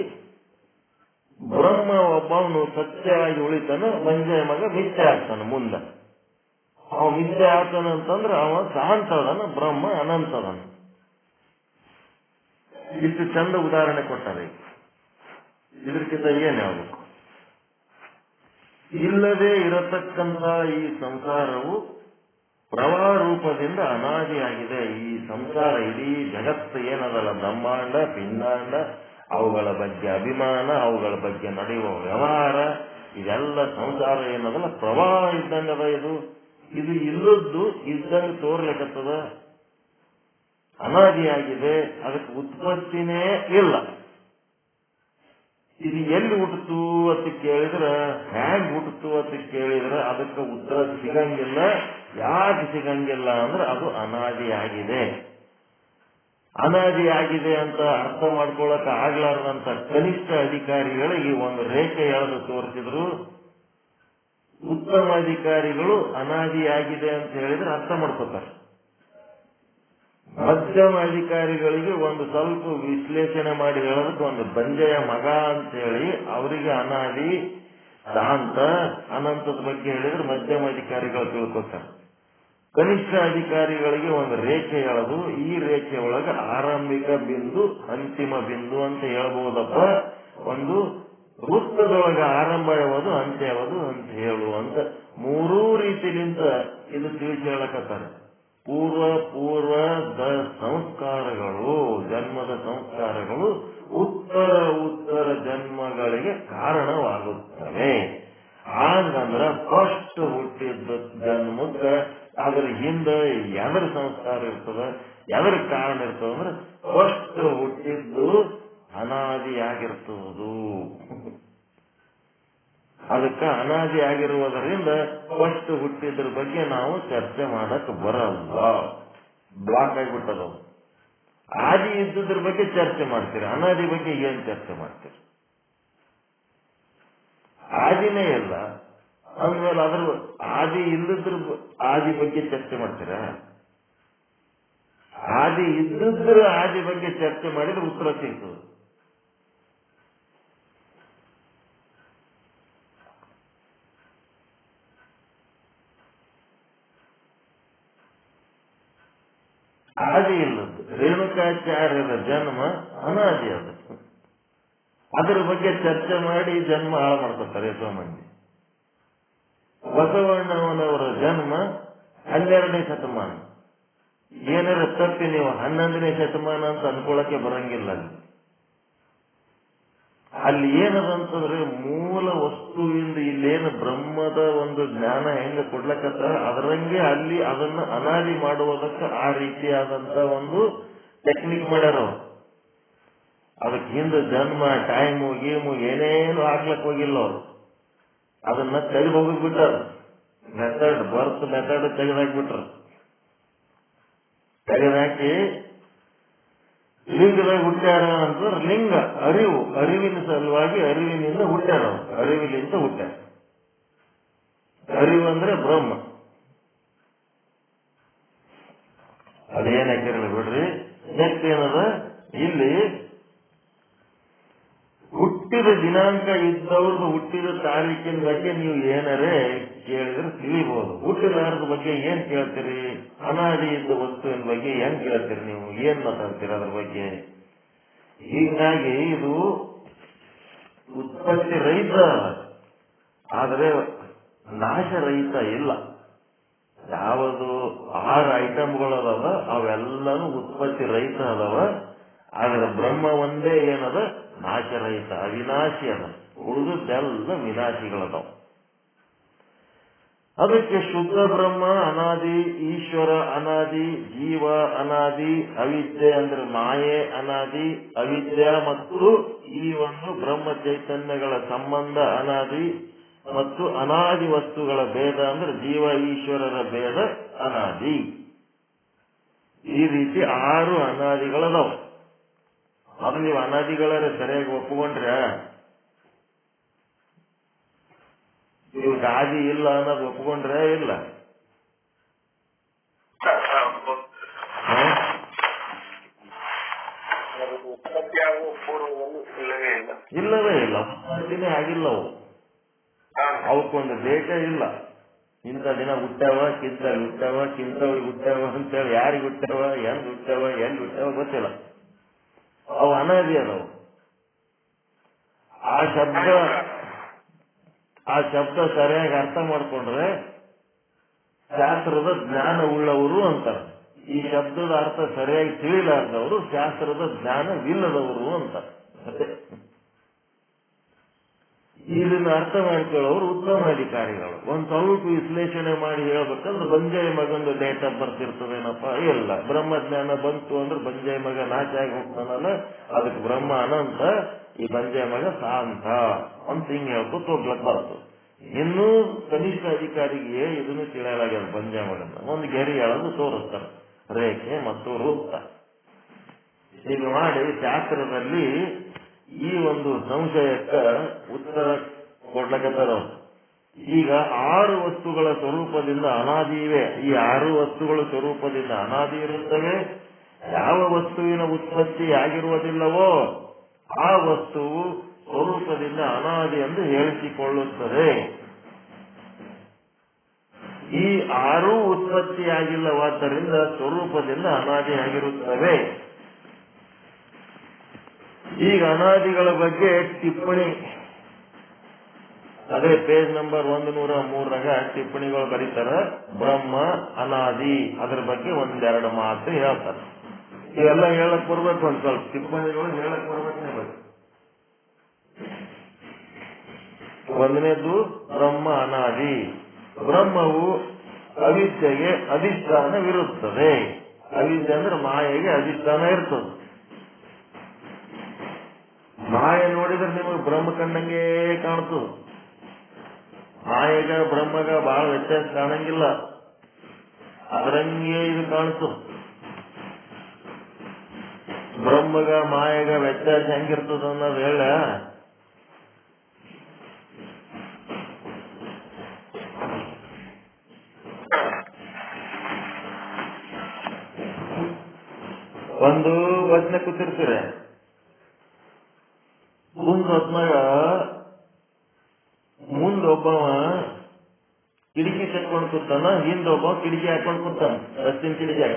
ಬ್ರಹ್ಮ ಒಬ್ಬವನು ಸತ್ಯವಾಗಿ ಉಳಿತಾನ, ಬಂಜೆ ಮಗ ಮಿಥ್ಯೆ ಆಗ್ತಾನ. ಮುಂದೆ ಅವ ಮಿಥ್ಯೆ ಆಗ್ತಾನ ಅಂತಂದ್ರೆ ಅವ ಶಾಂತದನ, ಬ್ರಹ್ಮ ಅನಂತದನ. ಇಷ್ಟು ಚಂದ ಉದಾಹರಣೆ ಕೊಟ್ಟಾರೆ. ಇದಕ್ಕಿಂತ ಏನ್ ಹೇಳ್ಬೇಕು? ಇಲ್ಲದೆ ಇರತಕ್ಕಂತ ಈ ಸಂಸಾರವು ಪ್ರವಾಹ ರೂಪದಿಂದ ಅನಾದಿಯಾಗಿದೆ. ಈ ಸಂಸಾರ, ಇಡೀ ಜಗತ್ತು ಏನದಲ್ಲ, ಬ್ರಹ್ಮಾಂಡ, ಪಿಂಡಾಂಡ, ಅವುಗಳ ಬಗ್ಗೆ ಅಭಿಮಾನ, ಅವುಗಳ ಬಗ್ಗೆ ನಡೆಯುವ ವ್ಯವಹಾರ, ಇದೆಲ್ಲ ಸಂಸಾರ ಏನದಲ್ಲ ಪ್ರವಾಹ ಇದ್ದಂಗದ. ಇದು ಇಲ್ಲದ್ದು ಇದ್ದಂಗೆ ತೋರ್ಲಿಕ್ಕತ್ತದ. ಅನಾದಿಯಾಗಿದೆ, ಅದಕ್ಕೆ ಉತ್ಪತ್ತಿನೇ ಇಲ್ಲ. ಇದು ಎಲ್ಲಿ ಹುಟ್ಟಿತು ಅಂತ ಕೇಳಿದ್ರೆ, ಹ್ಯಾಂಗ್ ಹುಟ್ಟಿತು ಅಂತ ಕೇಳಿದ್ರೆ ಅದಕ್ಕೆ ಉತ್ತರ ಸಿಗಂಗಿಲ್ಲ. ಯಾಕೆ ಸಿಗಂಗಿಲ್ಲ ಅಂದ್ರೆ ಅದು ಅನಾದಿಯಾಗಿದೆ. ಅನಾದಿಯಾಗಿದೆ ಅಂತ ಅರ್ಥ ಮಾಡ್ಕೊಳಕ್ ಆಗ್ಲಾರ್ದಂತ ಕನಿಷ್ಠ ಅಧಿಕಾರಿಗಳಿಗೆ ಒಂದು ರೇಖೆ ಎಳೆದು ತೋರಿಸಿದ್ರು. ಉತ್ತಮ ಅಧಿಕಾರಿಗಳು ಅನಾದಿಯಾಗಿದೆ ಅಂತ ಹೇಳಿದ್ರೆ ಅರ್ಥ ಮಾಡ್ಕೋತಾರೆ. ಮಧ್ಯಮ ಅಧಿಕಾರಿಗಳಿಗೆ ಒಂದು ಸ್ವಲ್ಪ ವಿಶ್ಲೇಷಣೆ ಮಾಡಿ ಹೇಳೋದಕ್ಕೆ ಒಂದು ಬಂಜೆಯ ಮಗ ಅಂತ ಹೇಳಿ ಅವರಿಗೆ ಅನಾದಿ, ಶಾಂತ, ಅನಂತದ ಬಗ್ಗೆ ಹೇಳಿದ್ರೆ ಮಧ್ಯಮ ಅಧಿಕಾರಿಗಳು ತಿಳ್ಕೊತಾರೆ. ಕನಿಷ್ಠ ಅಧಿಕಾರಿಗಳಿಗೆ ಒಂದು ರೇಖೆ ಹೇಳೋದು, ಈ ರೇಖೆ ಒಳಗೆ ಆರಂಭಿಕ ಬಿಂದು, ಅಂತಿಮ ಬಿಂದು ಅಂತ ಹೇಳ್ಬಹುದಪ್ಪ. ಒಂದು ವೃತ್ತದೊಳಗೆ ಆರಂಭ ಯಾವುದು, ಅಂತ್ಯ ಯಾವುದು ಅಂತ ಹೇಳುವಂತ 3 ರೀತಿಯಿಂದ ಇದು ತಿಳಿಸಿ ಹೇಳಕತ್ತಾರೆ. ಪೂರ್ವದ ಸಂಸ್ಕಾರಗಳು, ಜನ್ಮದ ಸಂಸ್ಕಾರಗಳು ಉತ್ತರ ಜನ್ಮಗಳಿಗೆ ಕಾರಣವಾಗುತ್ತವೆ. ಹಾಗಂದ್ರ ಫಸ್ಟ್ ಹುಟ್ಟಿದ್ದ ಜನ್ಮಕ್ಕೆ ಅದ್ರ ಹಿಂದೆ ಎದರ ಸಂಸ್ಕಾರ ಇರ್ತದ, ಎದರ ಕಾರಣ ಇರ್ತದ ಅಂದ್ರೆ ಫಸ್ಟ್ ಹುಟ್ಟಿದ್ದು ಅನಾದಿಯಾಗಿರ್ತದು. ಅದಕ್ಕೆ ಅನಾದಿ ಆಗಿರುವುದರಿಂದ ಫಸ್ಟ್ ಹುಟ್ಟಿದ್ರ ಬಗ್ಗೆ ನಾವು ಚರ್ಚೆ ಮಾಡಕ್ ಬರಲ್ಲ, ಬ್ಲಾಕ್ ಆಗಿಬಿಟ್ಟದ. ಆದಿ ಇದ್ದುದ್ರ ಬಗ್ಗೆ ಚರ್ಚೆ ಮಾಡ್ತೀರಿ, ಅನಾದಿ ಬಗ್ಗೆ ಏನ್ ಚರ್ಚೆ ಮಾಡ್ತೀರಿ? ಆದಿನೇ ಇಲ್ಲ ಅಂದ್ಮೇಲೆ ಅದ್ರ ಆದಿ ಇಲ್ಲದ್ರ ಆದಿ ಬಗ್ಗೆ ಚರ್ಚೆ ಮಾಡ್ತೀರಾ? ಆದಿ ಇದ್ದಿದ್ರ ಆದಿ ಬಗ್ಗೆ ಚರ್ಚೆ ಮಾಡಿದ್ರೆ ಉತ್ತರ ಸಿಗ್ತದೆ. ಆದಿ ಇಲ್ಲದ್ದು ರೇಣುಕಾಚಾರ್ಯರ ಜನ್ಮ ಅನಾದಿ. ಅದು ಅದ್ರ ಬಗ್ಗೆ ಚರ್ಚೆ ಮಾಡಿ ಜನ್ಮ ಹಾಳು ಮಾಡ್ಕೊತಾರೆ ಎಷ್ಟೋ ಮಂದಿ. ಬಸವಣ್ಣನವರ ಜನ್ಮ 12ನೇ ಶತಮಾನ. ಏನಾರ ತಪ್ಪಿ ನೀವು 11ನೇ ಶತಮಾನ ಅಂತ ಅನ್ಕೊಳಕ್ಕೆ ಬರಂಗಿಲ್ಲ. ಅಲ್ಲಿ ಅಲ್ಲಿ ಏನದಂತಂದ್ರೆ ಮೂಲ ವಸ್ತುವಿಂದ ಇಲ್ಲೇನು ಬ್ರಹ್ಮದ ಒಂದು ಜ್ಞಾನ ಹೆಂಗ ಕೊಡ್ಲಕತ್ತ ಅದರಂಗೆ ಅಲ್ಲಿ ಅದನ್ನ ಅನಾದಿ ಮಾಡುವುದಕ್ಕೆ ಆ ರೀತಿಯಾದಂತ ಒಂದು ಟೆಕ್ನಿಕ್ ಮಾಡ್ಯಾರ. ಅದಕ್ಕೆ ಹಿಂದೆ ಜನ್ಮ ಟೈಮು ಗೀಮು ಏನೇನು ಹಾಕ್ಲಕ್ ಹೋಗಿಲ್ಲ ಅವರು. ಅದನ್ನ ತೆಗೆದು ಹೋಗಿಬಿಟ್ಟಾರ. ಮೆಥಡ್ ಬರ್ತ್ ಮೆಥಡ್ ತೆಗೆದಾಕ್ಬಿಟ್ರ. ತೆಗೆದಾಕಿ ಲಿಂಗದಾಗ ಹುಟ್ಟ್ಯಾರ ಅಂತಂದ್ರೆ ಲಿಂಗ ಅರಿವಿನ ಸಲುವಾಗಿ ಅರಿವಿನಿಂದ ಹುಟ್ಟ್ಯಾರ. ಅರಿವಿನಿಂದ ಹುಟ್ಟ್ಯಾರ. ಅರಿವು ಅಂದ್ರೆ ಬ್ರಹ್ಮ. ಅದೇನ್ ಹಾಕಿರಲಿ ಬಿಡ್ರಿ. ನೆಕ್ಸ್ಟ್ ಏನದ ಇಲ್ಲಿ ಹುಟ್ಟಿದ ದಿನಾಂಕ ಇದ್ದವ್ರದ್ದು ಹುಟ್ಟಿದ ತಾರೀಕಿನ ಬಗ್ಗೆ ನೀವು ಏನಾರೇ ಕೇಳಿದ್ರೆ ತಿಳಿಬಹುದು. ಹುಟ್ಟಿದಾರದ ಬಗ್ಗೆ ಏನ್ ಕೇಳ್ತೀರಿ? ಅನಾದಿ ಇದ್ದ ವಸ್ತುವಿನ ಬಗ್ಗೆ ಏನ್ ಕೇಳ್ತೀರಿ? ನೀವು ಏನ್ ಮಾತಾಡ್ತೀರಿ ಅದ್ರ ಬಗ್ಗೆ? ಹೀಗಾಗಿ ಇದು ಉತ್ಪತ್ತಿ ರಹಿತ, ಆದರೆ ನಾಶ ರಹಿತ ಇಲ್ಲ. ಯಾವುದು 6 ಐಟಮ್ಗಳದಾವ ಅವೆಲ್ಲನೂ ಉತ್ಪತ್ತಿ ರಹಿತ ಅದಾವ. ಆದ್ರೆ ಬ್ರಹ್ಮ ಒಂದೇ ಏನದ ನಾಶರಹಿತ, ಅವಿನಾಶಿ ಅದ. ಉಳಿದೆಲ್ಲ ವಿನಾಶಿಗಳದಾವ. ಅದಕ್ಕೆ ಶುದ್ಧ ಬ್ರಹ್ಮ ಅನಾದಿ, ಈಶ್ವರ ಅನಾದಿ, ಜೀವ ಅನಾದಿ, ಅವಿದ್ಯೆ ಅಂದ್ರೆ ಮಾಯೆ ಅನಾದಿ, ಅವಿದ್ಯೆ ಮತ್ತು ಈ ಒಂದು ಬ್ರಹ್ಮ ಚೈತನ್ಯಗಳ ಸಂಬಂಧ ಅನಾದಿ, ಮತ್ತು ಅನಾದಿ ವಸ್ತುಗಳ ಭೇದ ಅಂದ್ರೆ ಜೀವ ಈಶ್ವರರ ಭೇದ ಅನಾದಿ. ಈ ರೀತಿ 6 ಅನಾದಿಗಳದಾವ. ಅದು ನೀವು ಅನಾದಿಗಳೇ ಸರಿಯಾಗಿ ಒಪ್ಪಿಕೊಂಡ್ರೆ ನೀವು ಆದಿ ಇಲ್ಲ ಅನ್ನೋದು ಒಪ್ಪಿಕೊಂಡ್ರೆ ಇಲ್ಲ. ಇಲ್ಲವೇ ಇಲ್ಲ. ಉತ್ಪತ್ತಿನೇ ಆಗಿಲ್ಲವು. ಅವಕ್ಕೊಂದು ಬೇಕೇ ಇಲ್ಲ. ಇಂಥ ದಿನ ಹುಟ್ಟ್ಯಾವ, ಕಿಂತಲ್ಲಿ ಹುಟ್ಟ್ಯಾವ, ಕಿಂತವಳಿಗೆ ಹುಟ್ಟ್ಯಾವ ಅಂತೇಳಿ ಯಾರಿಗೆ ಹುಟ್ಟ್ಯಾವ, ಹೆಂಗ್ ಹುಟ್ಟ್ಯಾವ, ಎಲ್ಲಿ ಹುಟ್ಟ್ಯಾವ ಗೊತ್ತಿಲ್ಲ. ಅವು ಅನಾದಿ ಅದಾವು. ಆ ಶಬ್ದ ಸರಿಯಾಗಿ ಅರ್ಥ ಮಾಡ್ಕೊಂಡ್ರೆ ಶಾಸ್ತ್ರದ ಜ್ಞಾನ ಉಳ್ಳವರು ಅಂತಾರೆ. ಈ ಶಬ್ದದ ಅರ್ಥ ಸರಿಯಾಗಿ ತಿಳಿಲಾರ್ದವರು ಶಾಸ್ತ್ರದ ಜ್ಞಾನವಿಲ್ಲದವರು ಅಂತಾರೆ. ಇದನ್ನ ಅರ್ಥ ಮಾಡ್ಕೊಳ್ಳೋರು ಉತ್ತಮ ಅಧಿಕಾರಿಗಳು. ಒಂದ್ ಸ್ವಲ್ಪ ವಿಶ್ಲೇಷಣೆ ಮಾಡಿ ಹೇಳ್ಬೇಕಂದ್ರೆ ಬಂಜಾಯಿ ಮಗಂದು ಡೇಟ್ ಆಫ್ ಬರ್ತ್ ಇರ್ತದೇನಪ್ಪ? ಇಲ್ಲ. ಬ್ರಹ್ಮಜ್ಞಾನ ಬಂತು ಅಂದ್ರೆ ಬಂಜಾಯಿ ಮಗ ನಾಶ ಆಗಿ ಹೋಗ್ತಾನಲ್ಲ, ಅದಕ್ಕೆ ಬ್ರಹ್ಮ ಅನಂತ, ಈ ಬಂಜಾಯಿ ಮಗ ಶಾಂತ ಅಂತ ಹಿಂಗ್ ಹೇಳ್ಕೊತ ಹೋಗ್ಲಕ್ ಬರ್ತದೆ. ಇನ್ನೂ ಕನಿಷ್ಠ ಅಧಿಕಾರಿಗೆ ಇದನ್ನು ತಿಳಿಯಲಾಗ್ಯದ. ಬಂಜಾಯಿ ಮಗನ ಒಂದು ಗೆರೆ ಎಳೆದು ತೋರಿಸ್ತಾರೆ, ರೇಖೆ ಮತ್ತು ವೃತ್ತ. ಈಗ ಮಾಡಿ ಶಾಸ್ತ್ರದಲ್ಲಿ ಈ ಒಂದು ಸಂಶಯಕ್ಕ ಉತ್ತರ ಕೊಡ್ಲಕತ್ತಾರ. ಈಗ 6 ವಸ್ತುಗಳ ಸ್ವರೂಪದಿಂದ ಅನಾದಿ ಇವೆ. ಈ 6 ವಸ್ತುಗಳ ಸ್ವರೂಪದಿಂದ ಅನಾದಿ ಇರುತ್ತವೆ. ಯಾವ ವಸ್ತುವಿನ ಉತ್ಪತ್ತಿ ಆಗಿರುವುದಿಲ್ಲವೋ ಆ ವಸ್ತುವು ಸ್ವರೂಪದಿಂದ ಅನಾದಿ ಎಂದು ಹೇಳಿಸಿಕೊಳ್ಳುತ್ತದೆ. ಈ 6 ಉತ್ಪತ್ತಿಯಾಗಿಲ್ಲವಾದ್ದರಿಂದ ಸ್ವರೂಪದಿಂದ ಅನಾದಿ ಆಗಿರುತ್ತವೆ. ಈಗ ಅನಾದಿಗಳ ಬಗ್ಗೆ ಟಿಪ್ಪಣಿ, ಅದೇ ಪೇಜ್ ನಂಬರ್ 103ರಾಗ ಟಿಪ್ಪಣಿಗಳು ಬರೀತಾರ. ಬ್ರಹ್ಮ ಅನಾದಿ, ಅದ್ರ ಬಗ್ಗೆ ಒಂದೆರಡು ಮಾತು ಹೇಳ್ತಾರೆ. ಇವೆಲ್ಲ ಹೇಳಕ್ ಬರ್ಬೇಕು. ಒಂದ್ ಸ್ವಲ್ಪ ಟಿಪ್ಪಣಿಗಳು ಹೇಳಕ್ ಬರ್ಬೇಕು. ಒಂದನೇದು ಬ್ರಹ್ಮ ಅನಾದಿ. ಬ್ರಹ್ಮವು ಅವಿದ್ಯೆಗೆ ಅಧಿಷ್ಠಾನವಿರುತ್ತದೆ. ಅವಿದ್ಯೆ ಅಂದ್ರೆ ಮಾಯೆಗೆ ಅಧಿಷ್ಠಾನ ಇರ್ತದೆ. ಮಾಯೆ ನೋಡಿದ್ರೆ ನಿಮಗೆ ಬ್ರಹ್ಮ ಕಂಡಂಗೆ ಕಾಣ್ತದೆ. ಮಾಯೆಗ ಬ್ರಹ್ಮಗ ಬಹಳ ವ್ಯತ್ಯಾಸ ಕಾಣಂಗಿಲ್ಲ. ಅದರಂಗೆ ಇದು ಕಾಣಿಸ್ತದೆ. ಬ್ರಹ್ಮಗ ಮಾಯೆಗ ವ್ಯತ್ಯಾಸ ಹೆಂಗಿರ್ತದ ಅನ್ನೋದು ಹೇಳ. ಒಂದು ವಚನ ಕೂತಿರ್ತೀರ, ಮುಂದೊಬ್ಬವ ಕಿಟಕಿ ತೆಕ್ಕೊಂಡು ಕೂತಾನ, ಹಿಂದೊಬ್ಬ ಕಿಟಕಿ ಹಾಕೊಂಡು ಕೂತಾನ, ರಸ್ತಿನ ಕಿಟಕಿ.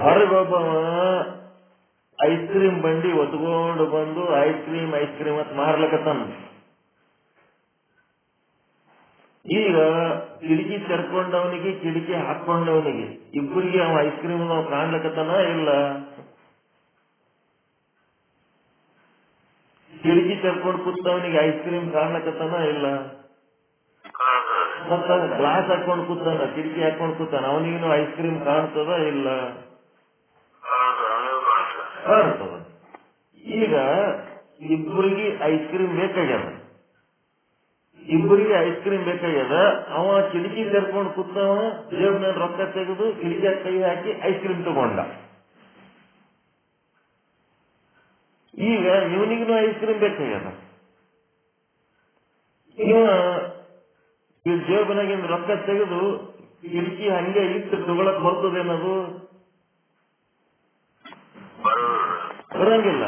ಹೊರಗೊಬ್ಬವ ಐಸ್ ಕ್ರೀಮ್ ಬಂಡಿ ಒತ್ಕೊಂಡು ಬಂದು ಐಸ್ ಕ್ರೀಮ್ ಅಂತ ಮಾರ್ಲಕತ್ತಾನ. ಈಗ ಕಿಟಕಿ ತೆರ್ಕೊಂಡವನಿಗೆ ಕಿಟಕಿ ಹಾಕೊಂಡವನಿಗೆ ಇಬ್ಬರಿಗೆ ಅವ ಐಸ್ ಕ್ರೀಮ್ ನಾವು ಕಾಣ್ಲಕತ್ತಾನ ಇಲ್ಲ? ಕಿಟಕಿ ತೆರ್ಕೊಂಡು ಕೂತವನಿಗೆ ಐಸ್ ಕ್ರೀಮ್ ಕಾಣ್ಲಕತ್ತಾನ ಇಲ್ಲ? ಮತ್ತ ಗ್ಲಾಸ್ ಹಾಕೊಂಡು ಕೂತಾನ, ಕಿಟಕಿ ಹಾಕೊಂಡು ಕೂತಾನ, ಅವನಿಗೂ ಐಸ್ ಕ್ರೀಮ್ ಕಾಣ್ತದ ಇಲ್ಲ? ಕಾಣ್ತದ. ಈಗ ಇಬ್ಬರಿಗೆ ಐಸ್ ಕ್ರೀಮ್ ಬೇಕಾಗ್ಯದ, ಅವ ಕಿಟಕಿ ತೆರ್ಕೊಂಡು ಕೂತವ, ಜೇಬ್ನ ರೊಕ್ಕ ತೆಗೆದು ಕಿಟಕಿ ಕೈ ಹಾಕಿ ಐಸ್ ಕ್ರೀಮ್ ತಗೊಂಡ. ಈಗ ಇವನಿಗೂ ಐಸ್ ಕ್ರೀಮ್ ಬೇಕಾಗ್ಯದ. ಇವ ಜೇಬನಾಗಿಂದ ರೊಕ್ಕ ತೆಗೆದು ಕಿಟಕಿ ಹಂಗೆ ಇಟ್ಟು ತಗೊಳಕ್ ಬರ್ತದೇನದು? ಬರಂಗಿಲ್ಲ.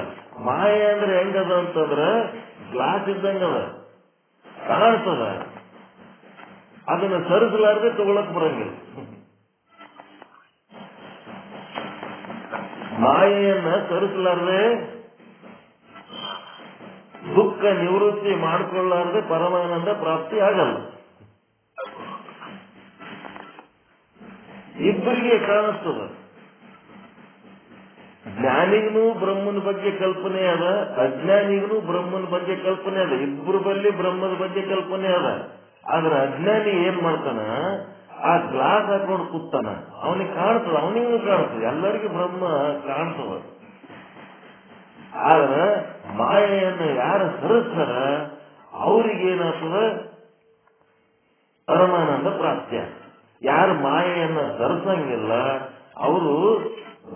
ಮಾಯೆ ಅಂದ್ರೆ ಹೆಂಗದ ಅಂತಂದ್ರ ಗ್ಲಾಸ್ ಇದ್ದಂಗದ, ಕಾಣ್ತದ, ಅದನ್ನ ಸರಿಸಲಾರದೆ ತಗೊಳಕ್ ಬರಂಗಿಲ್ಲ. ಮಾಯೆಯನ್ನ ಸರಿಸಲಾರದೆ, ದುಃಖ ನಿವೃತ್ತಿ ಮಾಡಿಕೊಳ್ಳಾರದೆ ಪರಮಾನಂದ ಪ್ರಾಪ್ತಿ ಆಗಲ್ಲ. ಇಬ್ಬರಿಗೆ ಕಾಣಿಸ್ತದ. ಜ್ಞಾನಿಗೂ ಬ್ರಹ್ಮನ ಬಗ್ಗೆ ಕಲ್ಪನೆ ಅದ, ಅಜ್ಞಾನಿಗೂ ಬ್ರಹ್ಮನ ಬಗ್ಗೆ ಕಲ್ಪನೆ ಅದ. ಇಬ್ಬರ ಬಲ್ಲಿ ಬ್ರಹ್ಮದ ಬಗ್ಗೆ ಕಲ್ಪನೆ ಅದ. ಆದ್ರೆ ಅಜ್ಞಾನಿ ಏನ್ ಮಾಡ್ತಾನ, ಆ ಗ್ಲಾಸ್ ಹಾಕೊಂಡು ಕೂತಾನ, ಅವನಿಗೆ ಕಾಣ್ತದ, ಅವನಿಗೂ ಕಾಣ್ತದ, ಎಲ್ಲರಿಗೂ ಬ್ರಹ್ಮ ಕಾಣ್ತದ. ಆದ್ರೆ ಮಾಯೆಯನ್ನು ಯಾರು ಸರಿಸ್ತಾರ ಅವ್ರಿಗೇನಾಗ್ತದ? ಪರಮಾನಂದ ಪ್ರಾಪ್ತಿಯ. ಯಾರು ಮಾಯೆಯನ್ನ ಸರಿಸಂಗಿಲ್ಲ ಅವರು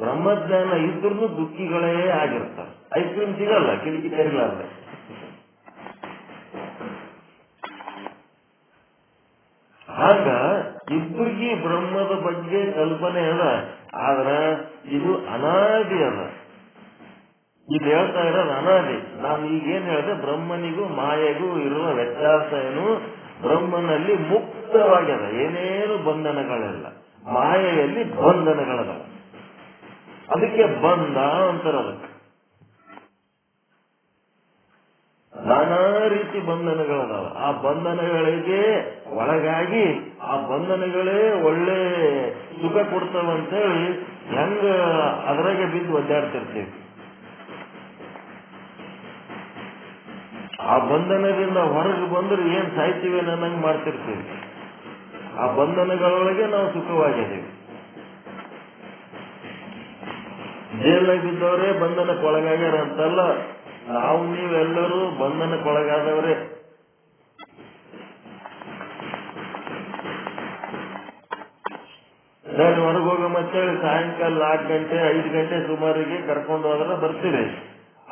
ಬ್ರಹ್ಮಜ್ಞಾನ ಇದ್ರೂ ದುಃಖಿಗಳೇ ಆಗಿರ್ತಾರೆ. ಐಸ್ ಕ್ರೀಮ್ ಸಿಗಲ್ಲ ಕಿಟಕಿ ತೆರಿಲಾರ್ದೆ. ಆಗ ಇಬ್ಬರಿಗೆ ಬ್ರಹ್ಮದ ಬಗ್ಗೆ ಕಲ್ಪನೆ ಅದ, ಆದ್ರ ಇದು ಅನಾದಿ ಅದ. ಇದು ಹೇಳ್ತಾ ಇರೋದು ಅನಾದಿ. ನಾನು ಈಗೇನ್ ಹೇಳಿದೆ, ಬ್ರಹ್ಮನಿಗೂ ಮಾಯೆಗೂ ಇರುವ ವ್ಯತ್ಯಾಸ ಏನು? ಬ್ರಹ್ಮನಲ್ಲಿ ಮುಕ್ತವಾಗ್ಯದ, ಏನೇನು ಬಂಧನಗಳಿಲ್ಲ. ಮಾಯೆಯಲ್ಲಿ ಬಂಧನಗಳದ, ಅದಕ್ಕೆ ಬಂಧ ಅಂತಾರ. ಅದಕ್ಕೆ ನಾನಾ ರೀತಿ ಬಂಧನಗಳದಾವ. ಆ ಬಂಧನಗಳಿಗೆ ಒಳಗಾಗಿ ಆ ಬಂಧನಗಳೇ ಒಳ್ಳೆ ಸುಖ ಕೊಡ್ತಾವಂತೇಳಿ ಹೆಂಗ ಅದ್ರಾಗೆ ಬಿದ್ದು ಒದ್ದಾಡ್ತಿರ್ತೀವಿ. ಆ ಬಂಧನದಿಂದ ಹೊರಗೆ ಬಂದ್ರೆ ಏನ್ ಸಾಯ್ತೀವಿ ಅನ್ನಂಗ್ ಮಾಡ್ತಿರ್ತೀವಿ. ಆ ಬಂಧನಗಳೊಳಗೆ ನಾವು ಸುಖವಾಗಿದ್ದೀವಿ. ಜೈಲಾಗ ಬಿದ್ದವರೇ ಬಂಧನಕ್ಕೊಳಗಾಗ್ಯಾರ ಅಂತಲ್ಲ, ನಾವು ನೀವೆಲ್ಲರೂ ಬಂಧನಕ್ಕೊಳಗಾದವರೇ. ನಾನು ಹೊರಗೆ ಹೋಗೋ ಮತ್ತೇಳಿ ಸಾಯಂಕಾಲ 4 ಗಂಟೆ 5 ಗಂಟೆ ಸುಮಾರಿಗೆ ಕರ್ಕೊಂಡು ಹೋದ್ರೆ ಬರ್ತೀವಿ.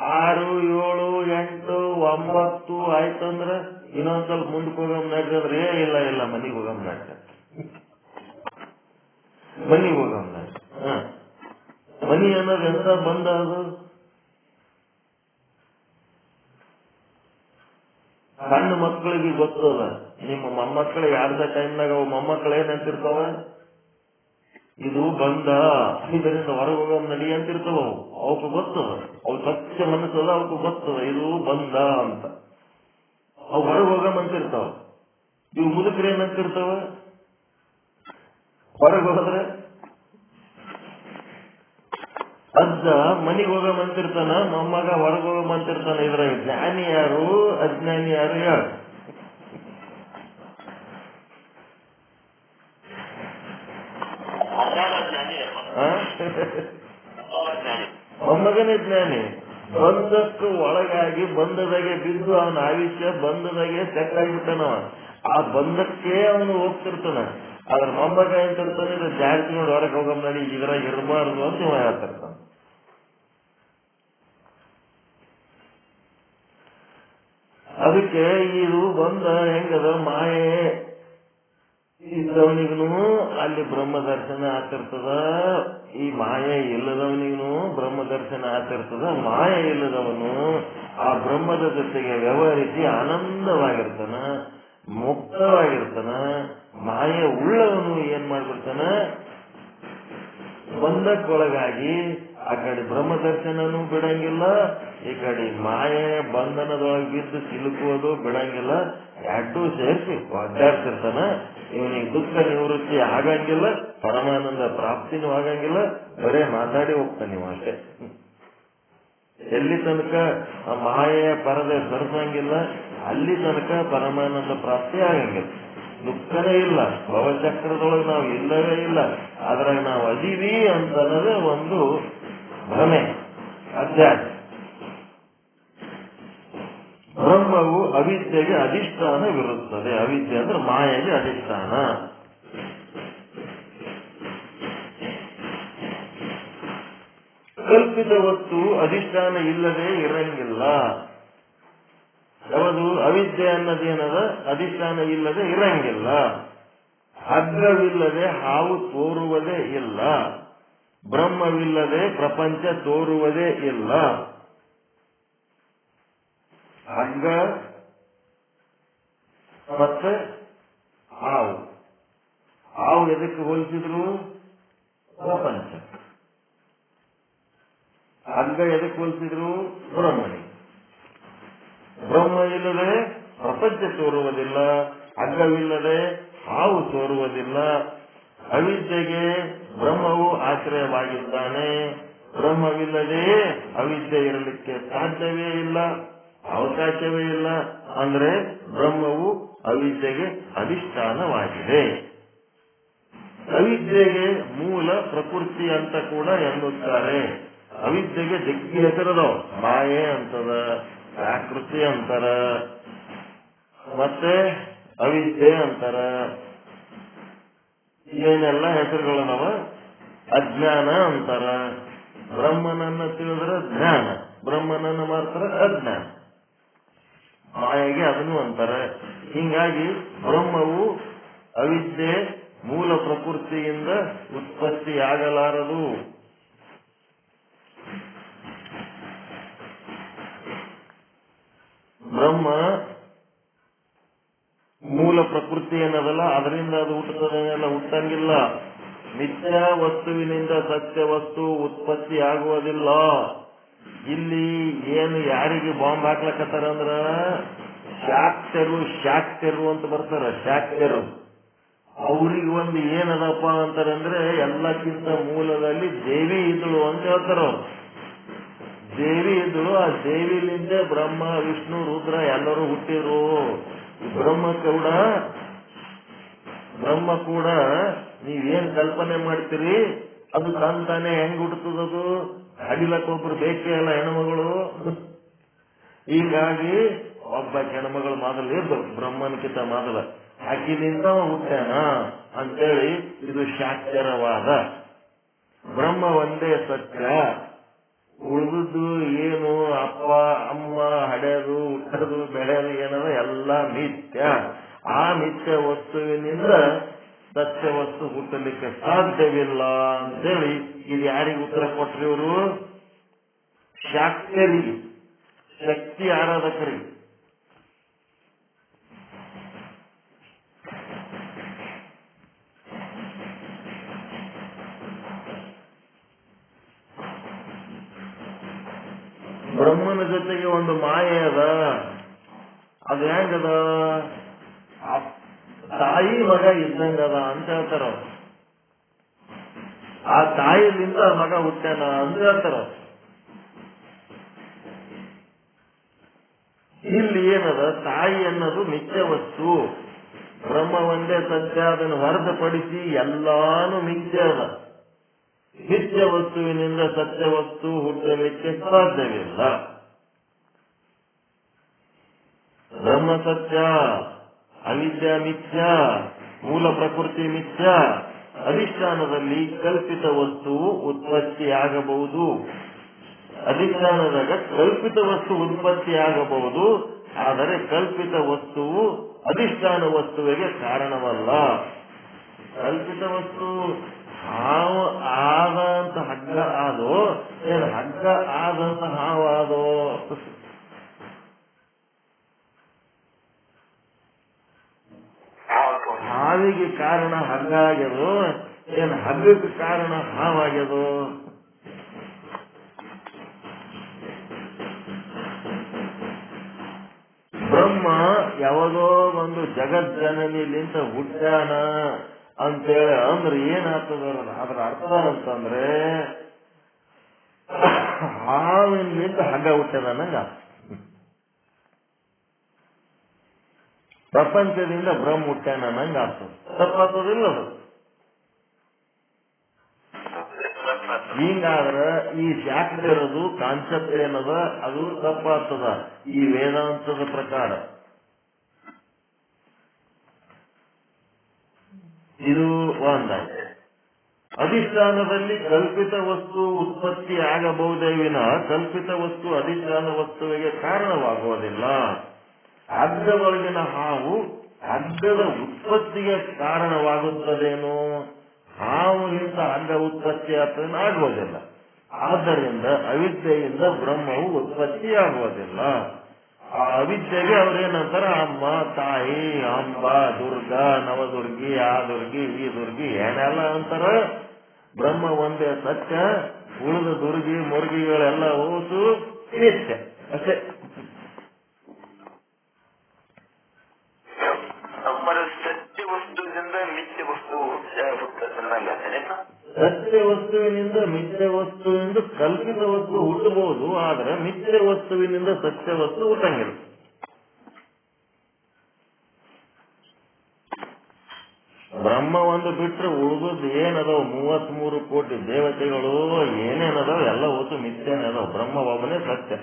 6, 7, 8, 9 ಆಯ್ತಂದ್ರ ಇನ್ನೊಂದ್ ಸ್ವಲ್ಪ ಮುಂದಕ್ಕೆ ಹೋಗಮ್ ನಡ್ರಿ. ಇಲ್ಲ ಮನಿಗೆ ಹೋಗಮ್ ನಡ್ರಿ, ಮನಿಗೆ ಹೋಗಮ್ ನಡ್ರಿ. ಮನಿ ಅನ್ನೋದು ಎಂತ ಬಂದ? ಅದು ಸಣ್ಣ ಮಕ್ಕಳಿಗೆ ಗೊತ್ತದ. ನಿಮ್ಮ ಮೊಮ್ಮಕ್ಕಳಿಗೆ ಅರ್ಧ ಟೈಮ್ನಾಗ ಅವು ಮೊಮ್ಮಕ್ಕಳು ಏನಂತಿರ್ತಾವ? ಇದು ಬಂದ, ಇದರಿಂದ ಹೊರಗೆ ಹೋಗೋ ನಡಿ ಅಂತಿರ್ತಾವ. ಅವಕ್ಕೆ ಗೊತ್ತದ, ಅವು ಸ್ವಚ್ಛ ಮನಸ್ಸದ, ಅವಕ್ಕೆ ಗೊತ್ತದ ಇದು ಬಂದ ಅಂತ. ಅವು ಹೊರಗೆ ಹೋಗಂತಿರ್ತಾವ. ಇವು ಮುದುಕರು ಏನಂತಿರ್ತಾವ? ಹೊರಗೆ ಹೋದ್ರೆ ಅಜ್ಜ ಮನಿಗೆ ಹೋಗಂತಿರ್ತಾನ, ಮೊಮ್ಮಗ ಹೊರಗೆ ಹೋಗಂತಿರ್ತಾನ. ಇದ್ರಾಗ ಜ್ಞಾನಿ ಯಾರು ಅಜ್ಞಾನಿ ಯಾರು ಹೇಳ? ಮೊಮ್ಮಗನೇ ಜ್ಞಾನಿ. ಬಂಧಕ್ಕೆ ಒಳಗಾಗಿ ಬಂಧದಾಗೆ ಬಿದ್ದು ಅವನ ಆಯುಷ್ಯ ಬಂಧದಾಗೆ ಸೆಟ್ ಆಗಿಬಿಟ್ಟನವ. ಆ ಬಂಧಕ್ಕೆ ಅವನು ಹೋಗ್ತಿರ್ತಾನ. ಅದ್ರ ಮೊಮ್ಮಗ ಎಂತಿರ್ತಾನೆ, ಇದು ಜಾಸ್ತಿ ನೋಡಿ ಹೊರಗೆ ಹೋಗಮ್ ನಡಿ, ಇದ್ರಾಗ ಇರಬಾರ್ದು ಅಂತ ಇವ ಹೇಳ್ತಿರ್ತಾನ. ಅದಕ್ಕೆ ಇದು ಬಂದ ಹೆಂಗದ, ಮಾಯೆ ಇದ್ದವನಿಗೂ ಅಲ್ಲಿ ಬ್ರಹ್ಮ ದರ್ಶನ ಆಗ್ತಿರ್ತದ, ಈ ಮಾಯೆ ಇಲ್ಲದವನಿಗೂ ಬ್ರಹ್ಮ ದರ್ಶನ ಆಗ್ತಿರ್ತದ. ಮಾಯೆ ಇಲ್ಲದವನು ಆ ಬ್ರಹ್ಮದ ಜೊತೆಗೆ ವ್ಯವಹರಿಸಿ ಆನಂದವಾಗಿರ್ತಾನ, ಮುಕ್ತವಾಗಿರ್ತಾನ. ಮಾಯೆ ಉಳ್ಳವನು ಏನ್ ಮಾಡ್ಬಿಡ್ತಾನ, ಬಂಧಕ್ಕೊಳಗಾಗಿ ಆ ಕಡೆ ಬ್ರಹ್ಮ ದರ್ಶನನೂ ಬಿಡಂಗಿಲ್ಲ, ಈ ಕಡೆ ಮಾಯೆ ಬಂಧನದೊಳಗೆ ಬಿದ್ದು ಸಿಲುಕುವುದು ಬಿಡಂಗಿಲ್ಲ. ಎರಡೂ ಸೇರಿಸಿ ಒದ್ದಾಡ್ತಿರ್ತಾನ. ಇವನಿಗೆ ದುಃಖ ನಿವೃತ್ತಿ ಆಗಂಗಿಲ್ಲ, ಪರಮಾನಂದ ಪ್ರಾಪ್ತಿನೂ ಆಗಂಗಿಲ್ಲ, ಬರೇ ಮಾತಾಡಿ ಹೋಗ್ತಾನೆ ನೀವು ಅಷ್ಟೇ. ಎಲ್ಲಿ ತನಕ ಮಾಯೆಯ ಪರದೆ ಸರಿಸಂಗಿಲ್ಲ ಅಲ್ಲಿ ತನಕ ಪರಮಾನಂದ ಪ್ರಾಪ್ತಿ ಆಗಂಗಿಲ್ಲ. ದುಃಖನೇ ಇಲ್ಲ, ಭವಚಕ್ರದೊಳಗೆ ನಾವು ಇಲ್ಲವೇ ಇಲ್ಲ, ಅದ್ರಾಗ ನಾವು ಅದೀವಿ ಅಂತ ಅನ್ನೋದೇ ಒಂದು ಭ್ರಮೆ, ಅಧ್ಯಾತ್ಮ. ಬ್ರಹ್ಮವು ಅವಿದ್ಯೆಗೆ ಅಧಿಷ್ಠಾನವಿರುತ್ತದೆ. ಅವಿದ್ಯೆ ಅಂದ್ರೆ ಮಾಯೆಗೆ ಅಧಿಷ್ಠಾನ. ಕಲ್ಪಿತ ವಸ್ತು ಅಧಿಷ್ಠಾನ ಇಲ್ಲದೆ ಇರಂಗಿಲ್ಲ. ಯಾವುದು ಅವಿದ್ಯೆ ಅನ್ನೋದೇನದ ಅಧಿಷ್ಠಾನ ಇಲ್ಲದೆ ಇರಂಗಿಲ್ಲ. ಹಗ್ಗವಿಲ್ಲದೆ ಹಾವು ತೋರುವುದೇ ಇಲ್ಲ. ಬ್ರಹ್ಮವಿಲ್ಲದೆ ಪ್ರಪಂಚ ತೋರುವುದೇ ಇಲ್ಲ. ಹಗ್ಗ ಮತ್ತೆ ಹಾವು. ಹಾವು ಎದಕ್ಕೆ ಹೋಲಿಸಿದ್ರು? ಪ್ರಪಂಚ. ಹಗ್ಗ ಎದಕ್ಕೆ ಹೋಲಿಸಿದ್ರು? ಬ್ರಹ್ಮನಿಗೆ. ಬ್ರಹ್ಮ ಇಲ್ಲದೆ ಪ್ರಪಂಚ ತೋರುವುದಿಲ್ಲ, ಹಗ್ಗವಿಲ್ಲದೆ ಹಾವು ತೋರುವುದಿಲ್ಲ. ಅವಿದ್ಯೆಗೆ ಬ್ರಹ್ಮವು ಆಶ್ರಯವಾಗಿದ್ದಾನೆ. ಬ್ರಹ್ಮವಿಲ್ಲದೆ ಅವಿದ್ಯೆ ಇರಲಿಕ್ಕೆ ಸಾಧ್ಯವೇ ಇಲ್ಲ, ಅವಕಾಶವೇ ಇಲ್ಲ. ಅಂದ್ರೆ ಬ್ರಹ್ಮವು ಅವಿದ್ಯೆಗೆ ಅಧಿಷ್ಠಾನವಾಗಿದೆ. ಅವಿದ್ಯೆಗೆ ಮೂಲ ಪ್ರಕೃತಿ ಅಂತ ಕೂಡ ಎನ್ನುತ್ತಾರೆ. ಅವಿದ್ಯೆಗೆ ಜಗ್ಗಿ ಹೆಸರದವು. ಮಾಯೆ ಅಂತದ, ಆಕೃತಿ ಅಂತಾರ, ಮತ್ತೆ ಅವಿದ್ಯೆ ಅಂತಾರ. ಏನೆಲ್ಲ ಹೆಸರುಗಳನ್ನವ. ಅಜ್ಞಾನ ಅಂತಾರ. ಬ್ರಹ್ಮನನ್ನ ತಿಳಿದ್ರೆ ಜ್ಞಾನ, ಬ್ರಹ್ಮನನ್ನ ಮಾಡ್ತಾರ ಅಜ್ಞಾನ. ಮಾಯೆಗೆ ಅದನ್ನು ಅಂತಾರೆ. ಹೀಗಾಗಿ ಬ್ರಹ್ಮವು ಅವಿದ್ಯೆ ಮೂಲ ಪ್ರಕೃತಿಯಿಂದ ಉತ್ಪತ್ತಿಯಾಗಲಾರದು. ಬ್ರಹ್ಮ ಮೂಲ ಪ್ರಕೃತಿ ಏನದಲ್ಲ ಅದರಿಂದ ಅದು ಹುಟ್ಟುತ್ತದೆಲ್ಲ ಹುಟ್ಟಂಗಿಲ್ಲ. ಮಿಥ್ಯಾ ವಸ್ತುವಿನಿಂದ ಸತ್ಯ ವಸ್ತು ಉತ್ಪತ್ತಿ ಆಗುವುದಿಲ್ಲ. ಇಲ್ಲಿ ಏನು ಯಾರಿಗೆ ಬಾಂಬ್ ಹಾಕ್ಲಕತ್ತಾರ ಅಂದ್ರ ಶಾಕ್ತರು ಅಂತ ಬರ್ತಾರ. ಶಾಕ್ತರು ಅವ್ರಿಗೆ ಒಂದು ಏನದಪ್ಪ ಅಂತಾರಂದ್ರೆ ಎಲ್ಲಕ್ಕಿಂತ ಮೂಲದಲ್ಲಿ ದೇವಿ ಇದ್ದಳು ಅಂತ ಹೇಳ್ತಾರ. ದೇವಿ ಇದ್ದಳು, ಆ ದೇವಿಲಿಂದ ಬ್ರಹ್ಮ ವಿಷ್ಣು ರುದ್ರ ಎಲ್ಲರೂ ಹುಟ್ಟಿರು. ಬ್ರಹ್ಮ ಕೂಡ ನೀವೇನ್ ಕಲ್ಪನೆ ಮಾಡ್ತೀರಿ ಅದು ತಂತಾನೆ ಹೆಂಗ್ ಹುಟ್ಟುತ್ತದದು? ಅಡಿಲಕ್ಕೊಬ್ರು ಬೇಕೇ ಅಲ್ಲ ಹೆಣ್ಮಗಳು. ಹೀಗಾಗಿ ಒಬ್ಬ ಹೆಣ್ಮಗಳು ಮೊದಲು ಇರ್ಬೇಕು, ಬ್ರಹ್ಮನಕ್ಕಿಂತ ಮೊದಲ ಆಕಿನಿಂದ ಹುಟ್ಟ್ಯಾನ ಅಂತೇಳಿ ಇದು ಶಾಸ್ತ್ರವಾದ. ಬ್ರಹ್ಮ ಒಂದೇ ಸತ್ಯ, ಉಳಿದದ್ದು ಏನು ಅಪ್ಪ ಅಮ್ಮ ಹಡೆದು ಹುಟ್ಟದು ಬೆಳೆದು ಏನದ ಎಲ್ಲ ಮಿಥ್ಯ. ಆ ಮಿಥ್ಯ ವಸ್ತುವಿನಿಂದ ಸತ್ಯ ವಸ್ತು ಹುಟ್ಟಲಿಕ್ಕೆ ಸಾಧ್ಯವಿಲ್ಲ ಅಂತೇಳಿ ಇದು ಯಾರಿಗೆ ಉತ್ತರ ಕೊಟ್ರಿ? ಇವರು ಶಾಕ್ತರಿಗೆ, ಶಕ್ತಿ ಆರಾಧಕರಿಗೆ. ಬ್ರಹ್ಮನ ಜೊತೆಗೆ ಒಂದು ಮಾಯೆ ಅದ. ಅದು ಹೆಂಗದ? ತಾಯಿ ಮಗ ಇದ್ದಂಗದ ಅಂತ ಹೇಳ್ತಾರ. ಆ ತಾಯಿಲಿಂದ ಮಗ ಹುಟ್ಟ್ಯಾನ ಅಂತ ಹೇಳ್ತಾರ. ಇಲ್ಲಿ ಏನದ? ತಾಯಿ ಅನ್ನೋದು ಮಿಥ್ಯ ವಸ್ತು, ಬ್ರಹ್ಮ ಒಂದೇ ಸತ್ಯ. ಅದನ್ನು ಹೊರತುಪಡಿಸಿ ಎಲ್ಲಾನು ಮಿಥ್ಯ ಅದ. ಮಿಥ್ಯ ವಸ್ತುವಿನಿಂದ ಸತ್ಯ ವಸ್ತು ಹುಟ್ಟಲಿಕ್ಕೆ ಸಾಧ್ಯವಿಲ್ಲ. ಬ್ರಹ್ಮ ಸತ್ಯ, ಅವಿದ್ಯಾ ಮಿಥ್ಯ, ಮೂಲ ಪ್ರಕೃತಿ ಮಿಥ್ಯ. ಅಧಿಷ್ಠಾನದಲ್ಲಿ ಕಲ್ಪಿತ ವಸ್ತುವು ಉತ್ಪತ್ತಿಯಾಗಬಹುದು. ಅಧಿಷ್ಠಾನದಾಗ ಕಲ್ಪಿತ ವಸ್ತು ಉತ್ಪತ್ತಿಯಾಗಬಹುದು, ಆದರೆ ಕಲ್ಪಿತ ವಸ್ತುವು ಅಧಿಷ್ಠಾನ ವಸ್ತುವಿಗೆ ಕಾರಣವಲ್ಲ. ಕಲ್ಪಿತ ವಸ್ತು ಹಾವು ಆದಂತ ಹಗ್ಗ ಆದೋ, ಏನು ಹಗ್ಗ ಆದಂತ ಹಾವು ಆದೋ? ಹಾವಿಗೆ ಕಾರಣ ಹಗ್ಗ ಆಗ್ಯದೋ, ಏನು ಹಗ್ಗಕ್ಕೆ ಕಾರಣ ಹಾವಾಗ್ಯದೋ? ಬ್ರಹ್ಮ ಯಾವದೋ ಒಂದು ಜಗಜ್ಜನನಿಲಿಂತ ಹುಟ್ಟ್ಯಾನ ಅಂತೇಳಿ ಅಂದ್ರೆ ಏನಾಗ್ತದ? ಅದ್ರ ಅರ್ಥ ಅಂತಂದ್ರೆ ಹಾವಿನಿಂದ ಹಗ್ಗ ಹುಟ್ಟದ ಅನ್ನಂಗ ಪ್ರಪಂಚದಿಂದ ಬ್ರಹ್ಮ ಹುಟ್ಟ್ಯಾನ ಅನ್ನಂಗ ಆಗ್ತದೆ. ತಪ್ಪಾಗ್ತದಿಲ್ಲ ಅದು. ಹಿಂಗಾದ್ರೆ ಈ ಶಾಸ್ತ್ರದ್ದು ಕಾನ್ಸೆಪ್ಟ್ ಏನದ ಅದು ತಪ್ಪಾಗ್ತದ ಈ ವೇದಾಂತದ ಪ್ರಕಾರ. ಇದು ಒಂದಾಗಿದೆ. ಅಧಿಷ್ಠಾನದಲ್ಲಿ ಕಲ್ಪಿತ ವಸ್ತು ಉತ್ಪತ್ತಿ ಆಗಬಹುದೇ ವಿನ ಕಲ್ಪಿತ ವಸ್ತು ಅಧಿಷ್ಠಾನ ವಸ್ತುವಿಗೆ ಕಾರಣವಾಗುವುದಿಲ್ಲ. ಹಗ್ಗದೊಳಗಿನ ಹಾವು ಹಗ್ಗದ ಉತ್ಪತ್ತಿಗೆ ಕಾರಣವಾಗುತ್ತದೇನೋ, ಹಾವುಗಿಂತ ಹಗ್ಗ ಉತ್ಪತ್ತಿ ಆಗುವುದಿಲ್ಲ. ಆದ್ದರಿಂದ ಅವಿದ್ಯೆಯಿಂದ ಬ್ರಹ್ಮವು ಉತ್ಪತ್ತಿಯಾಗುವುದಿಲ್ಲ. ಆ ಅವಿದ್ಯೆಗೆ ಅವ್ರೇನಂತಾರ ಅಮ್ಮ, ತಾಯಿ, ಅಂಬ, ದುರ್ಗಾ, ನವದುರ್ಗಿ, ಆ ದುರ್ಗಿ, ಈ ದುರ್ಗಿ ಏನೆಲ್ಲ ಅಂತಾರ. ಬ್ರಹ್ಮ ಒಂದೇ ಸತ್ಯ, ಉಳಿದ ದುರ್ಗಿ ಮುರ್ಗಿಗಳೆಲ್ಲ ಓಸು ನಿತ್ಯ ಅಷ್ಟೇ. ಸತ್ಯ ವಸ್ತುವಿನಿಂದ ಮಿಥ್ಯ ವಸ್ತು ಸತ್ಯ ವಸ್ತುವಿನಿಂದ ಮಿಥ್ಯ ವಸ್ತುವಿನಿಂದ ಕಲ್ಪಿತ ವಸ್ತು ಹುಟ್ಟಬಹುದು, ಆದ್ರೆ ಮಿಥ್ಯ ವಸ್ತುವಿನಿಂದ ಸತ್ಯ ವಸ್ತು ಹುಟ್ಟಂಗಿಲ್ಲ. ಬ್ರಹ್ಮ ಒಂದು ಬಿಟ್ರೆ ಉಳಿದದ್ದು ಏನದಾವ್ 33 ಕೋಟಿ ದೇವತೆಗಳು ಏನೇನದಾವ್ ಎಲ್ಲ ಹೊತ್ತು ಮಿಥ್ಯನೇ ಅದಾವ್. ಬ್ರಹ್ಮ ಒಬ್ಬನೇ ಸತ್ಯ.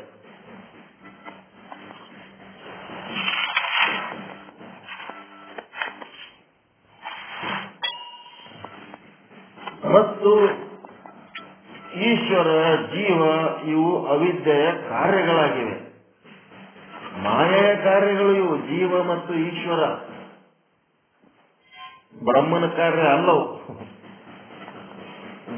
ಮತ್ತು ಈಶ್ವರ, ಜೀವ ಇವು ಅವಿದ್ಯೆಯ ಕಾರ್ಯಗಳಾಗಿವೆ. ಮಾಯೆಯ ಕಾರ್ಯಗಳು ಇವು. ಜೀವ ಮತ್ತು ಈಶ್ವರ ಬ್ರಹ್ಮನ ಕಾರ್ಯ ಅಲ್ಲವು.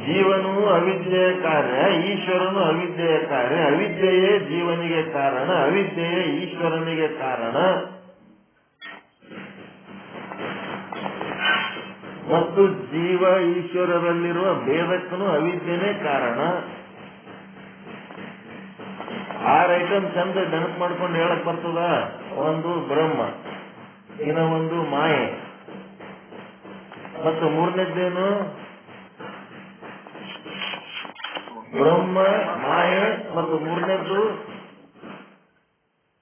ಜೀವನೂ ಅವಿದ್ಯೆಯ ಕಾರ್ಯ, ಈಶ್ವರನು ಅವಿದ್ಯೆಯ ಕಾರ್ಯ. ಅವಿದ್ಯೆಯೇ ಜೀವನಿಗೆ ಕಾರಣ, ಅವಿದ್ಯೆಯೇ ಈಶ್ವರನಿಗೆ ಕಾರಣ. ಮತ್ತು ಜೀವ ಈಶ್ವರದಲ್ಲಿರುವ ಭೇದಕ್ಕೂ ಅವಿದ್ಯೆನೇ ಕಾರಣ. 6 ಐಟಮ್ ಚಂದ ನೆನಪು ಮಾಡ್ಕೊಂಡು ಹೇಳಕ್ ಬರ್ತದ. ಒಂದು ಬ್ರಹ್ಮ, ಇನ್ನ ಒಂದು ಮಾಯೆ, ಮತ್ತು ಮೂರನೇದ್ದೇನು ಬ್ರಹ್ಮ, ಮಾಯೆ, ಮತ್ತು ಮೂರನೇದ್ದು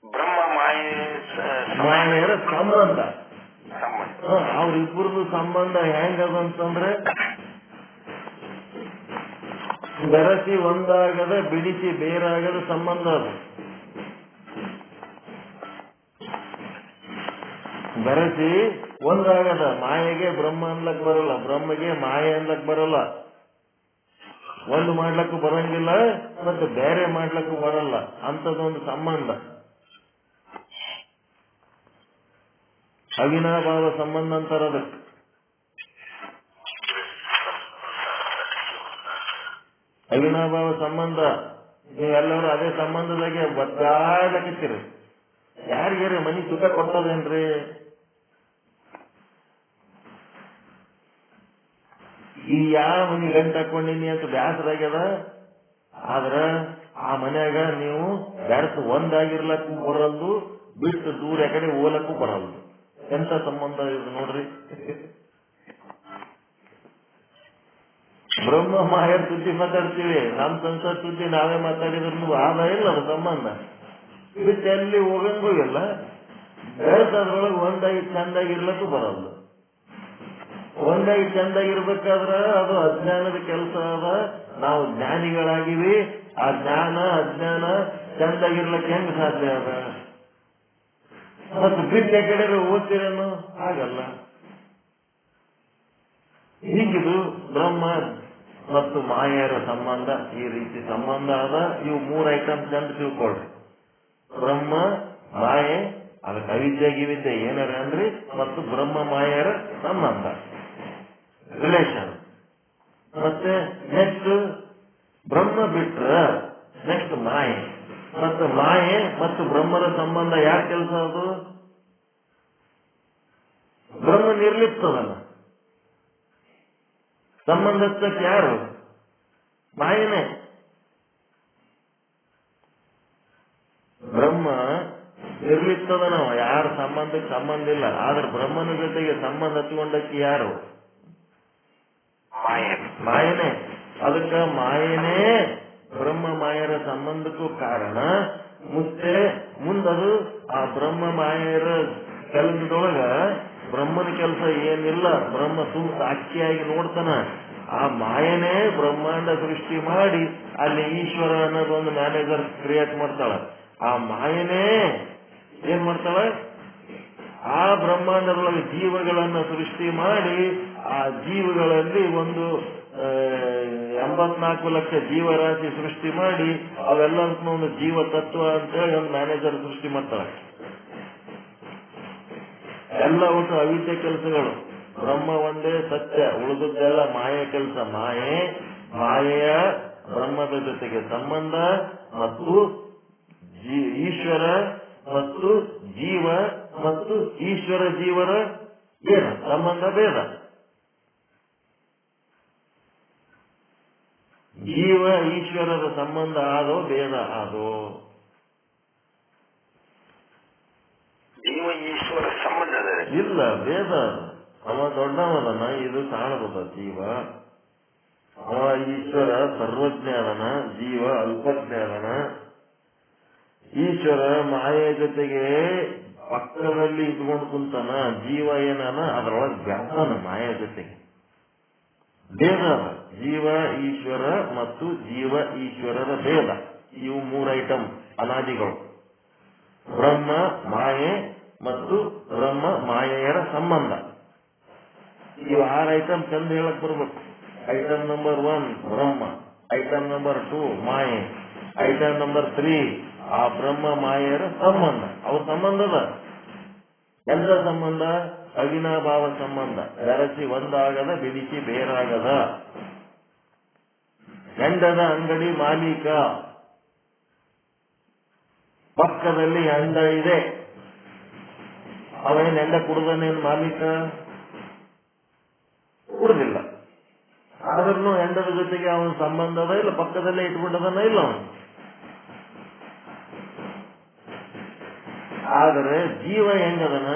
ಬ್ರಹ್ಮ ಮಾಯೆಯರ ಸಂಬಂಧ. ಅವ್ರಿಬ್ಬರದು ಸಂಬಂಧ ಹೆಂಗದಂತಂದ್ರೆ ಬೆರಸಿ ಒಂದಾಗದ, ಬಿಡಿಸಿ ಬೇರಾಗದ ಸಂಬಂಧ ಅದು. ಬೆರಸಿ ಒಂದಾಗದ. ಮಾಯೆಗೆ ಬ್ರಹ್ಮ ಅನ್ಲಕ್ ಬರಲ್ಲ, ಬ್ರಹ್ಮಗೆ ಮಾಯೆ ಅನ್ಲಕ್ ಬರಲ್ಲ. ಒಂದು ಮಾಡ್ಲಕ್ಕೂ ಬರಂಗಿಲ್ಲ, ಮತ್ತೆ ಬೇರೆ ಮಾಡ್ಲಕ್ಕೂ ಬರಲ್ಲ. ಅಂತದೊಂದು ಸಂಬಂಧ ಅವಿನಾಭಾವ ಸಂಬಂಧ ಅಂತಾರ ಅದಕ್ಕೆ. ಅವಿನಾಭಾವ ಸಂಬಂಧ. ನೀವೆಲ್ಲರೂ ಅದೇ ಸಂಬಂಧದಾಗೆ ಬದ್ದಾಡ್ಲಕತ್ತೀರಿ. ಯಾರಿಗಾರ ಮನಿ ಸುಖ ಕೊಡ್ತದೇನ್ರಿ? ಈ ಯಾವ ಮನಿ ಗಂಟು ಹಾಕೊಂಡಿನಿ ಅಂತ ಬ್ಯಾಸರಾಗ್ಯದ. ಆದ್ರ ಆ ಮನ್ಯಾಗ ನೀವು ಬೆರೆತು ಒಂದಾಗಿರ್ಲಕ್ಕೂ ಬರಲ್ದು, ಬಿಟ್ಟು ದೂರ ಕಡೆ ಹೋಲಕ್ಕೂ ಬರಲ್ದು. ಎಂತ ಸಂಬಂಧ ಇದು ನೋಡ್ರಿ. ಬ್ರಹ್ಮ ಮಾಯರ್ ಸುದ್ದಿ ಮಾತಾಡ್ತೀವಿ, ನಮ್ ಸಂಸಾರ ಸುದ್ದಿ ನಾವೇ ಮಾತಾಡಿದ್ರು ಆದ ಇಲ್ಲ ಅದು ಸಂಬಂಧ. ಬಿಟ್ಟು ಎಲ್ಲಿ ಹೋಗಂಗೂ ಇಲ್ಲ. ಬೆಳೆಸೋದ್ರೊಳಗೆ ಒಂದಾಗಿ ಚಂದಾಗಿರ್ಲಕ್ಕೂ ಬರಲ್ಲ. ಒಂದಾಗಿ ಚಂದಾಗಿರ್ಬೇಕಾದ್ರ ಅದು ಅಜ್ಞಾನದ ಕೆಲಸ ಅದ. ನಾವು ಜ್ಞಾನಿಗಳಾಗಿವಿ. ಆ ಜ್ಞಾನ ಅಜ್ಞಾನ ಚಂದಾಗಿರ್ಲಕ್ಕೆ ಹೆಂಗ್ ಸಾಧ್ಯ ಅದ? ಮತ್ತು ಬಿಟ್ಟೆ ಕಡೆ ಓದ್ತಿರೇನು? ಆಗಲ್ಲ. ಹೀಗಿದು ಬ್ರಹ್ಮ ಮತ್ತು ಮಾಯೆಯರ ಸಂಬಂಧ. ಈ ರೀತಿ ಸಂಬಂಧ ಅದ. ಇವು 3 ಐಟಮ್ ಚಂದ ತಿಳ್ಕೊಳ್ರಿ. ಬ್ರಹ್ಮ, ಮಾಯೆ, ಅದಕ್ಕೆ ಅವಿದ್ಯೆ ಗಿವಿದ್ಯೆ ಏನಾರ ಅನ್ರಿ, ಮತ್ತು ಬ್ರಹ್ಮ ಮಾಯೆಯರ ಸಂಬಂಧ, ರಿಲೇಷನ್. ಮತ್ತೆ ನೆಕ್ಸ್ಟ್ ಬ್ರಹ್ಮ ಬಿಟ್ರ ನೆಕ್ಸ್ಟ್ ಮಾಯೆ. ಮತ್ತು ಮಾಯೆ ಮತ್ತು ಬ್ರಹ್ಮರ ಸಂಬಂಧ ಯಾರ ಕೆಲಸ ಅದು? ಬ್ರಹ್ಮ ನಿರ್ಲಿಪ್ತದಲ್ಲ. ಸಂಬಂಧಕ್ಕೆ ಯಾರು? ಮಾಯನೇ. ಬ್ರಹ್ಮ ನಿರ್ಲಿಪ್ತದ. ನಾವು ಯಾರ ಸಂಬಂಧಕ್ಕೆ ಸಂಬಂಧ ಇಲ್ಲ. ಆದ್ರೆ ಬ್ರಹ್ಮನ ಜೊತೆಗೆ ಸಂಬಂಧ ಹಚ್ಕೊಂಡಕ್ಕೆ ಯಾರು? ಮಾಯನೇ. ಅದಕ್ಕ ಮಾಯನೇ ಬ್ರಹ್ಮ ಮಾಯರ ಸಂಬಂಧಕ್ಕೂ ಕಾರಣ. ಮತ್ತೆ ಮುಂದದು ಆ ಬ್ರಹ್ಮ ಮಾಯರ ಕೆಲಸದೊಳಗ ಬ್ರಹ್ಮನ ಕೆಲಸ ಏನಿಲ್ಲ, ಬ್ರಹ್ಮ ತುಂಬ ಸಾಕ್ಷಿಯಾಗಿ ನೋಡ್ತಾನ. ಆ ಮಾಯನೇ ಬ್ರಹ್ಮಾಂಡ ಸೃಷ್ಟಿ ಮಾಡಿ ಅಲ್ಲಿ ಈಶ್ವರ ಅನ್ನೋದೊಂದು ಮ್ಯಾನೇಜರ್ ಕ್ರಿಯೇಟ್ ಮಾಡ್ತಾಳ. ಆ ಮಾಯನೇ ಏನ್ ಮಾಡ್ತಾಳ, ಆ ಬ್ರಹ್ಮಾಂಡದೊಳಗೆ ಜೀವಗಳನ್ನ ಸೃಷ್ಟಿ ಮಾಡಿ ಆ ಜೀವಗಳಲ್ಲಿ ಒಂದು 84 ಲಕ್ಷ ಜೀವರಾಶಿ ಸೃಷ್ಟಿ ಮಾಡಿ ಅವೆಲ್ಲದಕ್ಕೂ ಒಂದು ಜೀವ ತತ್ವ ಅಂತೇಳಿ ಒಂದು ಮ್ಯಾನೇಜರ್ ಸೃಷ್ಟಿ ಮಾಡ್ತಾಳೆ. ಎಲ್ಲ ಒಟ್ಟು ಅವಿದ್ಯೆ ಕೆಲಸಗಳು. ಬ್ರಹ್ಮ ಒಂದೇ ಸತ್ಯ, ಉಳಿದದ್ದೆಲ್ಲ ಮಾಯೆ ಕೆಲಸ. ಮಾಯೆಯ ಬ್ರಹ್ಮದ ಜೊತೆಗೆ ಸಂಬಂಧ ಮತ್ತು ಈಶ್ವರ ಮತ್ತು ಜೀವ ಮತ್ತು ಈಶ್ವರ ಜೀವರ ಏನು ಸಂಬಂಧ ಭೇದ. ಜೀವ ಈಶ್ವರದ ಸಂಬಂಧ ಆದೋ ಭೇದ ಆದೋ? ಜೀವ ಈಶ್ವರ ಸಂಬಂಧ ಇಲ್ಲ, ಭೇದ. ಅವ ದೊಡ್ಡವದನ, ಇದು ಕಾಣದ ಜೀವ. ಅವ ಈಶ್ವರ ಸರ್ವಜ್ಞ ಅದನ, ಜೀವ ಅಲ್ಪಜ್ಞ ಅದನ. ಈಶ್ವರ ಮಾಯೆಯ ಜೊತೆಗೆ ಪಕ್ಕದಲ್ಲಿ ಇಟ್ಕೊಂಡು ಕುಂತಾನ, ಜೀವ ಏನನ ಅದರೊಳಗೆ ಬೆರ್ತಾನ ಮಾಯೆಯ ಜೊತೆಗೆ. ಭೇದ ಅದ. ಜೀವ ಈಶ್ವರ ಮತ್ತು ಜೀವ ಈಶ್ವರರ ಭೇದ. ಇವು 3 ಐಟಮ್ ಅನಾದಿಗಳು. ಬ್ರಹ್ಮ ಮಾಯೆ ಮತ್ತು ಬ್ರಹ್ಮ ಮಾಯೆಯರ ಸಂಬಂಧ. ಇವು 6 ಐಟಮ್ ಚಂದ ಹೇಳಕ್ ಬರ್ಬೇಕು. ಐಟಮ್ ನಂಬರ್ 1 ಬ್ರಹ್ಮ, ಐಟಮ್ ನಂಬರ್ 2 ಮಾಯೆ, ಐಟಮ್ ನಂಬರ್ 3 ಆ ಬ್ರಹ್ಮ ಮಾಯೆಯರ ಸಂಬಂಧ. ಅವ್ರ ಸಂಬಂಧದ ಎಲ್ಲ ಸಂಬಂಧ ಅವಿನಾಭಾವ ಸಂಬಂಧ. ಬೆರಸಿ ಒಂದಾಗದ, ಬಿಡಿಸಿ ಬೇರಾಗದ. ಹೆಂಡದ ಅಂಗಡಿ ಮಾಲೀಕ, ಪಕ್ಕದಲ್ಲಿ ಹೆಂಡ ಇದೆ. ಅವೇನ್ ಹೆಂಡ ಕುಡ್ದನೇನ್ ಮಾಲೀಕ? ಕುಡ್ದಿಲ್ಲ. ಆದ್ರೂ ಹೆಂಡದ ಜೊತೆಗೆ ಅವನ ಸಂಬಂಧದ ಇಲ್ಲ, ಪಕ್ಕದಲ್ಲೇ ಇಟ್ಕೊಂಡದನ ಇಲ್ಲ ಅವನು. ಆದರೆ ಜೀವ ಹೆಂಗದನ,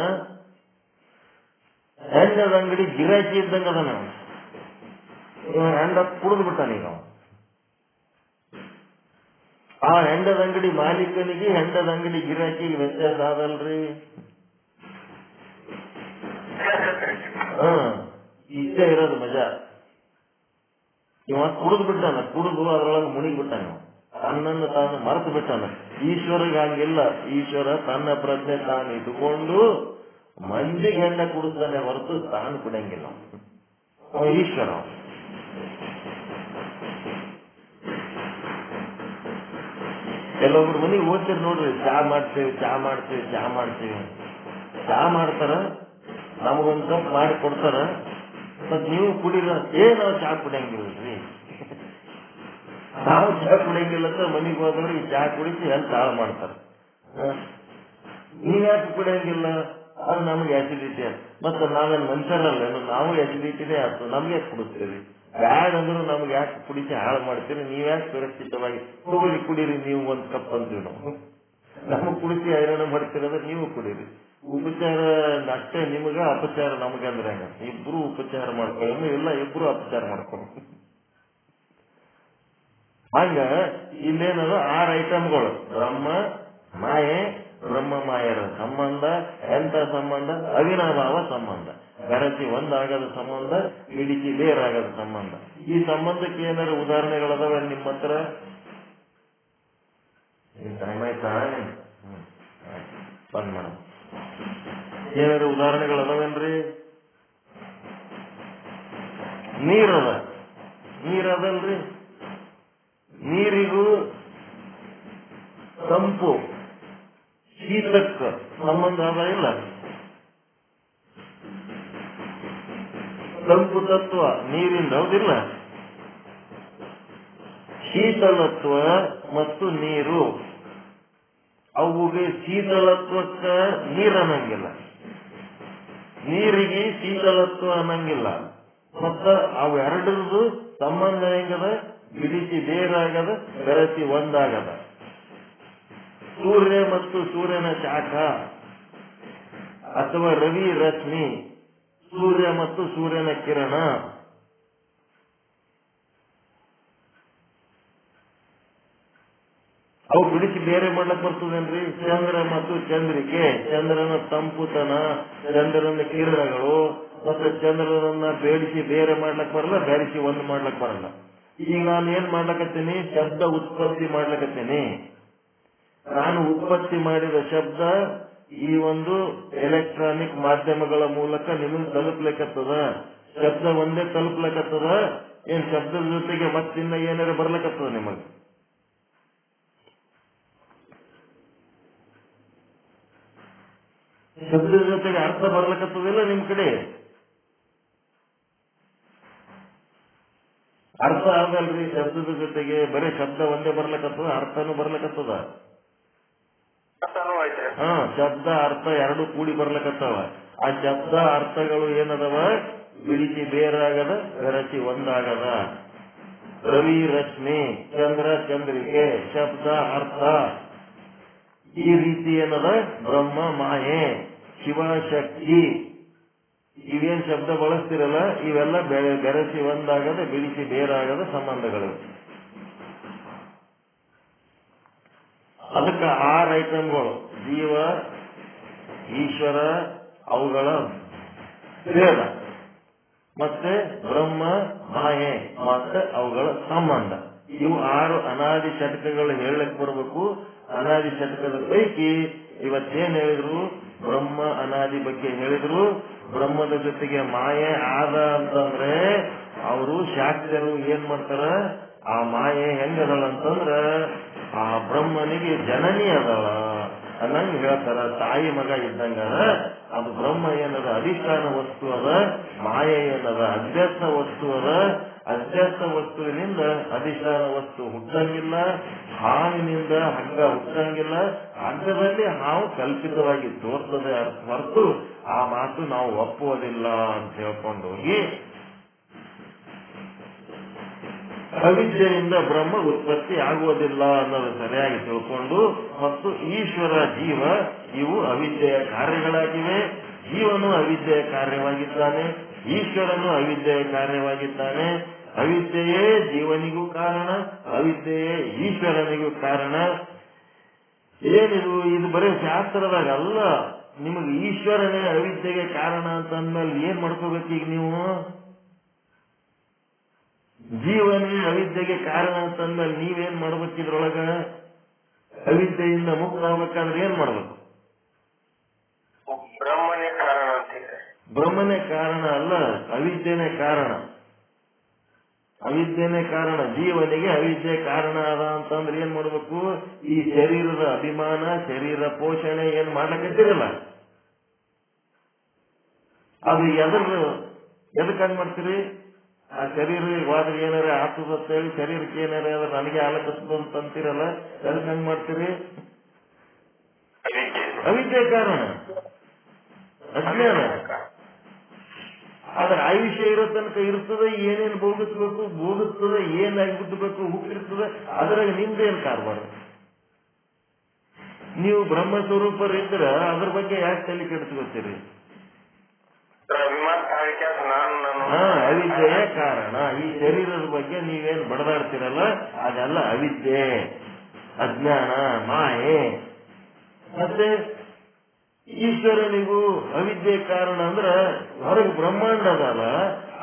ಹೆಂಡದ ಅಂಗಡಿ ಗಿರಾಕಿ ಇದ್ದಂಗದನ. ಹೆಂಡ ಕುಡಿದು ಬಿಟ್ಟಾನ ಈಗ. ಆ ಹೆಂಡದ ಅಂಗಡಿ ಮಾಲೀಕನಿಗೆ ಹೆಂಡದ ಅಂಗಡಿ ಗಿರಾಕಿಗೆ ವ್ಯತ್ಯಾಸ ಆದಲ್ರಿ. ಇಷ್ಟೇ ಇರೋದು ಮಜಾ. ಇವ ಕುಡಿದು ಬಿಟ್ಟಾನ, ಕುಡಿದು ಅದರೊಳಗೆ ಮುಣಿಗಿ ಬಿಟ್ಟಾನ, ತನ್ನನ್ನು ತಾನು ಮರೆತು ಬಿಟ್ಟಾನ. ಈಶ್ವರಿಗೆ ಹಂಗಿಲ್ಲ. ಈಶ್ವರ ತನ್ನ ಪ್ರಜ್ಞೆ ತಾನು ಇಟ್ಟುಕೊಂಡು ಮಂದಿಗೆ ಹೆಂಡ ಕುಡಿಸ್ತಾನೆ ಹೊರತು ತಾನು ಕುಡಿಯಂಗಿಲ್ಲ. ಈಶ್ವರ ಕೆಲವೊಬ್ರು ಮನೆಗೆ ಓದ್ತೀರಿ ನೋಡ್ರಿ, ಚಾ ಮಾಡ್ತೀವಿ ಚಾ ಮಾಡ್ತಾರ, ನಮಗೊಂದ್ ಕಪ್ ಮಾಡಿ ಕೊಡ್ತಾರ. ಮತ್ ನೀವು ಕುಡಿರ, ನಾವು ಚಾ ಕುಡಿಯಂಗಿಲ್ರಿ. ನಾವು ಚಾ ಕುಡಿಯಂಗಿಲ್ಲ ಅಂತ ಮನೆಗೆ ಹೋದವ್ರಿಗೆ ಚಾ ಕುಡಿಸಿ ಹೆಲ್ತ್ ಹಾಳು ಮಾಡ್ತಾರ. ನೀವ್ಯಾಕೆ ಕುಡಿಯಂಗಿಲ್ಲ? ಅದು ನಮ್ಗೆ ಆಸಿಡಿಟಿ ಆಯ್ತು. ಮತ್ತೆ ನಾವೇನ್ ಮನುಷ್ಯರಲ್ಲ, ನಾವು ಆಸಿಡಿಟಿನೇ ಆಯ್ತು, ನಮ್ಗೆ ಯಾಕೆ ಕುಡಿಸ್ತೀರಿ? ಬ್ಯಾಡ್ ಅಂದ್ರೂ ನಮ್ಗೆ ಯಾಕೆ ಕುಡಿಸಿ ಹಾಳು ಮಾಡ್ತೀರಿ? ನೀವ್ಯಾಕೆ ಸುರಕ್ಷಿತವಾಗಿ ಹೋಗಿ ಕುಡೀರಿ, ನೀವು ಒಂದ್ ಕಪ್ ಅಂತೀವಿ ನಾವು. ನಮಗ್ ಕುಡಿಸಿ ಹೈರಾಣ ಮಾಡ್ತಿರೋದ್ರೆ ನೀವು ಕುಡೀರಿ. ಉಪಚಾರ ಅಷ್ಟೇ ನಿಮಗ, ಅಪಚಾರ ನಮಗ ಅಂದ್ರೆ ಹಂಗ. ಇಬ್ರು ಉಪಚಾರ ಮಾಡ್ಕೊಳ್ಳೋ ಇಲ್ಲ, ಇಬ್ರು ಅಪಚಾರ ಮಾಡ್ಕೊಳ್ಳೋ. ಹಂಗ ಇಲ್ಲೇನದು 6 ಐಟಮ್ಗಳು. ಬ್ರಹ್ಮ ಮಾಯೆ, ಬ್ರಹ್ಮ ಮಾಯರ ಸಂಬಂಧ. ಎಂತ ಸಂಬಂಧ? ಅವಿನಾಭಾವ ಸಂಬಂಧ. ಬೆರಸಿ ಒಂದಾಗದ ಸಂಬಂಧ, ಇಡಿಸಿ ಬೇರಾಗದ ಸಂಬಂಧ. ಈ ಸಂಬಂಧಕ್ಕೆ ಏನಾದ್ರು ಉದಾಹರಣೆಗಳದಾವ ನಿಮ್ಮ ಹತ್ರ? ಟೈಮ್ ಆಯ್ತಾ? ಬಂದ್ ಮಾಡ. ಏನಾದ್ರು ಉದಾಹರಣೆಗಳದಾವೇನ್ರಿ? ನೀರದಲ್ರಿ. ನೀರಿಗೂ ತಂಪು ಶೀತಕ್ಕ ಸಂಬಂಧ ಅದ ಇಲ್ಲ? ತಂಪು ತತ್ವ ನೀರಿಂದ ಹೌದಿಲ್ಲ? ಶೀತಲತ್ವ ಮತ್ತು ನೀರು, ಅವುಗೆ ಶೀತಲತ್ವಕ್ಕ ನೀರ್ ಅನ್ನಂಗಿಲ್ಲ, ನೀರಿಗೆ ಶೀತಲತ್ವ ಅನ್ನಂಗಿಲ್ಲ. ಮತ್ತ ಅವೆರಡರದು ಸಂಬಂಧ ಹೆಂಗದ? ಬಿಡಿಸಿ ಬೇರಾಗದ, ಬೆರಸಿ ಒಂದಾಗದ. ಸೂರ್ಯ ಮತ್ತು ಸೂರ್ಯನ ಶಾಖ ಅಥವಾ ರವಿ ರಶ್ಮಿ, ಸೂರ್ಯ ಮತ್ತು ಸೂರ್ಯನ ಕಿರಣ. ಅವು ಬಿಡಿಸಿ ಬೇರೆ ಮಾಡ್ಲಕ್ ಬರ್ತದೇನ್ರಿ? ಚಂದ್ರ ಮತ್ತು ಚಂದ್ರಿಕೆ, ಚಂದ್ರನ ತಂಪುತನ, ಚಂದ್ರನ ಕಿರಣಗಳು ಮತ್ತೆ ಚಂದ್ರನನ್ನ ಬೇಡಿಸಿ ಬೇರೆ ಮಾಡ್ಲಕ್ ಬರಲ್ಲ, ಬೇರಿಸಿ ಒಂದು ಮಾಡ್ಲಕ್ ಬರಲ್ಲ. ಈಗ ನಾನು ಏನ್ ಮಾಡ್ಲಕತ್ತೀನಿ? ಶಬ್ದ ಉತ್ಪತ್ತಿ ಮಾಡ್ಲಕತ್ತೀನಿ. ನಾನು ಉತ್ಪತ್ತಿ ಮಾಡಿದ ಶಬ್ದ ಈ ಒಂದು ಎಲೆಕ್ಟ್ರಾನಿಕ್ ಮಾಧ್ಯಮಗಳ ಮೂಲಕ ನಿಮಗೆ ತಲುಪ್ಲಿಕ್ಕತ್ತದ. ಶಬ್ದ ಒಂದೇ ತಲುಪ್ಲಕತ್ತದ ಏನ್ ಶಬ್ದದ ಜೊತೆಗೆ ಮತ್ತಿನ್ನ ಏನಾರ ಬರ್ಲಕತ್ತದ ನಿಮಗೆ? ಶಬ್ದದ ಜೊತೆಗೆ ಅರ್ಥ ಬರ್ಲಕತ್ತದಿಲ್ಲ ನಿಮ್ ಕಡೆ? ಅರ್ಥ ಆಗಲ್ರಿ ಶಬ್ದದ ಜೊತೆಗೆ, ಬರೀ ಶಬ್ದ ಒಂದೇ ಬರ್ಲಕತ್ತದ, ಅರ್ಥನೂ ಬರ್ಲಕತ್ತದ. ಶಬ್ದ ಅರ್ಥ ಎರಡು ಕೂಡಿ ಬರ್ಲಕತ್ತವ. ಆ ಶಬ್ದ ಅರ್ಥಗಳು ಏನದವ? ಬಿಡಿಸಿ ಬೇರಾಗದ, ಬೆರಸಿ ಒಂದಾಗದ. ರವಿ ರಶ್ಮಿ, ಚಂದ್ರ ಚಂದ್ರಿಕೆ, ಶಬ್ದ ಅರ್ಥ, ಈ ರೀತಿ ಏನದ? ಬ್ರಹ್ಮ ಮಾಯೆ, ಶಿವಶಕ್ತಿ, ಇವೇನ್ ಶಬ್ದ ಬಳಸ್ತಿರಲ್ಲ ಇವೆಲ್ಲ ಬೆರೆಸಿ ಒಂದಾಗದ, ಬಿಡಿಸಿ ಬೇರಾಗದ ಸಂಬಂಧಗಳು. ಅದಕ್ಕೆ 6 ಐಟಮ್ಗಳು: ಜೀವ, ಈಶ್ವರ, ಅವುಗಳ ಭೇದ, ಮತ್ತೆ ಬ್ರಹ್ಮ, ಮಾಯೆ, ಮತ್ತೆ ಅವುಗಳ ಸಂಬಂಧ. ಇವು 6 ಅನಾದಿ ಷಟ್ಕಗಳು ಹೇಳಕ್ ಬರಬೇಕು. ಅನಾದಿ ಷಟ್ಕದ ಪೈಕಿ ಇವತ್ತೇನ್ ಹೇಳಿದ್ರು? ಬ್ರಹ್ಮ ಅನಾದಿ ಬಗ್ಗೆ ಹೇಳಿದ್ರು. ಬ್ರಹ್ಮದ ಜೊತೆಗೆ ಮಾಯೆ ಆದ ಅಂತಂದ್ರೆ ಅವರು ಶಾಸ್ತ್ರರು ಏನ್ ಮಾಡ್ತಾರ? ಆ ಮಾಯೆ ಹೆಂಗದಳ ಅಂತಂದ್ರ ಆ ಬ್ರಹ್ಮನಿಗೆ ಜನನಿ ಅದಳ ಅನ್ನಂಗ್ ಹೇಳ್ತಾರ. ತಾಯಿ ಮಗ ಇದ್ದಂಗ ಅದು ಬ್ರಹ್ಮ ಏನದ ಅಧಿಷ್ಠಾನ ವಸ್ತು ಅದ, ಮಾಯೆ ಏನದ ಅಧ್ಯಸ್ಥ ವಸ್ತು ಅದ. ಅಧ್ಯಸ್ಥ ವಸ್ತುವಿನಿಂದ ಅಧಿಷ್ಠಾನ ವಸ್ತು ಹುಟ್ಟಂಗಿಲ್ಲ, ಹಾವಿನಿಂದ ಹಗ್ಗ ಹುಟ್ಟಂಗಿಲ್ಲ. ಹಗ್ಗದಲ್ಲಿ ಹಾವು ಕಲ್ಪಿತವಾಗಿ ತೋರ್ತದೆ ಹೊರತು ಆ ಮಾತು ನಾವು ಒಪ್ಪುವುದಿಲ್ಲ ಅಂತ ಹೇಳ್ಕೊಂಡು ಹೋಗಿ ಅವಿದ್ಯೆಯಿಂದ ಬ್ರಹ್ಮ ಉತ್ಪತ್ತಿ ಆಗುವುದಿಲ್ಲ ಅನ್ನೋದು ಸರಿಯಾಗಿ ತಿಳ್ಕೊಂಡು, ಮತ್ತು ಈಶ್ವರ, ಜೀವ ಇವು ಅವಿದ್ಯೆಯ ಕಾರ್ಯಗಳಾಗಿವೆ. ಜೀವನು ಅವಿದ್ಯೆಯ ಕಾರ್ಯವಾಗಿದ್ದಾನೆ, ಈಶ್ವರನು ಅವಿದ್ಯೆಯ ಕಾರ್ಯವಾಗಿದ್ದಾನೆ. ಅವಿದ್ಯೆಯೇ ಜೀವನಿಗೂ ಕಾರಣ, ಅವಿದ್ಯೆಯೇ ಈಶ್ವರನಿಗೂ ಕಾರಣ. ಏನಿದು? ಇದು ಬರೀ ಶಾಸ್ತ್ರದಾಗ ಅಲ್ಲ. ನಿಮಗೆ ಈಶ್ವರನೇ ಅವಿದ್ಯೆಗೆ ಕಾರಣ ಅಂತ ಅಂದ್ಮೇಲೆ ಏನ್ ಮಾಡ್ಕೋಬೇಕು ಈಗ ನೀವು? ಜೀವನೇ ಅವಿದ್ಯೆಗೆ ಕಾರಣ ಅಂತಂದ್ಮೇಲೆ ನೀವೇನ್ ಮಾಡ್ಬೇಕಿದ್ರೊಳಗ? ಅವಿದ್ಯೆಯಿಂದ ಮುಕ್ತ ಆಗ್ಬೇಕಾದ್ರೆ ಏನ್ ಮಾಡ್ಬೇಕು? ಬ್ರಹ್ಮನೇ ಕಾರಣ ಅಂತಿದೆ. ಬ್ರಹ್ಮನೇ ಕಾರಣ ಅಲ್ಲ, ಅವಿದ್ಯೆನೇ ಕಾರಣ. ಅವಿದ್ಯೆನೇ ಕಾರಣ. ಜೀವನಿಗೆ ಅವಿದ್ಯೆ ಕಾರಣ ಅದ ಅಂತಂದ್ರೆ ಏನ್ ಮಾಡ್ಬೇಕು? ಈ ಶರೀರದ ಅಭಿಮಾನ, ಶರೀರ ಪೋಷಣೆ ಏನ್ ಮಾಡ್ಲಕತ್ತಿರಲ್ಲ, ಅದು ಎದಕ್ಕಂಗ್ ಮಾಡ್ತೀರಿ? ಆ ಶರೀರ ಹೋದ್ರೆ ಏನಾರ ಆಗ್ತದ ಅಂತ ಹೇಳಿ ಶರೀರಕ್ಕೆ ಏನಾರ ನನಗೆ ಆಲಕತ್ತದ ಅಂತ ಅಂತೀರಲ್ಲ, ಎದಕ್ ಹಂಗ್ ಮಾಡ್ತೀರಿ? ಅವಿದ್ಯೆ ಕಾರಣ, ಅಜ್ಞಾನ. ಆದ್ರೆ ಆಯುಷ್ಯ ಇರೋ ತನಕ ಇರ್ತದೆ, ಏನೇನು ಭೋಗಿಸ್ತದೆ, ಏನಾಗಿ ಬಿಡ್ಬೇಕು, ಹುಟ್ಟಿರ್ತದೆ, ಅದ್ರಾಗ ನಿಮ್ದೇನ್ ಕಾರವಾರ? ನೀವು ಬ್ರಹ್ಮ ಸ್ವರೂಪರಿದ್ರ ಅದ್ರ ಬಗ್ಗೆ ಯಾಕೆ ತಲೆ ಕೆಡಿಸ್ಕೊತೀರಿ? ಅವಿದ್ಯೆಯ ಕಾರಣ. ಈ ಶರೀರದ ಬಗ್ಗೆ ನೀವೇನ್ ಬಡದಾಡ್ತಿರಲ್ಲ ಅದೆಲ್ಲ ಅವಿದ್ಯೆ, ಅಜ್ಞಾನ, ಮಾಯೆ. ಮತ್ತೆ ಈಶ್ವರನಿಗೂ ಅವಿದ್ಯೆ ಕಾರಣ ಅಂದ್ರ ಹೊರಗೆ ಬ್ರಹ್ಮಾಂಡ ಅದಲ್ಲ,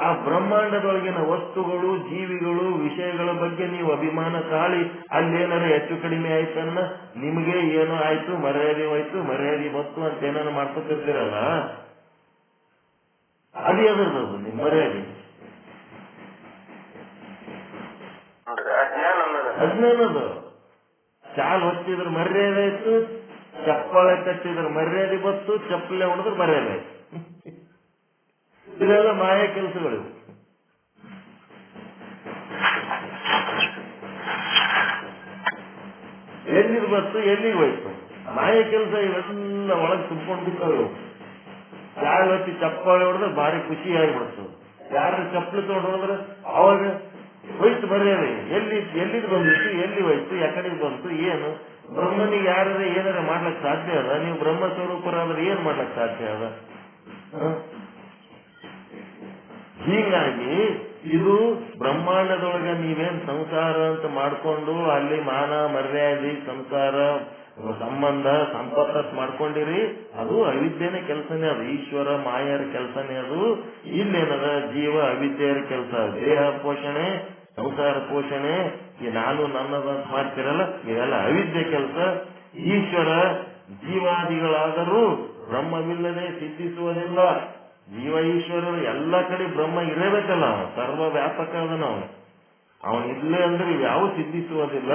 ಆ ಬ್ರಹ್ಮಾಂಡದೊಳಗಿನ ವಸ್ತುಗಳು, ಜೀವಿಗಳು, ವಿಷಯಗಳ ಬಗ್ಗೆ ನೀವು ಅಭಿಮಾನ ತಾಳಿ ಅಲ್ಲೇನಾರ ಹೆಚ್ಚು ಕಡಿಮೆ ಆಯ್ತನ್ನ ನಿಮಗೆ ಏನೋ ಆಯ್ತು, ಮರ್ಯಾದೆ ಹೋಯ್ತು, ಮರ್ಯಾದೆ ಬತ್ತು ಅಂತ ಏನಾರ ಮಾಡ್ಕೊತಿರ್ತೀರಲ್ಲ, ಅದು ಎದರ್ದದು ನಿಮ್ ಮರ್ಯಾದೆ? ಅಜ್ಞಾನದು. ಶಾಲ್ ಹೊತ್ತಿದ್ರ ಮರ್ಯಾದೆ ಆಯ್ತು, ಚಪ್ಪಾಳೆ ಕಟ್ಟಿದ್ರ ಮರ್ಯಾದೆ ಬತ್ತು, ಚಪ್ಪಲೆ ಹೊಡೆದ್ರೆ ಮರ್ಯಾದೆ ಆಯ್ತು. ಇದೆಲ್ಲ ಮಾಯ ಕೆಲಸಗಳು. ಎಲ್ಲಿಗೆ ಬತ್ತು, ಎಲ್ಲಿಗೆ ಹೋಯ್ತು? ಮಾಯ ಕೆಲಸ ಇವೆಲ್ಲ ಒಳಗೆ ತುಂಬ್ಕೊಂಡು ಬಿಟ್ಟವು. ಶಾಲ್ ಹೊತ್ತಿ ಚಪ್ಪಾಳೆ ಹೊಡೆದ್ರೆ ಭಾರಿ ಖುಷಿ ಆಗಿಬಿಡ್ತದೆ. ಯಾರು ಚಪ್ಪಲಿ ತಗೊಂಡು ಹೋದ್ರೆ ಅವಾಗ ಹೋಯ್ತು ಮರ್ಯಾದೆ. ಎಲ್ಲಿಗೆ ಬಂದಿತ್ತು, ಎಲ್ಲಿ ಹೋಯ್ತು, ಯಾಕಡೆಗೆ ಬಂತು, ಏನು? ಬ್ರಹ್ಮನಿಗೆ ಯಾರ ಏನಾರ ಮಾಡ್ಲಕ್ ಸಾಧ್ಯ ಅದ? ನೀವು ಬ್ರಹ್ಮ ಸ್ವರೂಪರಾದ್ರೆ ಏನ್ ಮಾಡ್ಲಕ್ ಸಾಧ್ಯ ಅದ? ಹೀಗಾಗಿ ಇದು ಬ್ರಹ್ಮಾಂಡದೊಳಗ ನೀವೇನ್ ಸಂಸಾರ ಅಂತ ಮಾಡ್ಕೊಂಡು ಅಲ್ಲಿ ಮಾನ ಮರ್ಯಾದೆ ಸಂಸಾರ ಸಂಬಂಧ ಸಂಪತ್ತ ಮಾಡ್ಕೊಂಡಿರಿ, ಅದು ಅವಿದ್ಯೆನ ಕೆಲಸನೇ, ಅದು ಈಶ್ವರ ಮಾಯರ ಕೆಲಸನೇ. ಅದು ಇಲ್ಲೇನದ ಜೀವ ಅವಿದ್ಯೆಯರ ಕೆಲಸ, ದೇಹ ಪೋಷಣೆ ಸಂಸಾರ ಪೋಷಣೆ, ಈ ನಾನು ನನ್ನದಂತ ಮಾಡ್ತಿರಲ್ಲ ಇದೆಲ್ಲ ಅವಿದ್ಯೆ ಕೆಲಸ. ಈಶ್ವರ ಜೀವಾದಿಗಳಾದರೂ ಬ್ರಹ್ಮವಿಲ್ಲದೆ ಸಿದ್ಧಿಸುವುದಿಲ್ಲ. ಜೀವ ಈಶ್ವರರು ಎಲ್ಲ ಕಡೆ ಬ್ರಹ್ಮ ಇರಬೇಕಲ್ಲ, ಅವನು ಸರ್ವ ವ್ಯಾಪಕ ಅದನ, ಅವನು ಇಲ್ಲೇ ಅಂದ್ರೆ ಯಾವ ಸಿದ್ಧಿಸುವುದಿಲ್ಲ.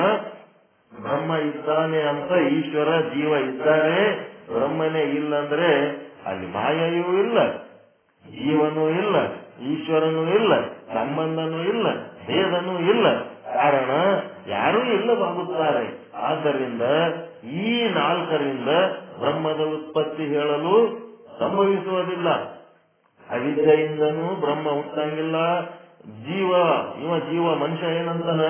ಬ್ರಹ್ಮ ಇದ್ದಾನೆ ಅಂತ ಈಶ್ವರ ಜೀವ ಇದ್ದಾರೆ, ಬ್ರಹ್ಮನೇ ಇಲ್ಲ ಅಂದ್ರೆ ಅಲ್ಲಿ ಮಾಯೆಯೂ ಇಲ್ಲ, ಜೀವನೂ ಇಲ್ಲ, ಈಶ್ವರನೂ ಇಲ್ಲ, ಸಂಬಂಧನೂ ಇಲ್ಲ, ಭೇದನೂ ಇಲ್ಲ. ಕಾರಣ ಯಾರೂ ಇಲ್ಲವಾಗುತ್ತಾರೆ. ಆದ್ದರಿಂದ ಈ ನಾಲ್ಕರಿಂದ ಬ್ರಹ್ಮದ ಉತ್ಪತ್ತಿ ಹೇಳಲು ಸಂಭವಿಸುವುದಿಲ್ಲ. ಅವಿದ್ಯೆಯಿಂದನೂ ಬ್ರಹ್ಮ ಹುಟ್ಟಂಗಿಲ್ಲ. ಜೀವ ಮನುಷ್ಯ ಏನಂತಾನ,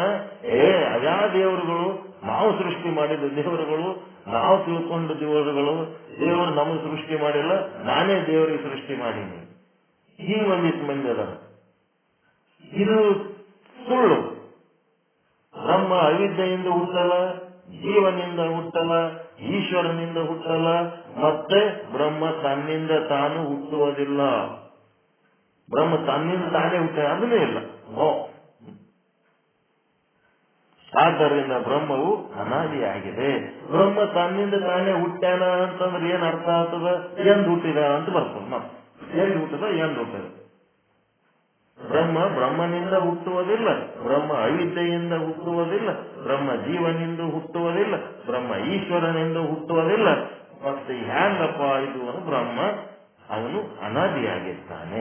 ಅದ್ಯಾ ದೇವರುಗಳು, ನಾವು ಸೃಷ್ಟಿ ಮಾಡಿದ ದೇವರುಗಳು, ನಾವು ತಿಳ್ಕೊಂಡ ದೇವರುಗಳು, ದೇವರು ನಮಗೆ ಸೃಷ್ಟಿ ಮಾಡಿಲ್ಲ, ನಾನೇ ದೇವರಿಗೆ ಸೃಷ್ಟಿ ಮಾಡೀನಿ. ಹಿಂಗ್ ಒಂದಿಷ್ಟು ಮಂದಿ ಅದ. ಇದು ಸುಳ್ಳು. ಬ್ರಹ್ಮ ಅವಿದ್ಯೆಯಿಂದ ಹುಟ್ಟಲ್ಲ, ಜೀವನಿಂದ ಹುಟ್ಟಲ್ಲ, ಈಶ್ವರನಿಂದ ಹುಟ್ಟಲ್ಲ, ಮತ್ತೆ ಬ್ರಹ್ಮ ತನ್ನಿಂದ ತಾನು ಹುಟ್ಟುವುದಿಲ್ಲ. ಬ್ರಹ್ಮ ತನ್ನಿಂದ ತಾನೇ ಹುಟ್ಟ ಅದನ್ನೇ ಇಲ್ಲ. ಆದ್ದರಿಂದ ಬ್ರಹ್ಮವು ಅನಾದಿಯಾಗಿದೆ. ಬ್ರಹ್ಮ ತನ್ನಿಂದ ತಾನೇ ಹುಟ್ಟ್ಯಾನ ಅಂತಂದ್ರೆ ಏನ್ ಅರ್ಥ ಆಗ್ತದ? ಎಂದ್ ಹುಟ್ಟಿದ ಅಂತ ಬರ್ತದ. ಎಲ್ಲಿ ಹುಟ್ಟದ, ಎಂದ್ ಹುಟ್ಟದ? ಬ್ರಹ್ಮನಿಂದ ಹುಟ್ಟುವುದಿಲ್ಲ, ಬ್ರಹ್ಮ ಅವಿದ್ಯೆಯಿಂದ ಹುಟ್ಟುವುದಿಲ್ಲ, ಬ್ರಹ್ಮ ಜೀವನಿಂದ ಹುಟ್ಟುವುದಿಲ್ಲ, ಬ್ರಹ್ಮ ಈಶ್ವರನಿಂದ ಹುಟ್ಟುವುದಿಲ್ಲ. ಮತ್ತೆ ಹ್ಯಾಂಗಪ್ಪ ಇದು? ಬ್ರಹ್ಮ ಅವನು ಅನಾದಿಯಾಗಿರ್ತಾನೆ.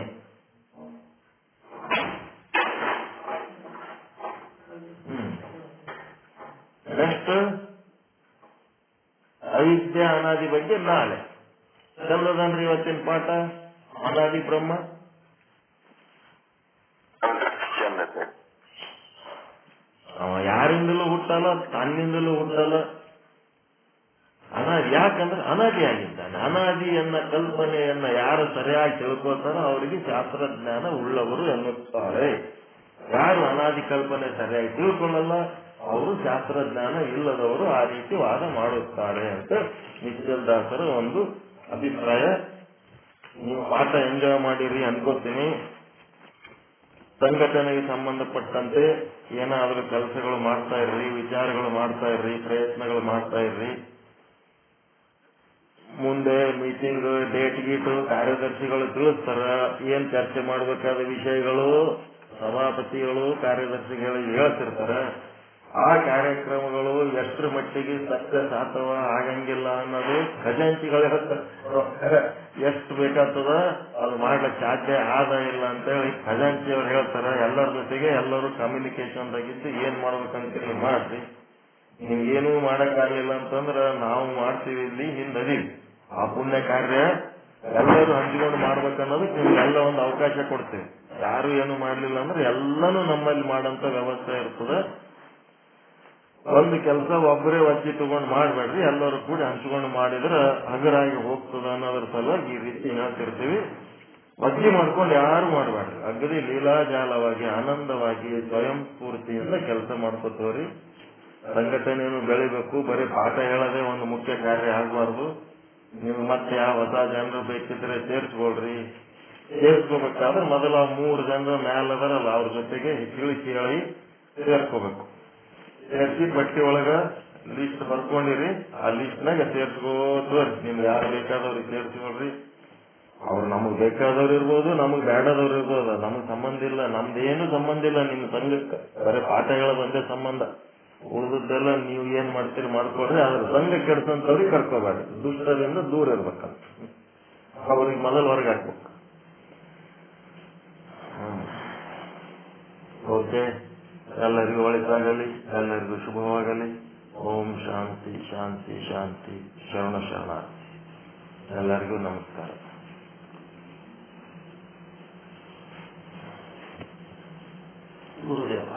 ನೆಕ್ಸ್ಟ್ ಅವಿದ್ಯೆ ಅನಾದಿ ಬಗ್ಗೆ ನಾಳೆ ಚಂದ್ರದನ್ರಿ ಇವತ್ತಿನ ಪಾಠ. ಅನಾದಿ ಬ್ರಹ್ಮ ಅವ ಯಾರಿಂದಲೂ ಹುಟ್ಟಲ್ಲ, ತನ್ನಿಂದಲೂ ಹುಟ್ಟಲ್ಲ. ಅನಾದಿ ಯಾಕಂದ್ರೆ ಅನಾದಿ ಆಗಿದ್ದಾನೆ. ಅನಾದಿ ಎನ್ನ ಕಲ್ಪನೆಯನ್ನ ಯಾರು ಸರಿಯಾಗಿ ತಿಳ್ಕೊತಾರೋ ಅವರಿಗೆ ಶಾಸ್ತ್ರಜ್ಞಾನ ಉಳ್ಳವರು ಎನ್ನುತ್ತಾರೆ. ಯಾರು ಅನಾದಿ ಕಲ್ಪನೆ ಸರಿಯಾಗಿ ತಿಳ್ಕೊಳ್ಳಲ್ಲ ಅವರು ಶಾಸ್ತ್ರಜ್ಞಾನ ಇಲ್ಲದವರು ಆ ರೀತಿ ವಾದ ಮಾಡುತ್ತಾರೆ ಅಂತ ನಿಶ್ಚಲದಾಸರ ಒಂದು ಅಭಿಪ್ರಾಯ. ನೀವು ಪಾಠ ಎಂಜಾಯ್ ಮಾಡಿರಿ ಅನ್ಕೋತೀನಿ. ಸಂಘಟನೆಗೆ ಸಂಬಂಧಪಟ್ಟಂತೆ ಏನಾದರೂ ಕೆಲಸಗಳು ಮಾಡ್ತಾ ಇರ್ರಿ, ವಿಚಾರಗಳು ಮಾಡ್ತಾ ಇರ್ರಿ, ಪ್ರಯತ್ನಗಳು ಮಾಡ್ತಾ ಇರ್ರಿ. ಮುಂದೆ ಮೀಟಿಂಗ್ ಡೇಟ್ ಗೀಟು ಕಾರ್ಯದರ್ಶಿಗಳು ತಿಳಿಸ್ತಾರ, ಏನ್ ಚರ್ಚೆ ಮಾಡಬೇಕಾದ ವಿಷಯಗಳು ಸಭಾಪತಿಗಳು ಕಾರ್ಯದರ್ಶಿಗಳಿಗೆ ಹೇಳ್ತಿರ್ತಾರ. ಆ ಕಾರ್ಯಕ್ರಮಗಳು ಎಷ್ಟರ ಮಟ್ಟಿಗೆ ಸಕ್ಸಸ್ ಆತವ ಆಗಂಗಿಲ್ಲ ಅನ್ನೋದು ಖಜಾಂಚಿಗಳು ಹೇಳ್ತಾರೆ. ಎಷ್ಟು ಬೇಕಾಗ್ತದ ಅದು ಮಾಡ್ಲಿಕ್ಕೆ ಸಾಧ್ಯ ಆದ ಇಲ್ಲ ಅಂತ ಹೇಳಿ ಖಜಾಂಚಿಯವ್ರು ಹೇಳ್ತಾರೆ. ಎಲ್ಲರ ಜೊತೆಗೆ ಎಲ್ಲರೂ ಕಮ್ಯುನಿಕೇಶನ್ ಆಗಿದ್ದು ಏನ್ ಮಾಡ್ಬೇಕಂತ ಮಾಡ್ರಿ. ನಿಮ್ಗೇನೂ ಮಾಡಕ್ಕಾಗಲಿಲ್ಲ ಅಂತಂದ್ರ ನಾವು ಮಾಡ್ತೀವಿ, ಇಲ್ಲಿ ಹಿಂದದೀವಿ. ಆ ಪುಣ್ಯ ಕಾರ್ಯ ಎಲ್ಲರೂ ಹಂಚಿಕೊಂಡು ಮಾಡ್ಬೇಕನ್ನೋದಕ್ಕೆ ನಿಮ್ಗೆಲ್ಲ ಒಂದು ಅವಕಾಶ ಕೊಡ್ತೀವಿ. ಯಾರು ಏನು ಮಾಡ್ಲಿಲ್ಲ ಅಂದ್ರೆ ಎಲ್ಲಾನು ನಮ್ಮಲ್ಲಿ ಮಾಡಂತ ವ್ಯವಸ್ಥೆ ಇರ್ತದೆ. ಒಂದು ಕೆಲಸ ಒಬ್ಬರೇ ಒಜ್ಜಿ ತಗೊಂಡು ಮಾಡ್ಬೇಡ್ರಿ, ಎಲ್ಲರೂ ಕೂಡ ಹಂಚ್ಕೊಂಡು ಮಾಡಿದ್ರೆ ಹಗರಾಗಿ ಹೋಗ್ತದ ಅನ್ನೋದ್ರ ಸಲುವಾಗಿ ಈ ರೀತಿ ಹೇಳ್ತಿರ್ತೀವಿ. ಒಜ್ಜಿ ಮಾಡ್ಕೊಂಡು ಯಾರು ಮಾಡ್ಬೇಡ್ರಿ, ಅಗದಿ ಲೀಲಾಜಾಲವಾಗಿ ಆನಂದವಾಗಿ ಸ್ವಯಂ ಸ್ಫೂರ್ತಿಯಿಂದ ಕೆಲಸ ಮಾಡ್ಕೋತವ್ರಿ. ಸಂಘಟನೆಯನ್ನು ಬೆಳಿಬೇಕು, ಬರೀ ಪಾಠ ಹೇಳೋದೇ ಒಂದು ಮುಖ್ಯ ಕಾರ್ಯ ಆಗಬಾರ್ದು. ನೀವು ಮತ್ತೆ ಯಾವ ಹೊಸ ಜನರು ಬೇಕಿದ್ರೆ ಸೇರ್ಸ್ಕೊಳ್ರಿ. ಸೇರ್ಸ್ಕೋಬೇಕಾದ್ರೆ ಮೊದಲ 3 ಜನರ ಮ್ಯಾಲದಾರಲ್ಲ ಅವ್ರ ಜೊತೆಗೆ ತಿಳಿಸಿ ಹೇಳಿ ಸೇರ್ಕೋಬೇಕು. ಸೇರಿಸಿ ಪಟ್ಟಿ ಒಳಗ ಲಿಸ್ಟ್ ಬರ್ಕೊಂಡಿರಿ, ಆ ಲಿಸ್ಟ್ನಾಗ ಸೇರ್ಸ್ಕೋತವ್ರಿ. ನಿಮ್ಗೆ ಯಾರು ಬೇಕಾದವ್ರಿಗೆ ಸೇರ್ಸ್ಕೊಳ್ರಿ. ಅವ್ರು ನಮಗ್ ಬೇಕಾದವ್ರು ಇರ್ಬೋದು, ನಮಗ್ ಬೇಡದವ್ರು ಇರ್ಬೋದು, ನಮಗ್ ಸಂಬಂಧ ಇಲ್ಲ, ನಮ್ದೇನು ಸಂಬಂಧ ಇಲ್ಲ ನಿಮ್ ಸಂಘಕ್ಕೆ. ಬರೀ ಪಾಠ ಹೇಳೋದು ಒಂದೇ ಸಂಬಂಧ. ಉಳಿದದ್ದೆಲ್ಲ ನೀವು ಏನ್ ಮಾಡ್ತೀರಿ ಮಾಡ್ಕೊಡ್ರಿ. ಆದ್ರೆ ಸಂಘ ಕೆಡ್ಸಂತವ್ರಿಗೆ ಕರ್ಕೋಬೇಡ್ರಿ. ದುಷ್ಟದಿಂದ ದೂರ ಇರ್ಬೇಕಂತ ಅವ್ರಿಗೆ ಮೊದಲು ಹೊರಗೆ ಹಾಕ್ಬೇಕು. ಓಕೆ, ಎಲ್ಲರಿಗೂ ಒಳಿತಾಗಲಿ, ಎಲ್ಲರಿಗೂ ಶುಭವಾಗಲಿ. ಓಂ ಶಾಂತಿ ಶಾಂತಿ ಶಾಂತಿ. ಶರಣಾರ್ಥಿ. ಎಲ್ಲರಿಗೂ ನಮಸ್ಕಾರ. ಗುರುದೇವ.